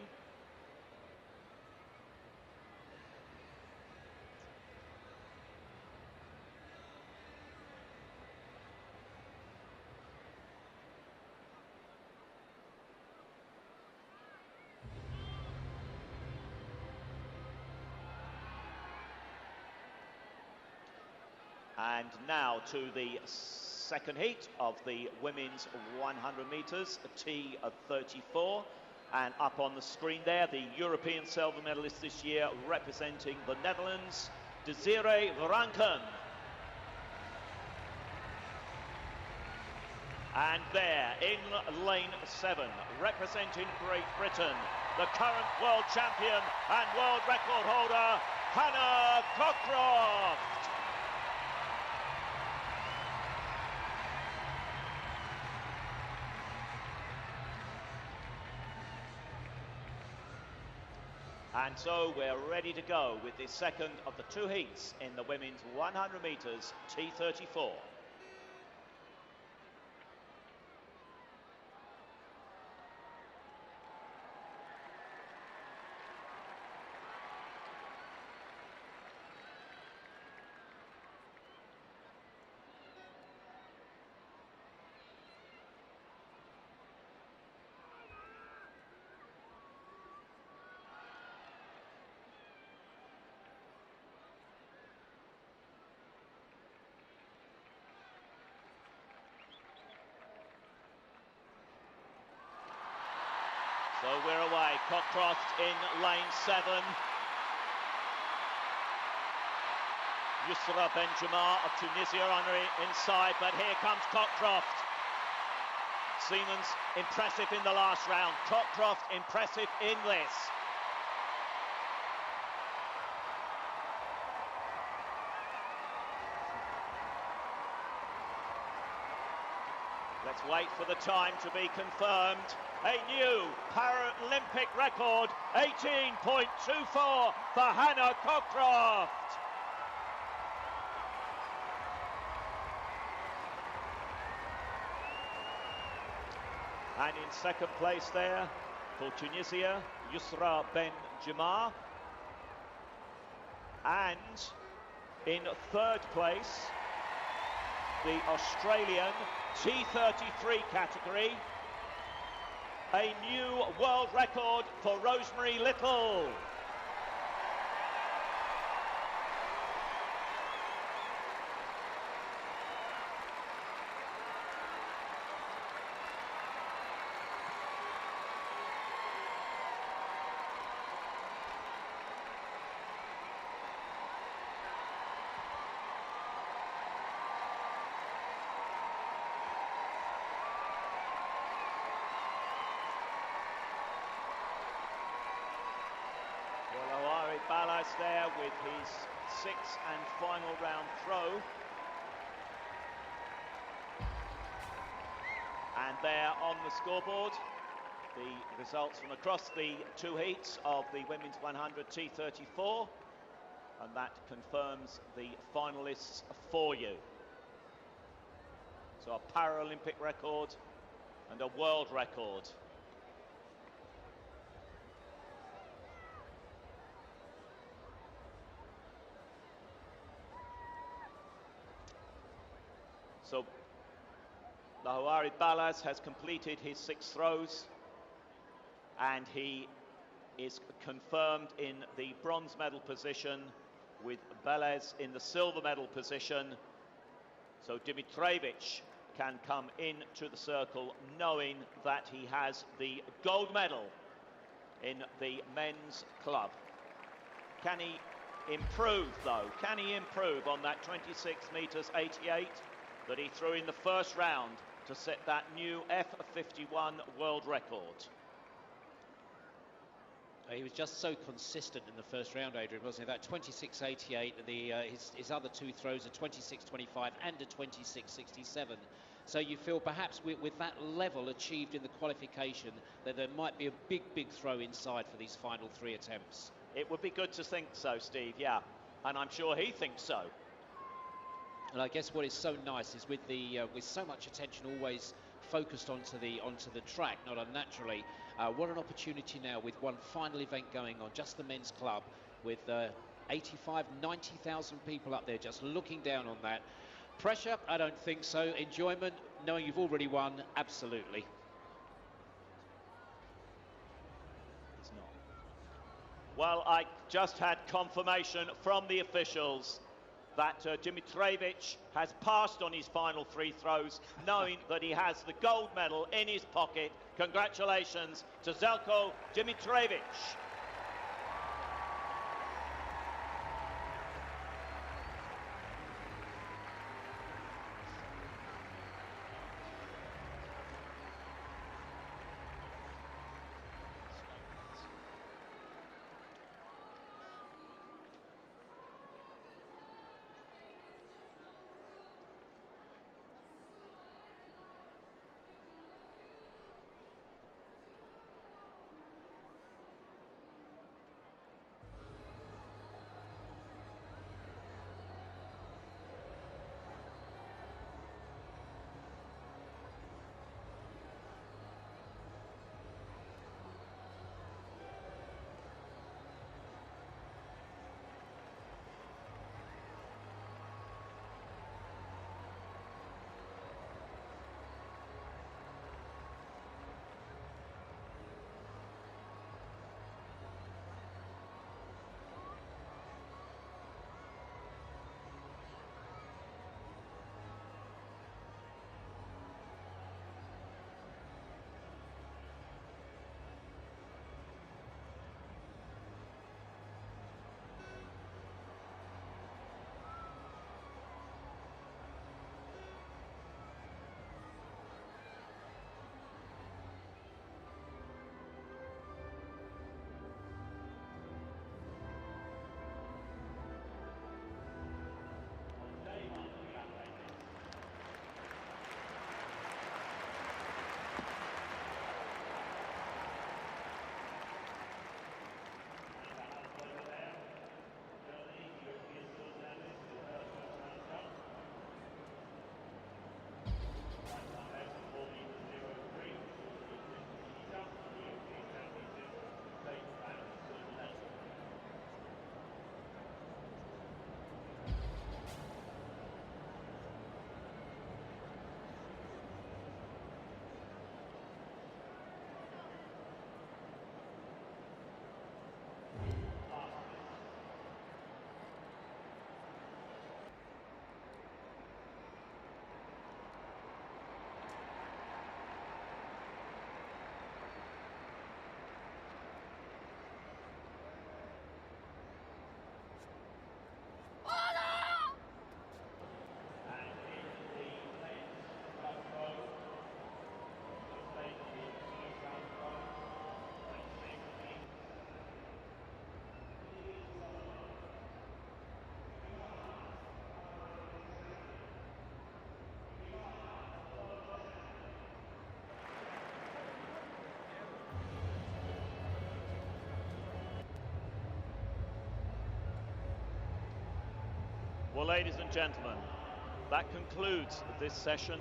And now to the second heat of the women's 100 meters, a T of 34. And up on the screen there, the European silver medalist this year representing the Netherlands, Desiree Verranken. And there, in lane 7, representing Great Britain, the current world champion and world record holder, Hannah Cockcroft. And so we're ready to go with the second of the 2 heats in the women's 100 meters T34. So we're away. Cockcroft in lane 7. Yusra Benjamar of Tunisia on the inside, but here comes Cockcroft. Siemens impressive in the last round. Cockcroft impressive in this. Let's wait for the time to be confirmed. A new Paralympic record, 18.24 for Hannah Cockcroft. And in second place there for Tunisia, Yusra Benjamar. And in third place, the Australian T33 category. A new world record for Rosemary Little. Ballas there with his sixth and final round throw. And there on the scoreboard, the results from across the two heats of the women's 100 T34. And that confirms the finalists for you. So a Paralympic record and a world record. So Lahawari Ballas has completed his 6 throws and he is confirmed in the bronze medal position with Belez in the silver medal position. So Dimitrievich can come into the circle knowing that he has the gold medal in the men's club. Can he improve though? Can he improve on that 26 meters 88 that he threw in the first round to set that new F51 world record? He was just so consistent in the first round, Adrian, wasn't he? That 26.88, his other 2 throws, a 26.25 and a 26.67. So you feel perhaps with that level achieved in the qualification that there might be a big throw inside for these final 3 attempts. It would be good to think so, Steve, yeah. And I'm sure he thinks so. And I guess what is so nice is with so much attention always focused onto the track, not unnaturally, what an opportunity now with one final event going on, just the men's club, with 85-90,000 people up there just looking down on that. Pressure? I don't think so. Enjoyment, knowing you've already won? Absolutely. It's not. Well, I just had confirmation from the officials that Dimitrievich has passed on his final 3 throws, knowing that he has the gold medal in his pocket. Congratulations to Željko Dimitrievich. Well, ladies and gentlemen, that concludes this session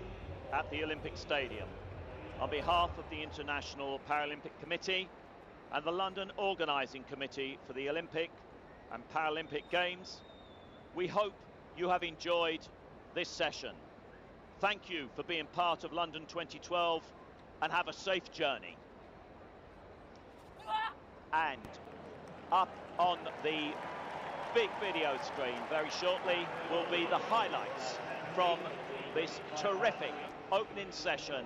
at the Olympic Stadium. On behalf of the International Paralympic Committee and the London Organising Committee for the Olympic and Paralympic Games, we hope you have enjoyed this session. Thank you for being part of London 2012 and have a safe journey. And up on the big video screen very shortly will be the highlights from this terrific opening session.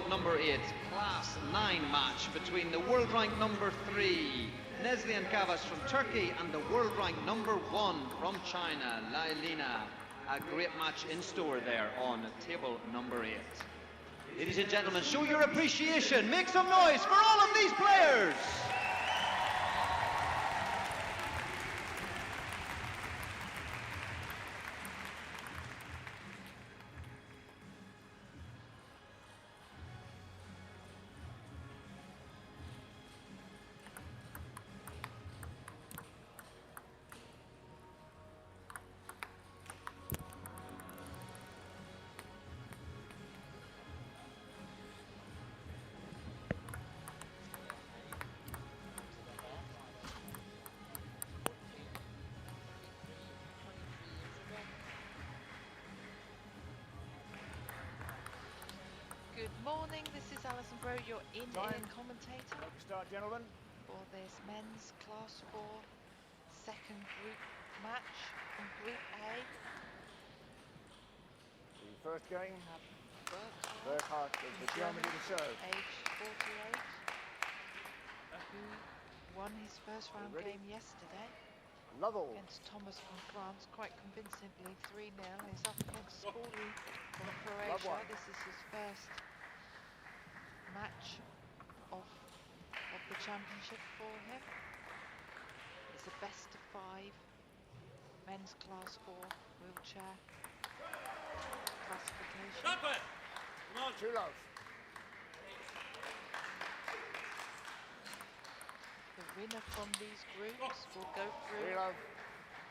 Number 8, Class 9 match between the world rank number 3, Neslihan Kavas from Turkey, and the world rank number 1 from China, Lailina. A great match in store there on table number 8. Ladies and gentlemen, show your appreciation. Make some noise for all of these players. Good morning, this is Alison Bro, your in-ear commentator Start, gentlemen. for this men's Class 4 second group match in Group A. The first game, Burkhardt is the Germany to serve. Age 48, who won his first round game yesterday Level. against Thomas from France quite convincingly, 3-0. He's up against Spaulding from Croatia. This is his first match of the championship for him. It's a best of 5 men's class 4 wheelchair classification. Come on, too low. The winner from these groups will go through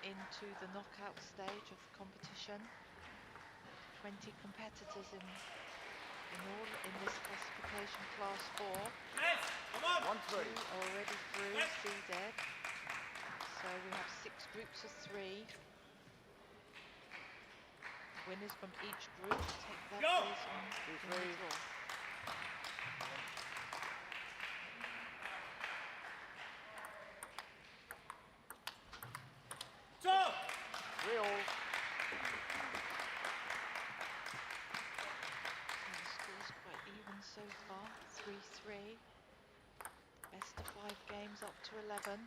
into the knockout stage of the competition. 20 competitors in all in this classification, class 4. Yes, come on. 1-3. Already through, seeded. So we have 6 groups of 3. Winners from each group take their place on the draw. Real. The score's quite even so far, 3-3. Best of 5 games up to 11.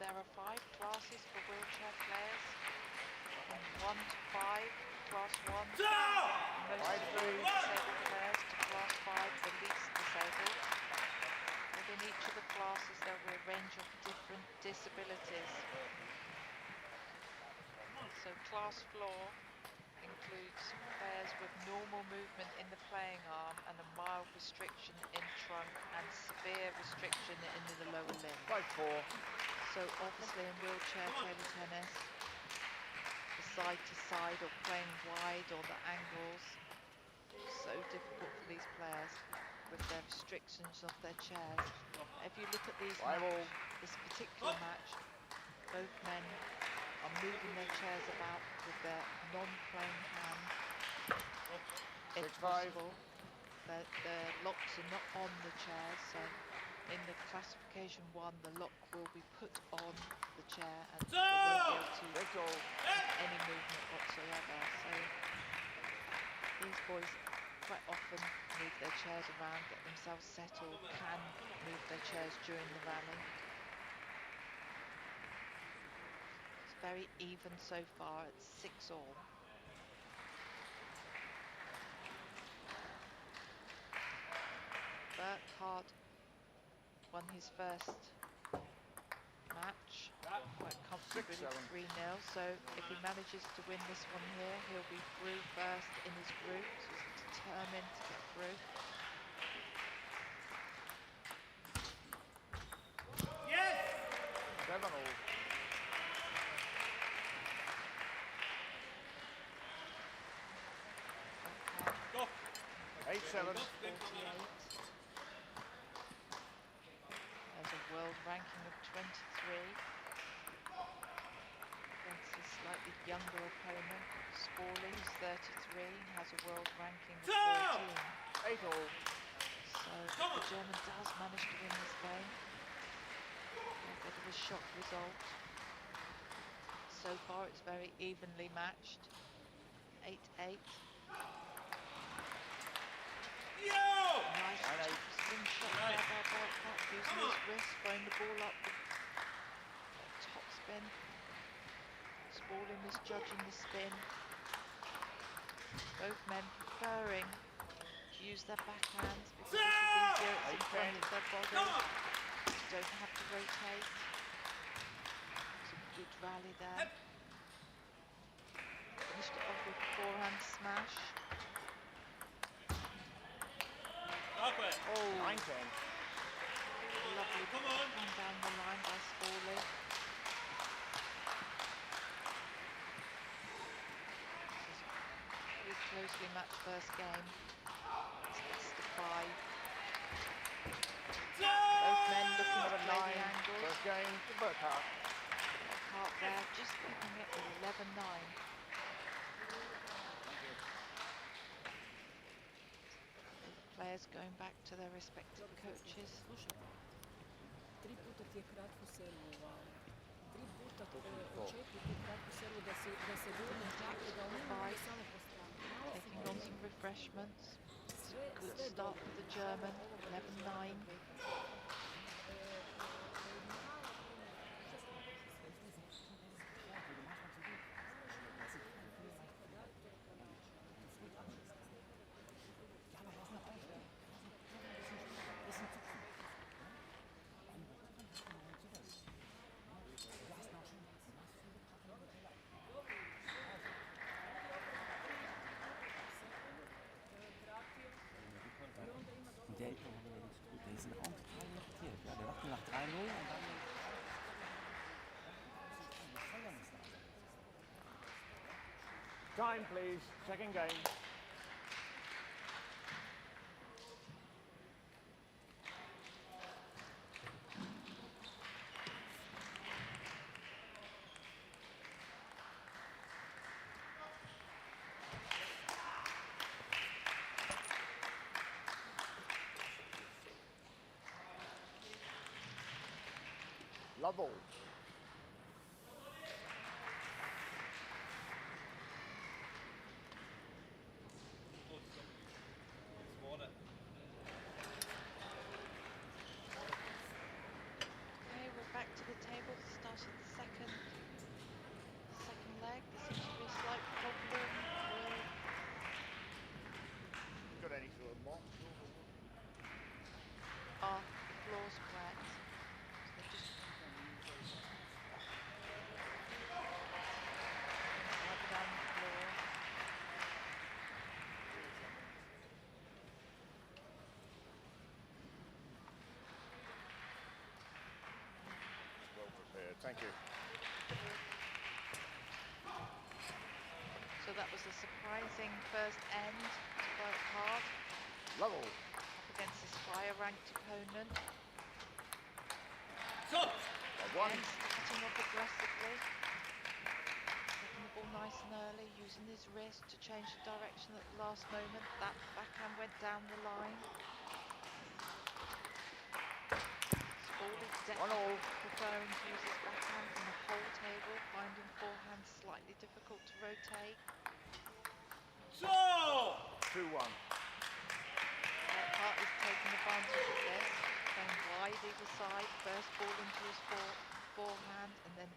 There are 5 classes for wheelchair players, from 1 to 5, class 1, most severely disabled players, to class 5, the least disabled. Within each of the classes there will be a range of different disabilities. So class floor includes players with normal movement in the playing arm and a mild restriction in trunk and severe restriction in the lower limb. 5-4. So obviously in wheelchair table tennis, the side to side or playing wide or the angles, so difficult for these players with their restrictions of their chairs. If you look at these this particular match, both men are moving their chairs about with their non-playing hand, if possible. Their locks are not on the chairs, so in the classification 1, the lock will be put on the chair and they won't be able to have any movement whatsoever. So these boys quite often move their chairs around, get themselves settled, can move their chairs during the rally. It's very even so far at 6-all. Burkhard won his first match quite comfortably, 3-0. So if he manages to win this one here, he'll be through first in his group. So he's determined to get through. Yes! 7-all. Okay. 8-7. 48. There's a world ranking of 23 against his slightly younger opponent, Spaulding, who's 33, and has a world ranking of 13. 8-all. So if the German does manage to win this game, a bit of a shock result. So far it's very evenly matched, 8-8. Nice spin shot there by Burkhart, using his wrist, throwing the ball up with top spin. Spaulding misjudging the spin. Both men preferring to use their backhands because this is easier, it's in front of their body. You don't have to rotate. It's a good rally there. Finished it off with a forehand smash. Oh, 9-10. Lovely backhand down the line by Spaulding. This is a pretty closely matched first game. It's best of 5. Both men looking to play the angles. First game to Burkhart. Burkhart there, just keeping it with 11-9. Players going back to their respective coaches. 3 puta ti je kratko servoval. 3 puta Taking on some refreshments. It's a good start for the German. 11-9. Der ist im Raum total irritiert. Ja, der dachte nach 3-0 und dann... Time, please. Second game. Level. Okay, we're back to the table. Start of the second leg. There seems to be a slight problem with Got any sort of mock? the floor's wet. So they're just rubber down the floor. Well prepared. Thank you. So that was a surprising first end to work hard Level. up against this higher ranked opponent. One. Again, starting off aggressively. Taking the ball nice and early, using his wrist to change the direction at the last moment. That backhand went down the line. Spaulding definitely preferring to use his backhand in the whole table, finding forehand slightly difficult to rotate. 2-1. Hart is taking advantage of this, going wide either side, first ball into his forehand and then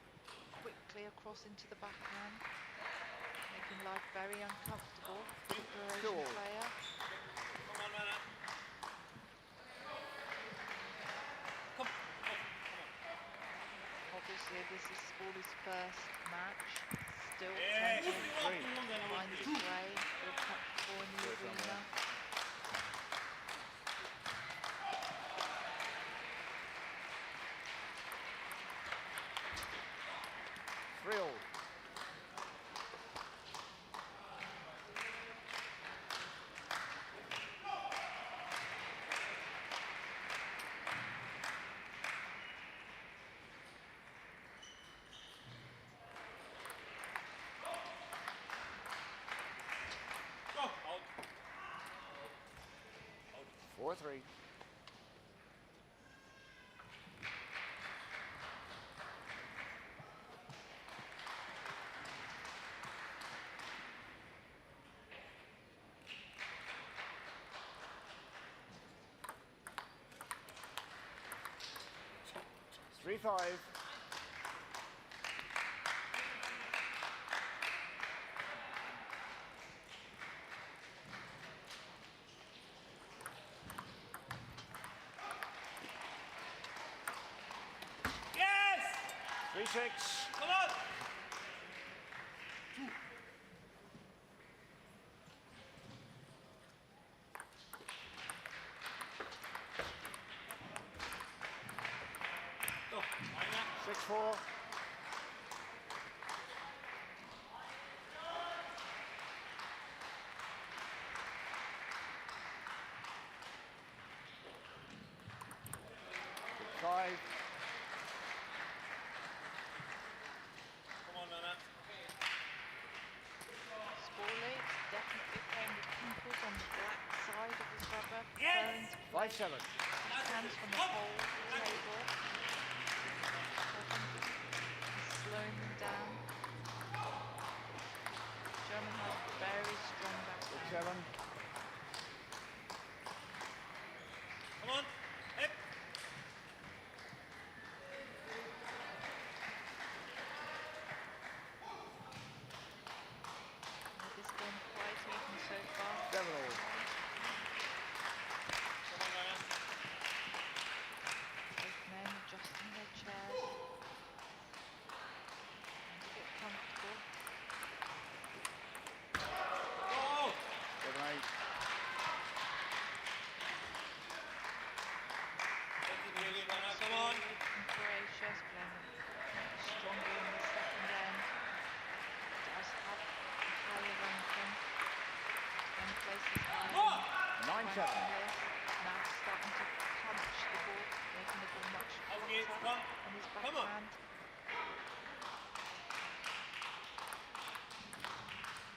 quickly across into the backhand, making life very uncomfortable for the Croatian player. Obviously this is Spaulding's first match, still trying to find his way, feel comfortable in the arena. Thrill. Out. 4-3. Three-five. Yes! 3-6. Come on! Go, Rainer. 6-4. Five. Come on, Nana. Spaulding definitely playing with pimples on the black side of his rubber, Yes! preferring to 5-7. hands from the whole table. Slowly down. German has very strong backhand. 7. Come on. Hip. This game quite even so far. 7 all. Come on, Ryan. Both men adjusting their chairs. And a bit comfortable. Go! 7, 8. Come on. And Croatia's playing stronger in the second end. Does have a higher ranking. And places higher. 9, 7. Now starting to punch the ball, making the ball much Okay, hotter come. on his Come on. backhand.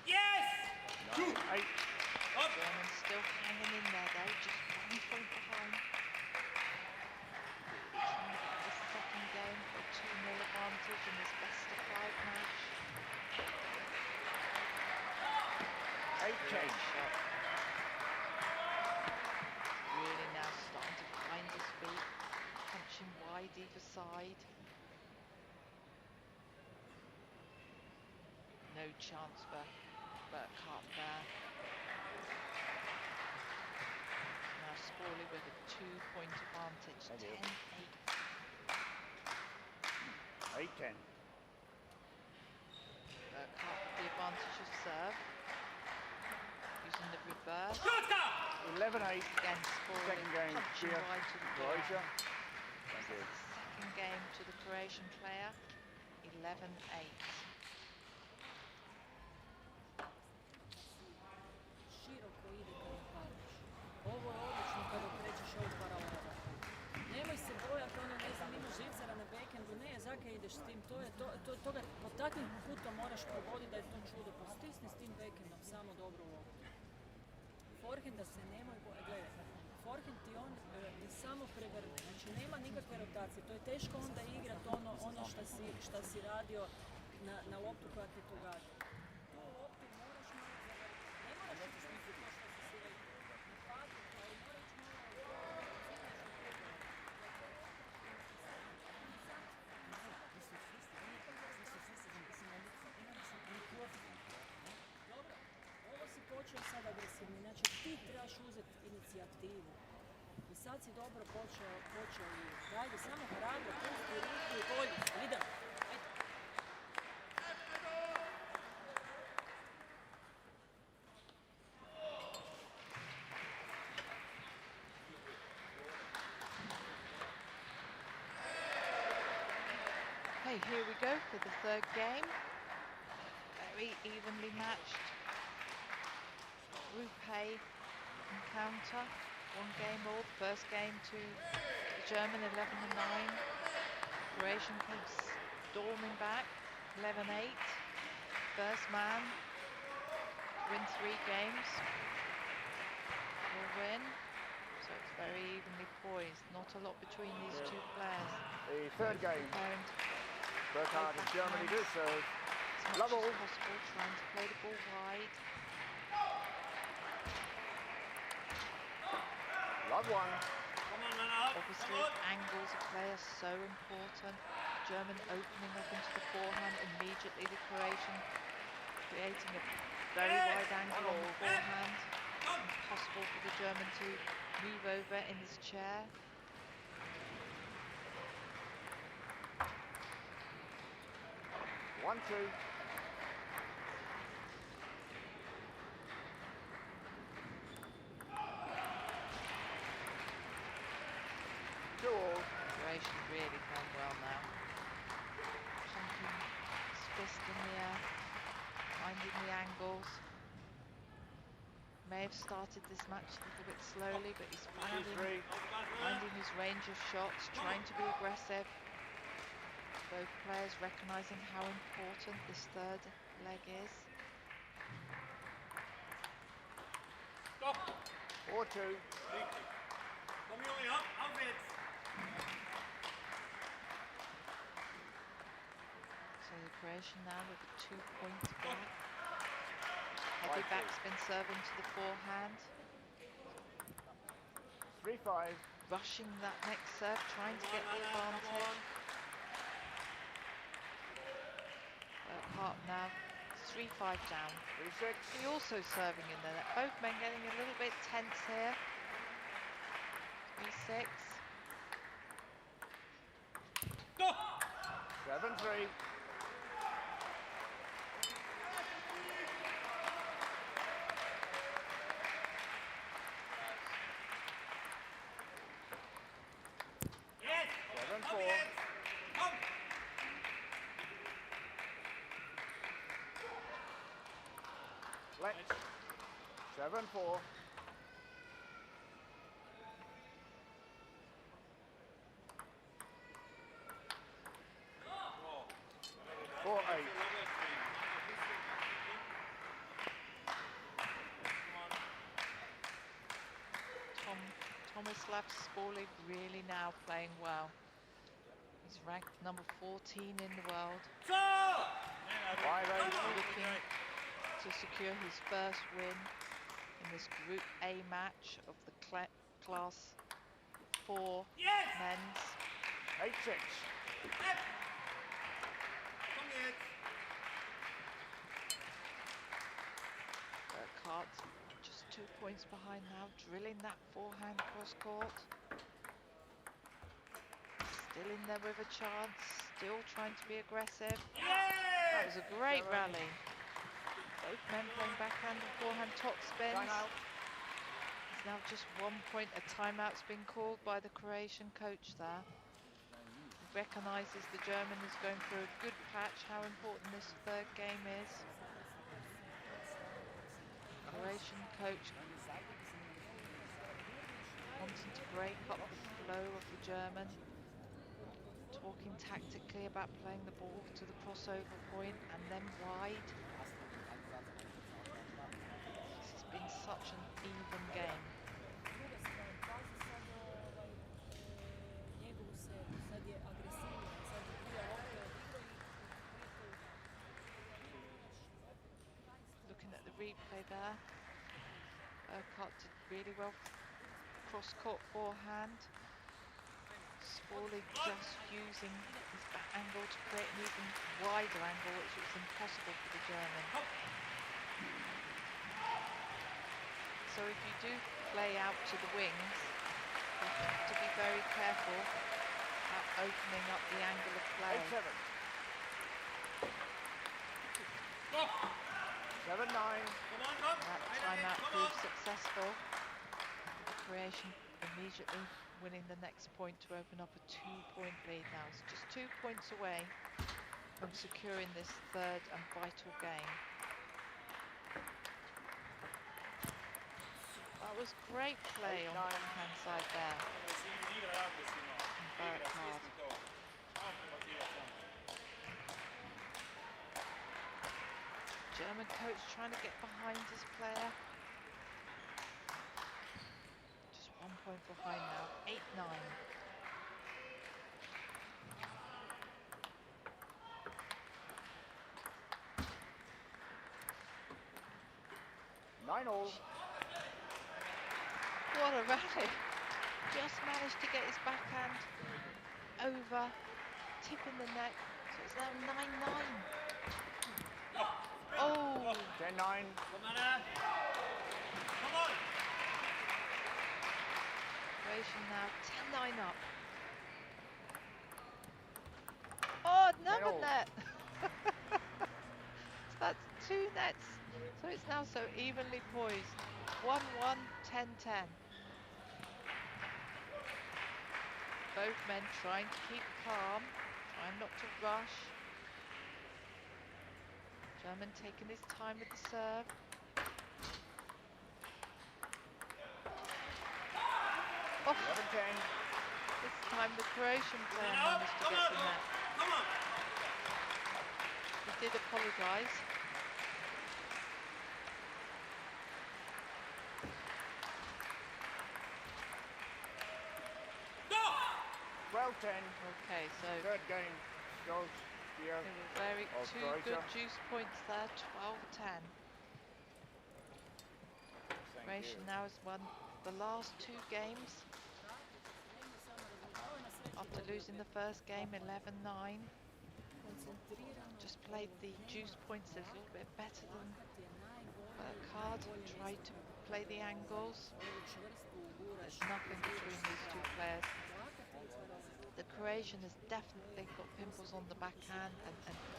Yes! 9, 8. Up. Germans still hanging in there though, just 1 point behind. Trying to get this second game for a 2-0 advantage in this best-of-5 match. 8, 10. Shot. Really now starting to find his feet, punching wide either side. No chance for Burkhart there. Now Scorley with a 2-point advantage, Thank you. 10-8. 8, 10. Burkhart with the advantage of serve. Using the reverse. 11, 8. Again, Scorley Second game punching here. wide to the Croatia. ground. Thank you. Second game to the Croatian player, 11-8. Široko ide kada padaš. Ovo je odlično kada krećeš ovu paralelu. Nemoj se bojati, ono ne znam, ima živcera na backhandu, ne, zakaj ideš s tim, toga pod takvim kutom moraš pogoditi da je to čudo, pa stisni s tim backhandom, samo dobro u loptu. Forehanda se nemoj bojati, gledaj, forehand ti on je samo prevrne, znači nema nikakve rotacije, to je teško onda igrat ono šta si radio na loptu koja te to gađa. Tu loptu moraš malo zavrti, ne moraš ići to što si rekao, na padu, ali moraš malo Dobro, ovo si počeo sad agresivni, znači ti trebaš uzeti inicijativu. I sad si dobro počeo i dajde samo hrabro, pusti ruku i bolji, idemo. Okay, here we go for the third game. Very evenly matched. Group A encounter. 1 game all. First game to the German 11-9. Croatian keeps storming back. 11-8. First man to win 3 games will win. So it's very evenly poised. Not a lot between these two players. The third game. Preparing to Burkhart and Germany do serve. as Love much all. as possible, trying to play the ball wide. Love 1. Come on, man, up. Obviously, Come on. angles of play are so important. German opening up into the forehand, immediately the Croatian creating a very wide angle on the forehand. Impossible for the German to move over in his chair. One, 2. Two all. Croatian really done well now. Pumping his fist in the air, finding the angles. May have started this match a little bit slowly, but he's 2, 3. finding his range of shots, trying to be aggressive. Both players recognising how important this third leg is. Stop. 4, 2. Kom jongen, up it. So the Croatian now with a 2-point back. Heavy backspin serving to the forehand. 3-5. Rushing that next serve, trying to get the advantage. Hart now 3-5 down. 3-6. He also serving in there. Both men getting a little bit tense here. 3-6. 7-3. Yes. 7-4. Up. Let 7-4. 4-8. Tomislav Sporlig really now playing well. He's ranked number 14 in the world. Looking to secure his first win in this Group A match of the Class 4 men's. 8-6. Burkhardt just 2 points behind now, drilling that forehand cross court. Still in there with a chance, still trying to be aggressive. That was a great rally. Both men playing backhand and forehand top spins. It's now just 1 point. A timeout's been called by the Croatian coach there. He recognises the German is going through a good patch, how important this third game is. Croatian coach wanting to break up the flow of the German, talking tactically about playing the ball to the crossover point and then wide. This has been such an even game. Looking at the replay there, Burkhardt did really well. Cross-court forehand. Sporlig just using his back angle to create an even wider angle, which was impossible for the German. So if you do play out to the wings, you have to be very careful about opening up the angle of play. 7-9. That timeout proved successful. The Croatian immediately winning the next point to open up a 2-point lead now. It's just 2 points away from securing this third and vital game. That was great play on the left-hand side there. And Burkhardt. German coach trying to get behind his player. Just 1 point behind now, 8-9. What a rally. Just managed to get his backhand over, tipping the net. So it's now 9-9. Oh! 10-9. Croatian now 10-9 up. Oh, another net! So that's 2 nets. So it's now so evenly poised. 1-1, 10-10. Both men trying to keep calm, trying not to rush. German taking his time with the serve. Oh. 11-10. This time the Croatian player managed to get the net. He did apologise. Well, 10. Okay, so Third game goes year. They were very of two Croatia. good juice points there, 12-10. Thank Croatia you. now has won the last 2 games after losing the first game 11-9. Just played the juice points a little bit better than Burkhardt, tried to play the angles. There's nothing between these 2 players. The Croatian has definitely got pimples on the backhand and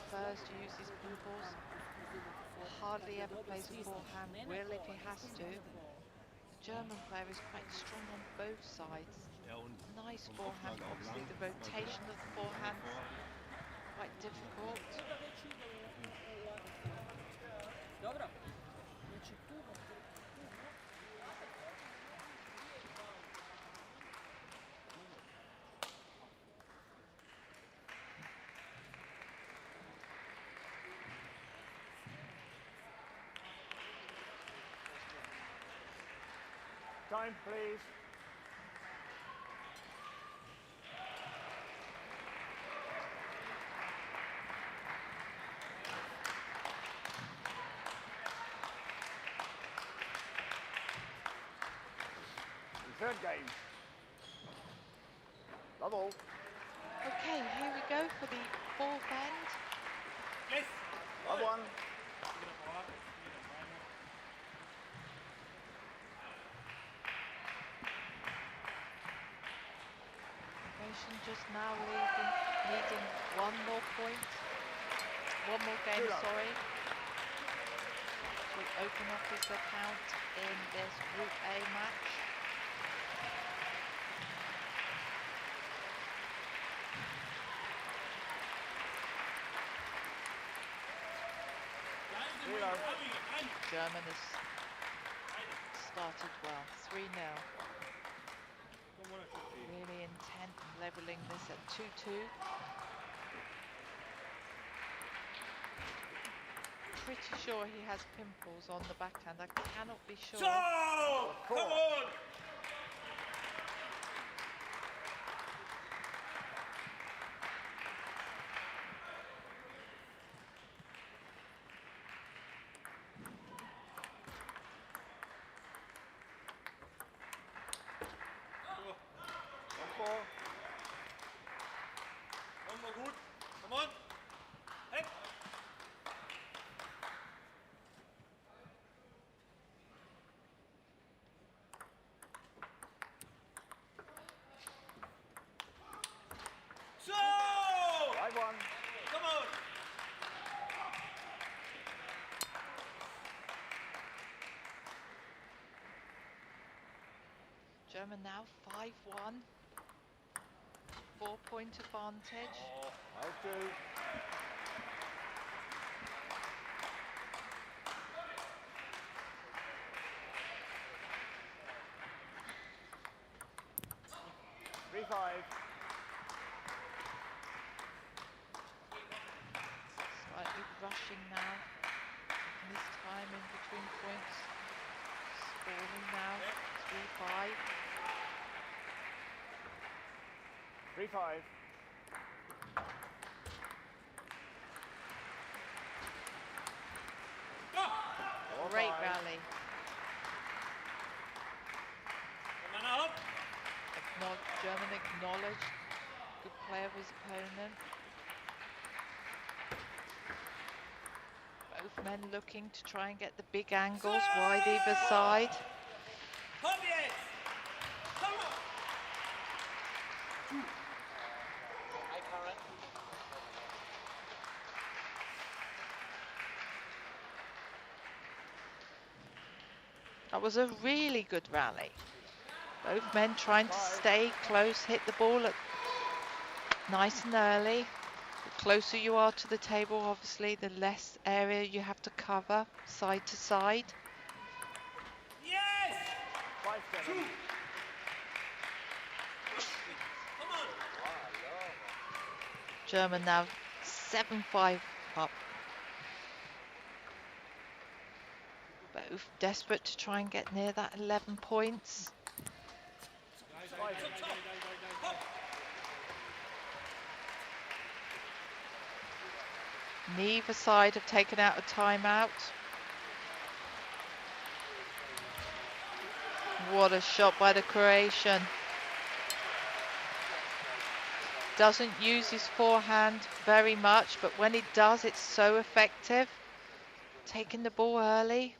prefers to use his pimples. Hardly ever plays a forehand, will if he has to. The German player is quite strong on both sides. Nice forehand, obviously the rotation of the forehand quite difficult. Time, please. The third game. Level. Okay, here we go for the 4th end. Yes. Love one. Croatian just now needing 1 more point. 1 more game, sorry, to open up his account in this Group A match. German has started well, 3-0. Really intent on levelling this at 2-2. Pretty sure he has pimples on the backhand. I cannot be sure. So, come on. One more good. Come on. Hey. So! Right one. Come on. German now 5-1. 4-point advantage. Out 2. Three-five. Slightly rushing now. Taking his time in between points. Scoring now. 3-5. 3-5. Great rally. Man up. German acknowledged. Good play of his opponent. Both men looking to try and get the big angles wide either side. Come yes. Come on. That was a really good rally. Both men trying to stay close, hit the ball at nice and early. The closer you are to the table, obviously, the less area you have to cover side to side. Yes. 5-7. Come on. German now 7-5 up. Both desperate to try and get near that 11 points. Neither side have taken out a timeout. What a shot by the Croatian. Doesn't use his forehand very much, but when he does, it's so effective. Taking the ball early.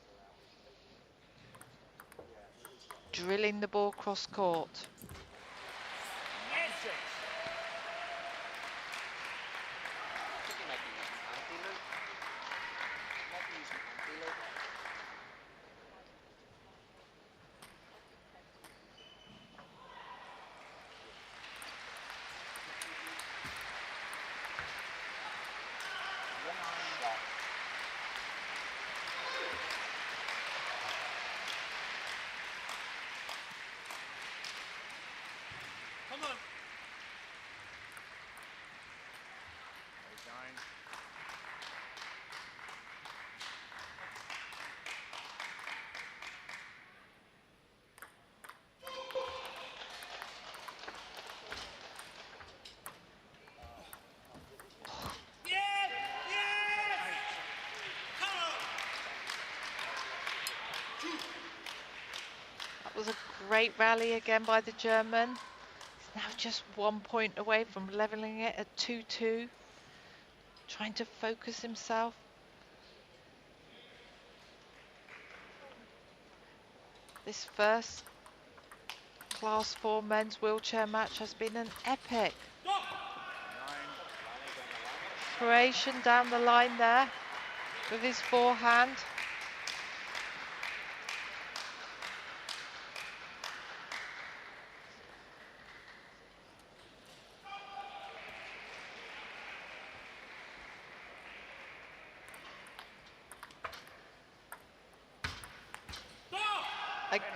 Drilling the ball cross court. Come on. That was a great rally again by the German. He's now just 1 point away from leveling it at 2-2. Trying to focus himself. This first Class 4 men's wheelchair match has been an epic. Croatian down the line there with his forehand.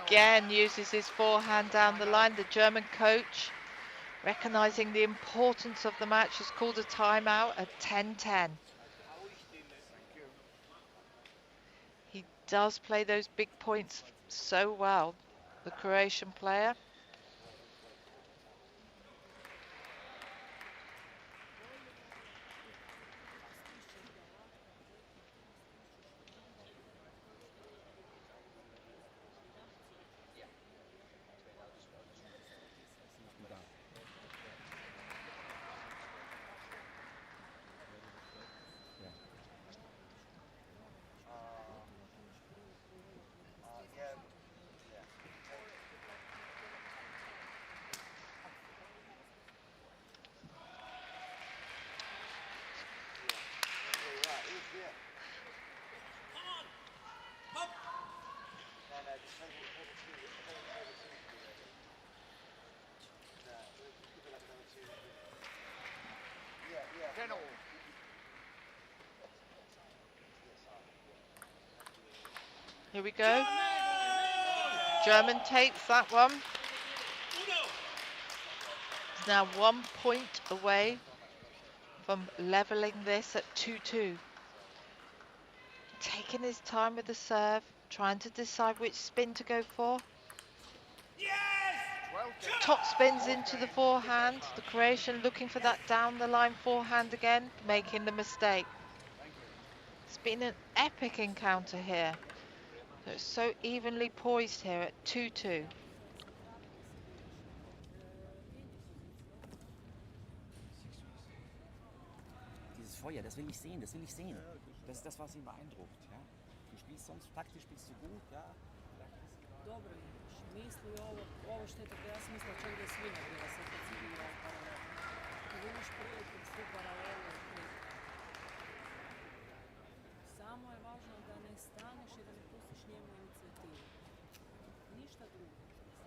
Again uses his forehand down the line. The German coach, recognizing the importance of the match, has called a timeout at 10-10. He does play those big points so well, the Croatian player. Here we go. German takes that one. He's now 1 point away from leveling this at 2-2. Taking his time with the serve, trying to decide which spin to go for. Top spins into the forehand. The Croatian looking for that down the line forehand again, making the mistake. It's been an epic encounter here. So it's so evenly poised here at 2-2. Dieses Feuer, das will ich sehen, das will ich sehen. Das ist das, was ihn beeindruckt. Ja? Du spielst sonst, taktisch spielst du gut, ja. Dobro igraš. Misli ovo što je tako, ja sam mislila čak da je svima bila sad kad si igrao paralelu. Kad imaš priliku s tu paralelu, samo je važno da ne staneš i da ne pustiš njemu inicijativu. Ništa drugo.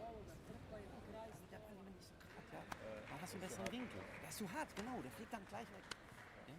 Ovoga trpa je na kraj. Der Ball immer nicht so hart, ja. Da hast du einen besseren Winkel. Der ist zu hart, genau. Der fliegt dann gleich weg. Ja?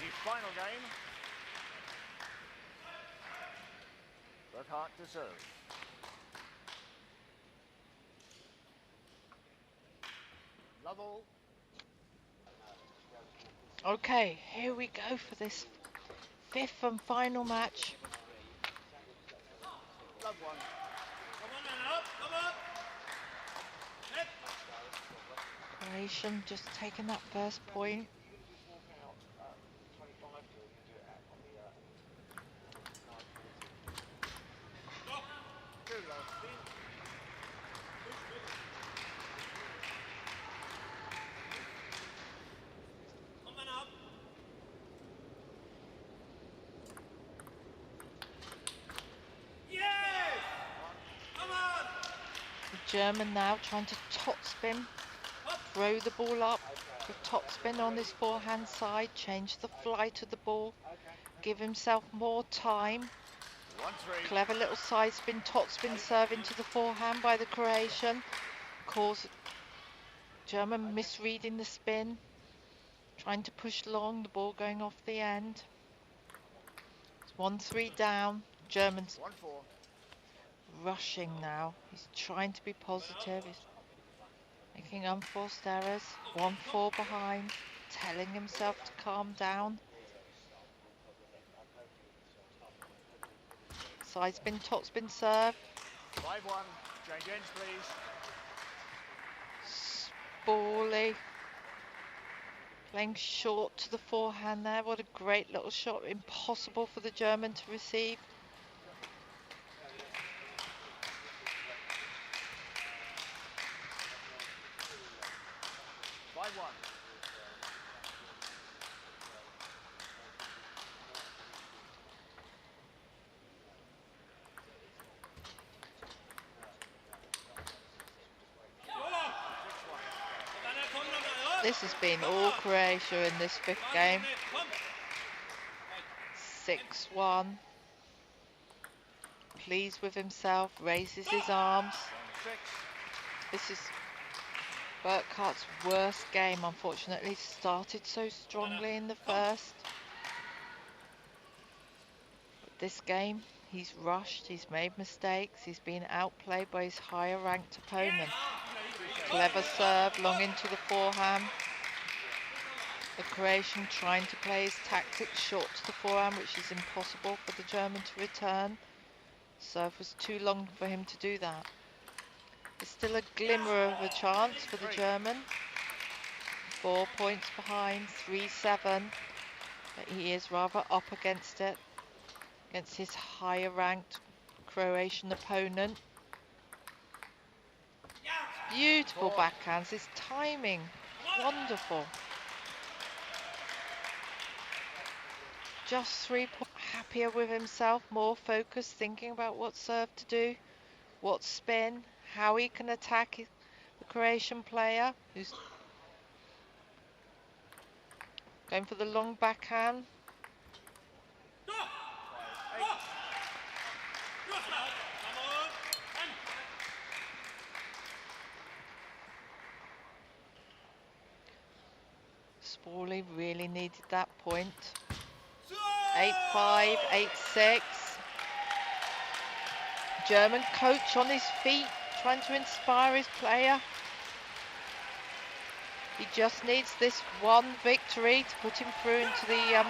The final game. Work hard to serve. Level. Okay, here we go for this 5th and final match. Love one. Come on, man, up, come on. Hit. Croatian just taking that first point. Too low speed. Come on up. Yes! Come on! The German now trying to top spin, throw the ball up, the top spin on this forehand side, change the flight of the ball, give himself more time. 1-3. Clever little side spin, top spin serve into the forehand by the Croatian. Cause German misreading the spin, trying to push long, the ball going off the end. It's 1-3 down. German's 1-4. rushing now. He's trying to be positive. He's making unforced errors. 1-4 behind, telling himself to calm down. Side spin, top spin serve. 5-1. Change ends, please. Spawley playing short to the forehand there. What a great little shot. Impossible for the German to receive. This has been all Croatia in this 5th game. 6-1. Pleased with himself, raises his arms. This is Burkhart's worst game, unfortunately. Started so strongly in the first. But this game, he's rushed, he's made mistakes, he's been outplayed by his higher ranked opponent. Clever serve, long into the forehand. The Croatian trying to play his tactics short to the forehand, which is impossible for the German to return. Serve was too long for him to do that. There's still a glimmer of a chance for the German. 4 points behind, 3-7. But he is rather up against it, against his higher ranked Croatian opponent. Beautiful backhands, his timing, wonderful. Just 3 points, happier with himself, more focused, thinking about what serve to do, what spin, how he can attack the Croatian player, who's going for the long backhand. Spawley really needed that point. 8-5, 8-6. German coach on his feet, trying to inspire his player. He just needs this one victory to put him through into the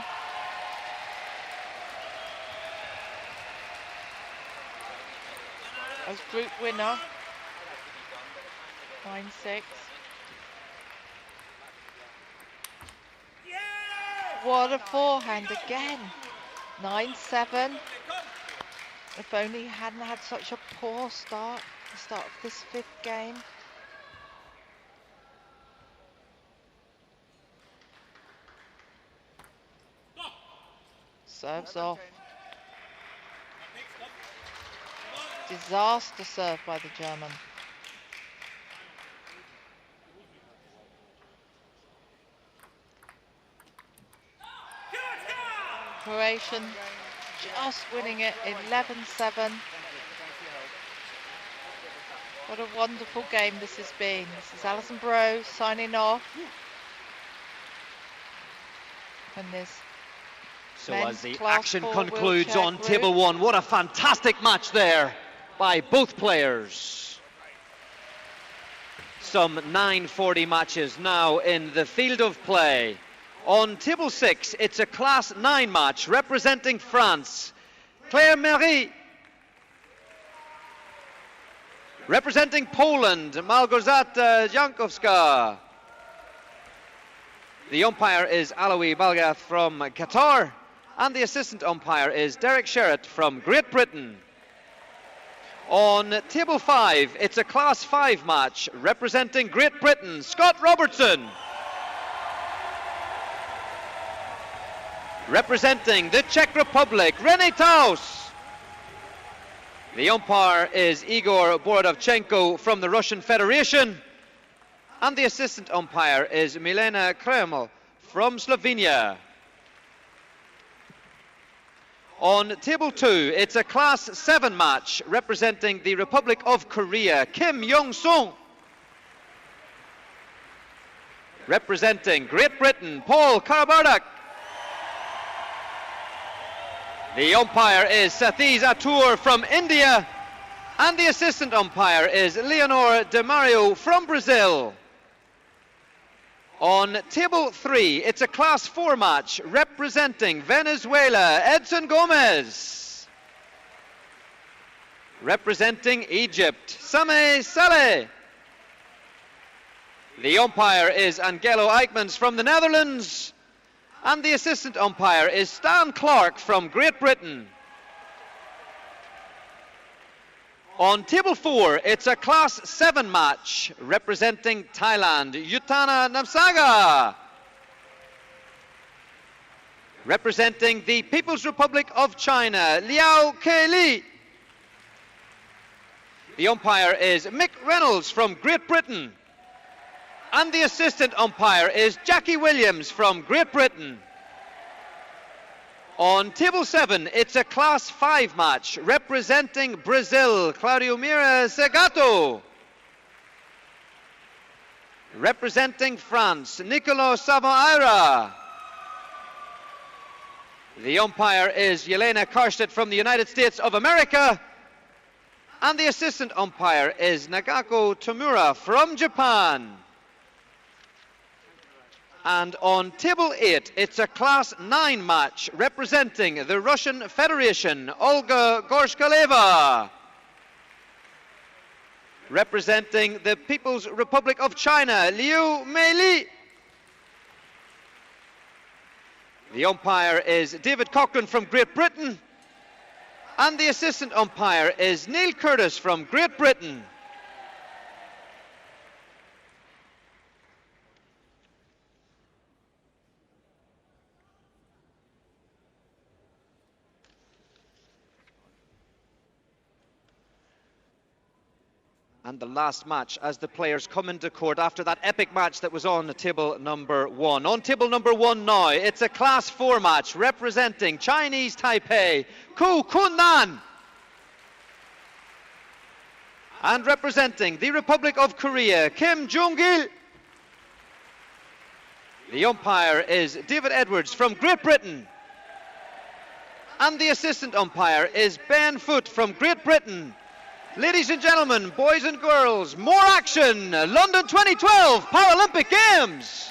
as group winner. 9-6. What a forehand again. 9-7. If only he hadn't had such a poor start, the start of this 5th game. Serves off. Disaster serve by the German. Croatian just winning it, 11-7. What a wonderful game this has been. This is Alison Bro signing off. And this So Men, as the class action 4 concludes wheelchair on group. table 1, what a fantastic match there by both players. Some 940 matches now in the field of play. On table 6, it's a class 9 match representing France. Claire Marie. Representing Poland, Małgorzata Jankowska. The umpire is Alois Balgath from Qatar, and the assistant umpire is Derek Sherritt from Great Britain. On table 5, it's a class 5 match representing Great Britain, Scott Robertson. Representing the Czech Republic, René Taus. The umpire is Igor Borodovchenko from the Russian Federation, and the assistant umpire is Milena Kreml from Slovenia. On table 2, it's a class 7 match representing the Republic of Korea, Kim Yong-sung. Representing Great Britain, Paul Karabardak. The umpire is Satish Atur from India, and the assistant umpire is Leonor De Mario from Brazil. On table 3, it's a class 4 match representing Venezuela, Edson Gomez. Representing Egypt, Sameh Saleh. The umpire is Angelo Eichmans from the Netherlands, and the assistant umpire is Stan Clark from Great Britain. On table 4, it's a class 7 match representing Thailand, Yutana Namsaga. Representing the People's Republic of China, Liao Ke-li. The umpire is Mick Reynolds from Great Britain. And the assistant umpire is Jackie Williams from Great Britain. On table 7, it's a class 5 match representing Brazil, Claudio Mira Segato. Representing France, Nicolo Samaira. The umpire is Yelena Karstedt from the United States of America. And the assistant umpire is Nagako Tomura from Japan. And on table 8, it's a class 9 match representing the Russian Federation, Olga Gorshkaleva. Representing the People's Republic of China, Liu Meili. The umpire is David Cochran from Great Britain. And the assistant umpire is Neil Curtis from Great Britain. And the last match as the players come into court after that epic match that was on table number 1. On table number 1 now, it's a class 4 match representing Chinese Taipei, Ku Kunnan. And representing the Republic of Korea, Kim Jong-il. The umpire is David Edwards from Great Britain. And the assistant umpire is Ben Foote from Great Britain. Ladies and gentlemen, boys and girls, more action! London 2012 Paralympic Games!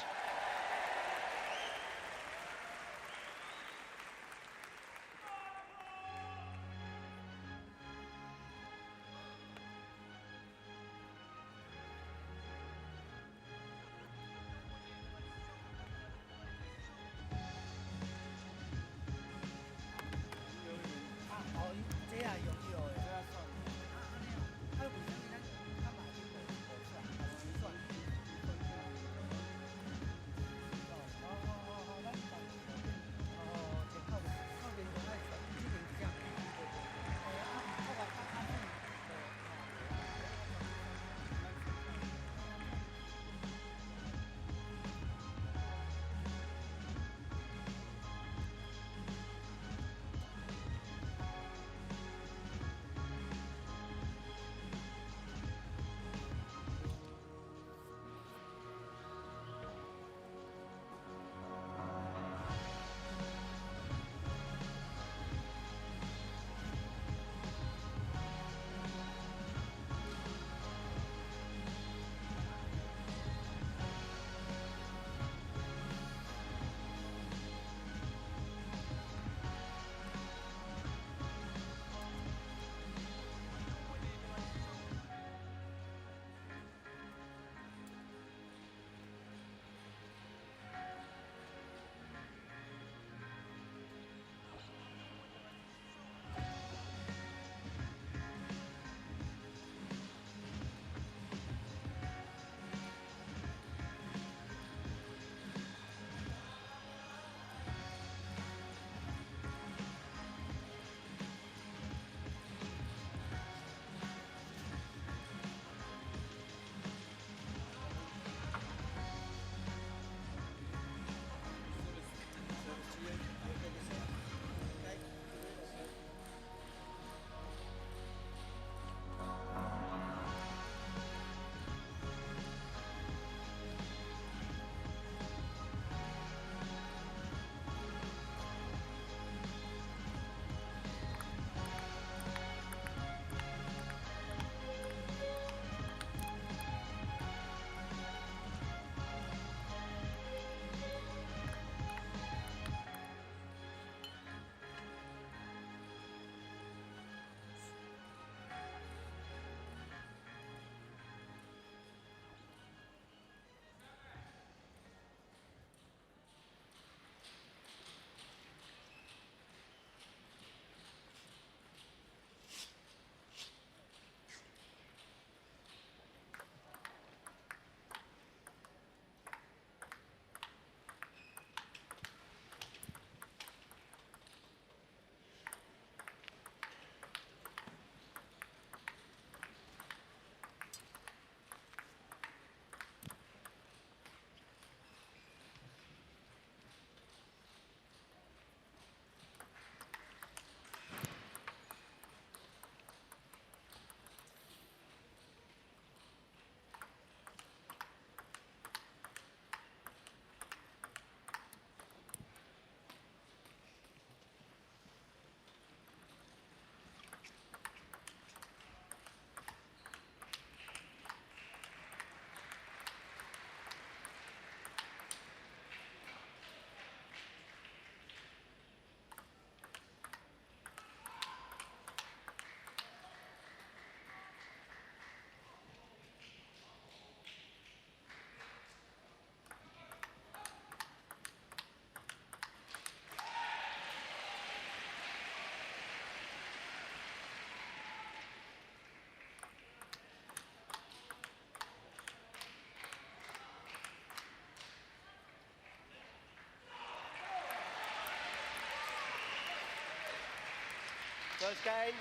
First game,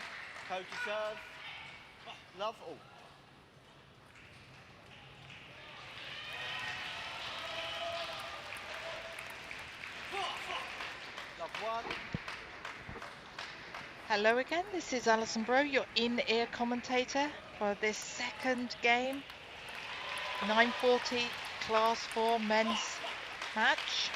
coach to serve. Love. Oh. Love one. Hello again, this is Alison Bro, your in-ear commentator for this second game. 9:40 Class 4 men's match.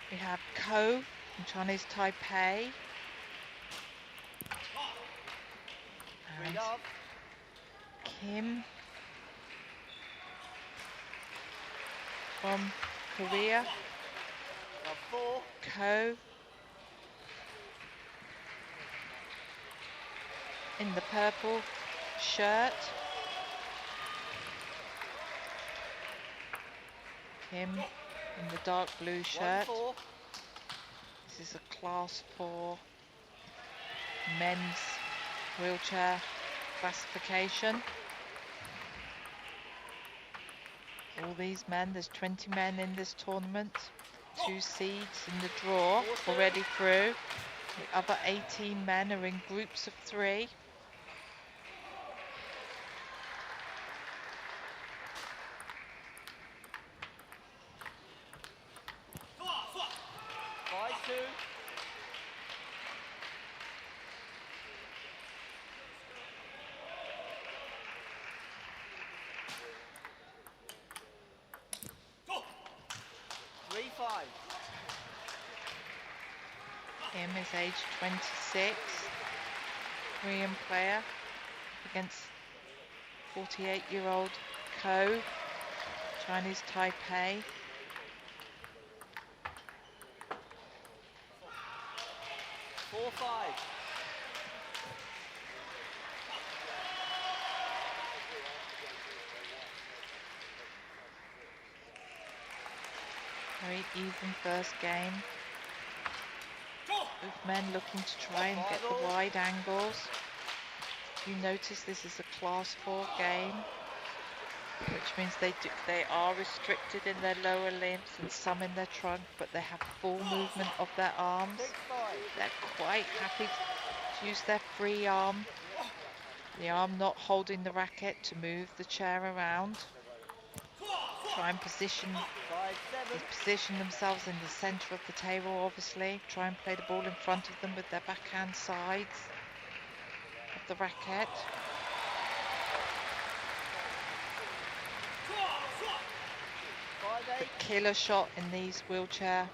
We have Ko from Chinese Taipei. And Kim from Korea. Ko in the purple shirt. Kim in the dark blue shirt. This is a Class 4 men's wheelchair classification. All these men, there's 20 men in this tournament. 2 seeds in the draw already through. The other 18 men are in groups of 3. Kim is age 26, Korean player against 48-year-old Ko, Chinese Taipei. Very even first game. Both men looking to try and get the wide angles. You notice this is a Class 4 game, which means they are restricted in their lower limbs and some in their trunk, but they have full movement of their arms. They're quite happy to use their free arm. The arm not holding the racket to move the chair around. Try and position themselves in the centre of the table, obviously. Try and play the ball in front of them with their backhand sides of the racket. The killer shot in these wheelchair